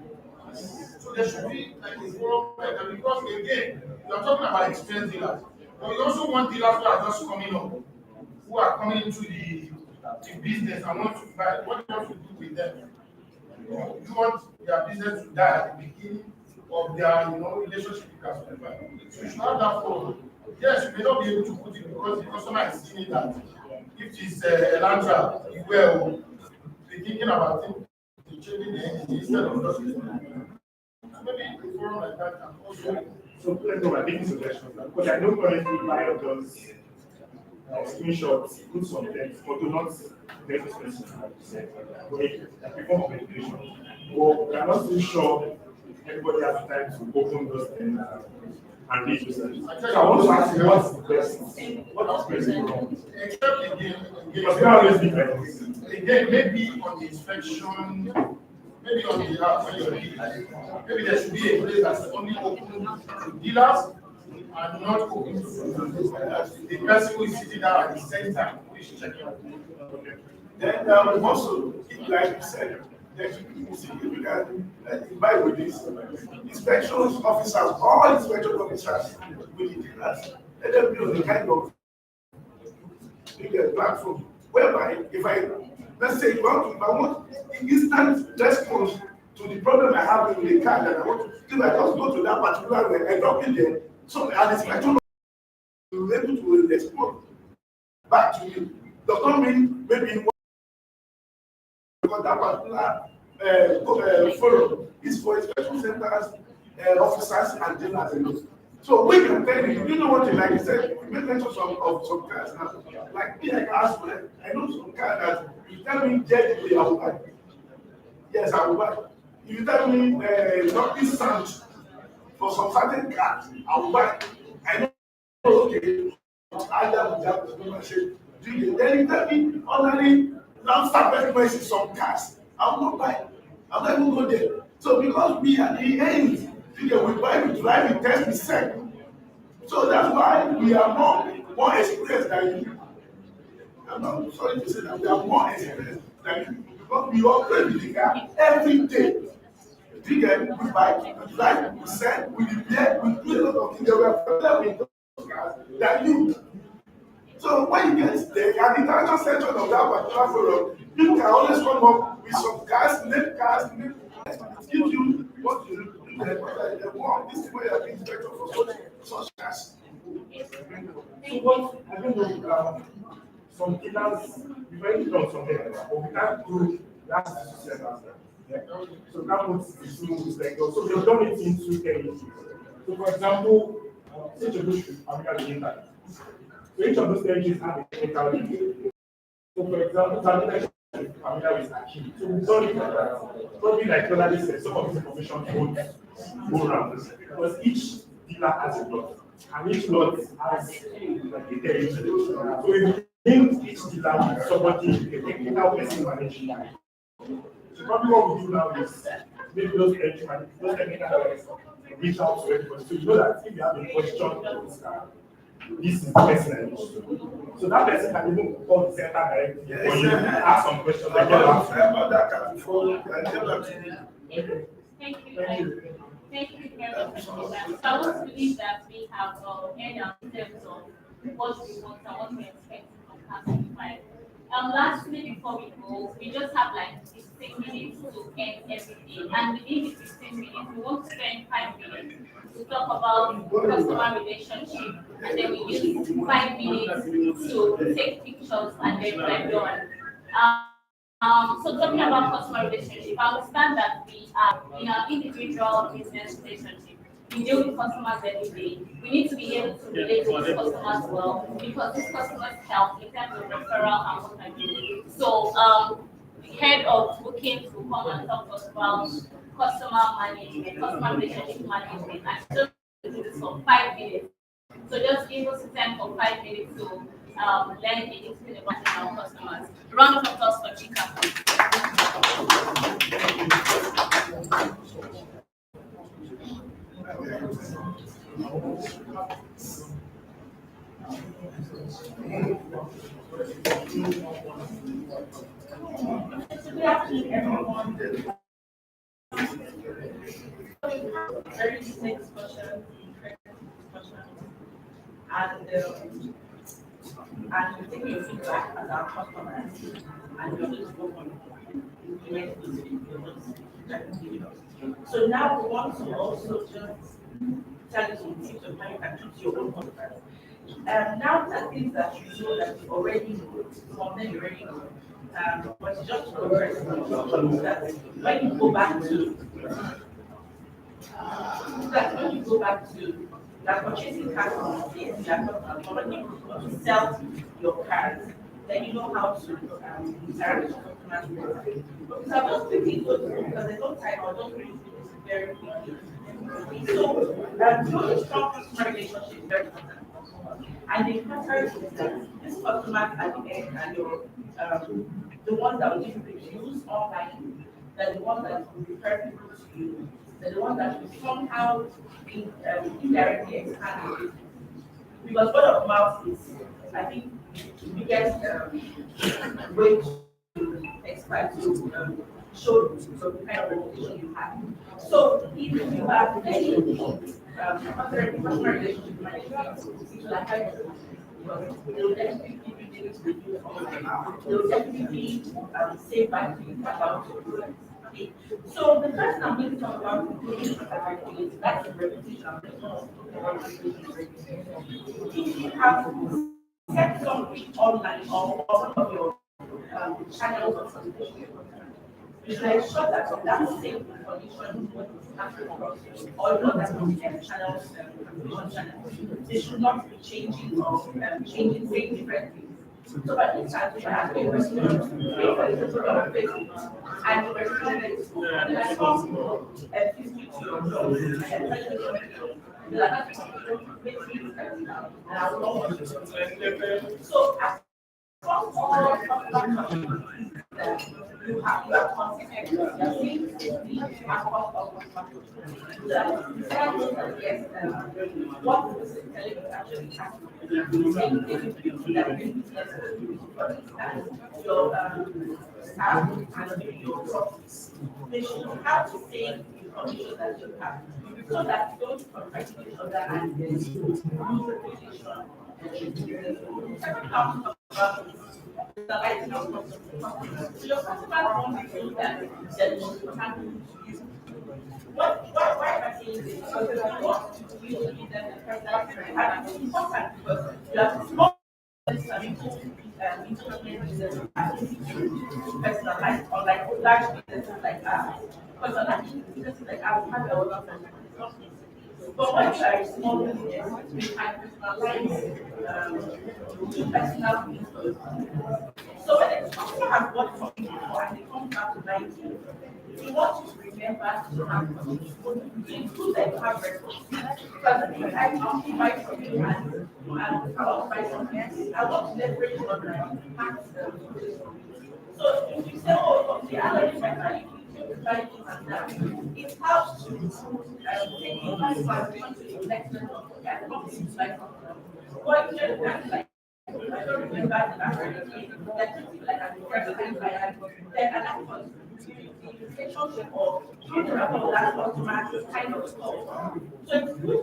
So there should be like a forum like that because again, you are talking about experienced dealers. But you also want dealers who are just coming up, who are coming into the business and want to buy. What do you want to do with them? You want their business to die at the beginning of their relationship with customer. So you should have that forum. Yes, you may not be able to put it because the customer is seeing it that if it's Elantra, you will be thinking about it, changing the engine instead of just maybe a forum like that can also. So let's go by making suggestions because I know currently buyer does screenshots, put some text, but do not make a specific form of education. Well, we are not too sure everybody has time to open those things and read those things. So I want to ask you what's the question? What is going wrong? Except again, because we always different. Again, maybe on the inspection maybe on the app when you're dealing. Maybe there should be a place that's only open to dealers and not open to consumers. The person who is sitting down at the center who is checking out. Then also, like you said, you see, you can buy with this. Inspection officers, all inspection officers with the dealers, let them build the kind of platform whereby let's say if I want instant response to the problem I have with the car that I want to, if I just go to that particular way, I drop it there, so and the inspection will be able to respond back to me. Does not mean maybe because that particular forum is for inspection centers, officers, and dealers. So we can tell you know what you like. You said we made mention of some cars now. Like me, I know some cars that you tell me JDB, I will buy. Yes, I will buy. If you tell me not this sound for some certain cars, I will buy. I know okay. I love that. Then you tell me ordinarily non-stop frequency some cars. I will not buy. I will not even go there. So because we at the end, we buy, we drive, we test, we sell. So that's why we are more experienced than you. I'm not sorry to say that we are more experienced than you because we operate with the car every day. We buy, we drive, we sell, we repair, we do a lot of things. We are familiar with those cars than you. So when you get there, at the international section of that particular forum, people can always come up with some cars, name cars, give you what you look at. This is where you are being inspected for such cars. So what, I don't know, some dealers, we very done something like that, but we can't do that to sellers. So that puts the two inspectors. So they've done it in 2 areas. So for example, each of those should familiar with internet. So each of those stages have a technical review. So for example, familiar with Aki. So we've done it like that. Probably like Ronald said, some of this information go around this. Because each dealer has a lot. And each lot has like a territory. So we link each dealer with somebody, a technical person managing. So probably what we do now is maybe those technical people reach out to everybody. So you know that if you have a question, this is the person I need to. So that person can even call the center directly or you ask some questions. I got that before I tell them to me. Thank you. Thank you very much. So I want to believe that we have any terms of what we want and what we expect from classified. Lastly, before we go, we just have like 15 minutes to end everything. And within the 15 minutes, we want to spend 5 minutes to talk about customer relationship. And then we use 5 minutes to take pictures and then we're done. So talking about customer relationship, I understand that we are in our individual business relationship. We deal with customers every day. We need to be able to relate to these customers well because these customers help in terms of referral and what have you. So the head of bookings will come and talk to us about customer management, customer relationship management. I just do this for 5 minutes. So just give us time for 5 minutes to learn anything about our customers. Round of applause for Chika. Good afternoon, everyone. Very next question. And we take your feedback as our customers and we just work on so now we want to also just tell you some tips on how you can treat your own customers. Now that things that you know that you already know, some of them you already know, but just to progress that when you go back to that purchasing cars from yes, you sell your cars, then you know how to interact with customers. So I'm just quickly go through because I don't time, I'll just read this very quickly. So building strong customer relationship is very important. And the pattern is that these customers at the end and your the ones that will give you reviews online, they're the ones that refer people to you, they're the ones that will somehow be indirectly expanded. Because word of mouth is, I think, the biggest way to expand, to show some kind of reputation you have. So if you have any customer relationship management, it will affect you. Because they will definitely give you things to do. They will definitely say bad things about you. Okay. So the first I'm going to talk about is that's the reputation. If you have set something online or one of your channels or something, you should ensure that that same information is happening across all the other channels, they should not be changing or changing, saying different things. So for instance, if I have a restaurant, on Facebook, and the restaurant is and I come and visit your blog, and tell you that and I will not want to. So as all you are consistent, you are saying safely and cost of what is telling you actually happening. Same thing that your staff and your profits. They should have the same information that you have, so that you don't conflict each other and lose the position. Second part about the lighting of customers. So your customers want to know that they're not happening to you. Why am I saying this? Because you want to give them the personality, and it's important because you have small personalized or like large businesses like ours. Because a large businesses like ours have a lot of companies. But when you are a small business, you can personalize personal needs. So when the customer has bought from you before and they come back to buy you, we want you to remember to have include that you have records. Because if I want to buy from you and I want to buy something else, I want to leverage on the so if you say, oh, okay, I don't remember if you buy this and that, it helps to take information to the next level and come to like something. What you just like I don't remember the actual like at the first time I had, then at that point, the relationship or future about that customer is kind of slow. So it's good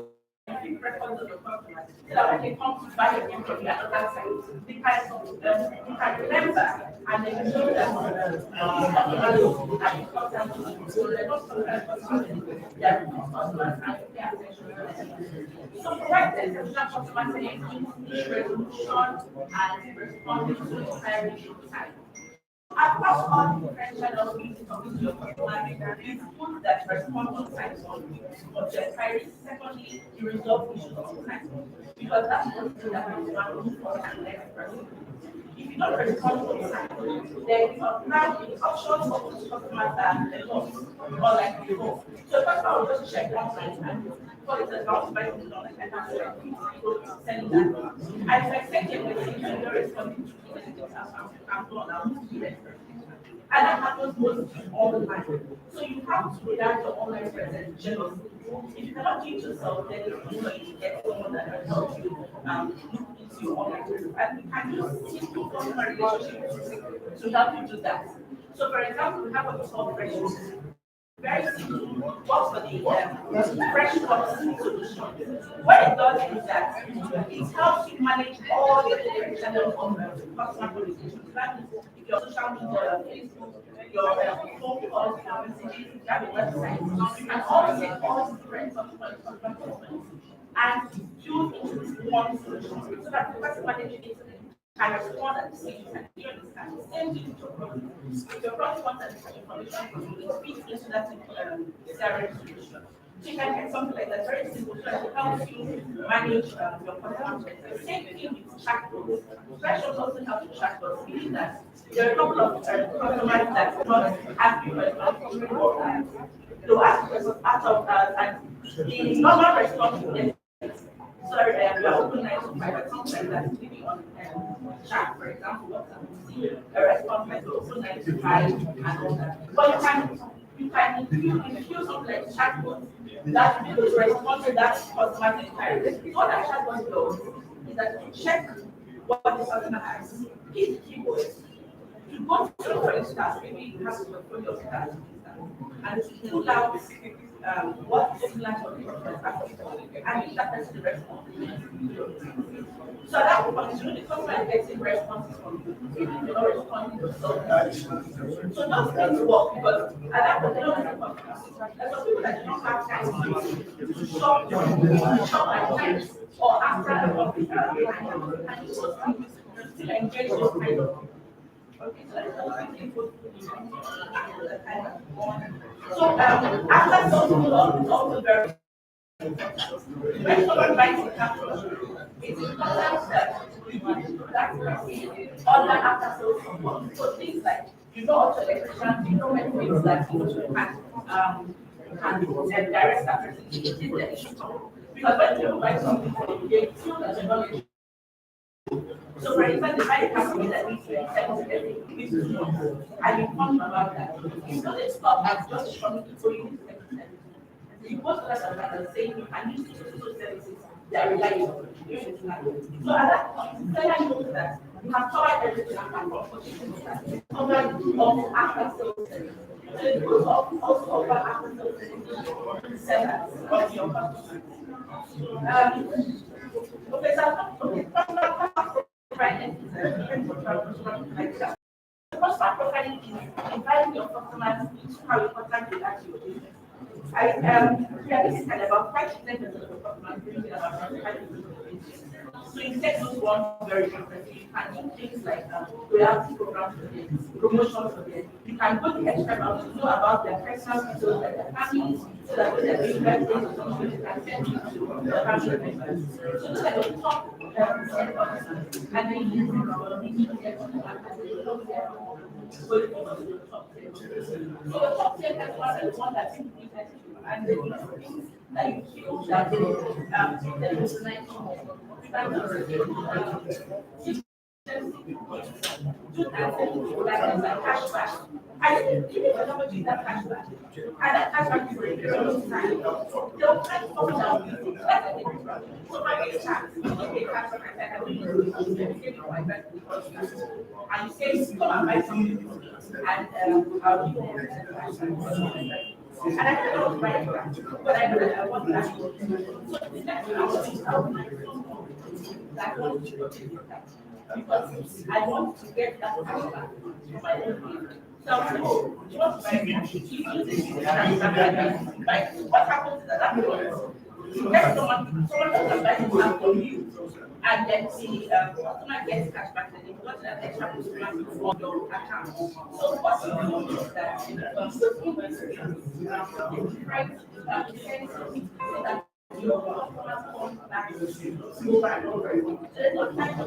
to keep records of the customer so that when they come to buy again from you at that time, they can remember and they can show them so provide them with customer resolution and responding to inquiries time. Across all different channels we talk to your customer, it's good that respond on time of your inquiries. Secondly, you resolve issues on time. Because that's what we that we want to for the next person. If you don't respond on time, then now the options for those customers are lost or like before. So the customer will just check one time and for the account by the dollar and that's sending that. And if I send you a message and you're responding to the messages, I'm not and that happens mostly all the time. So you have to regard your online presence jealously. If you cannot do it yourself, then it's easier to get someone that can help you look into your online presence. And you can use simple customer relationships to help you do that. So for example, we have what we call fresh very simple. What's for the fresh box solution? What it does is that it helps you manage all the different channels of customer communication. That means if your social media, Facebook, your phone calls, your messages, you have a website, you can all take all these different customer components and use into this one solution so that the person managing it can respond at the same time. You understand? The same thing with your product. If your product wants that information, it fits into that CRM solution. So you can get something like that, very simple, so that it helps you manage your customer. The same thing with chatbots. Fresh also helps with chatbots, meaning that there are a couple of customers that do not ask you questions. They'll ask questions out of and the normal response to them. sorry, we are open 9 to 5, but sometimes that's maybe on chat, for example, WhatsApp, you see a response like open 9 to 5 and all that. But if you something like chatbot, that will respond to that customer's inquiry. What that chatbot does is that you check what the customer has, his keywords. You go to, for instance, maybe you have a portfolio of tasks, and pull out what similar to the customer and give that person the response. So that will continue the customer getting responses from you, if you're not responding to something. So those things work because at that point, they don't have customers. There's some people that do not have time to shop at times or after a coffee, and you still engage those kind of. Okay, so after social law is also very when someone buys a capital, it's important that you do that other after social support. So things like auto electrician, when things that can direct that person to the issue. Because when you buy something from you, they feel that you're not. So for instance, if I company that needs to I inform about that. It's not a stop at just showing people you you post that and saying you can use social services, they are reliable. So at that point, then I know that you have covered everything covered of after sales service. So it goes up also over after sales sellers of your customers. Okay, so customer profiling is inviting your customers into how you contact with you. We are listening about 5% of the customers thinking about 5%. So you take those ones very differently. You can do things like loyalty programs for them, promotions for them. You can go the extra mile to know about their personal details, like their families, so that when they're doing birthdays or something, you can send it to their family members. So those are the top and then you so the top 10. So the top 10 customers are the one that think and the things that you feel that they was nice cashback. I didn't give how much is that cashback. And that cashback is for a period of time. They'll try to come down. That's a different problem. So my next chance, you pay cashback and you say, come and buy something. And I'll give you cashback. And I don't know right now, but I know that I want that. So the next because I want to get that cashback for my own. So you want to buy like what happens is that you get someone can buy it from you, and then the customer gets cashback and you got an extra customer on your account. So what you do is that your customers come back over and over. There's no time to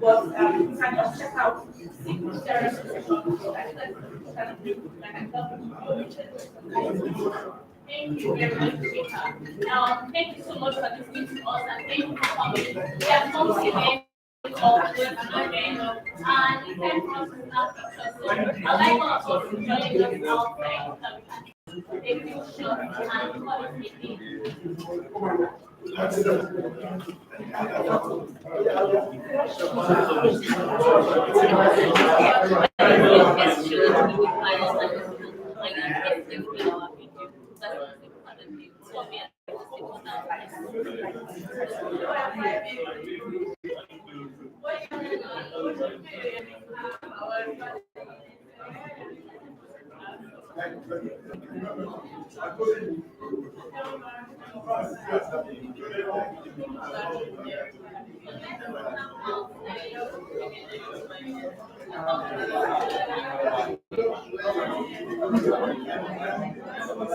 but you can just check out single therapy sessions. Thank you very much, Rita. Thank you so much for listening to us and thank you for coming. We have come to the end of the again, and the time for us is now picture. So I'd like us to join us outside so we can take pictures and call it a day.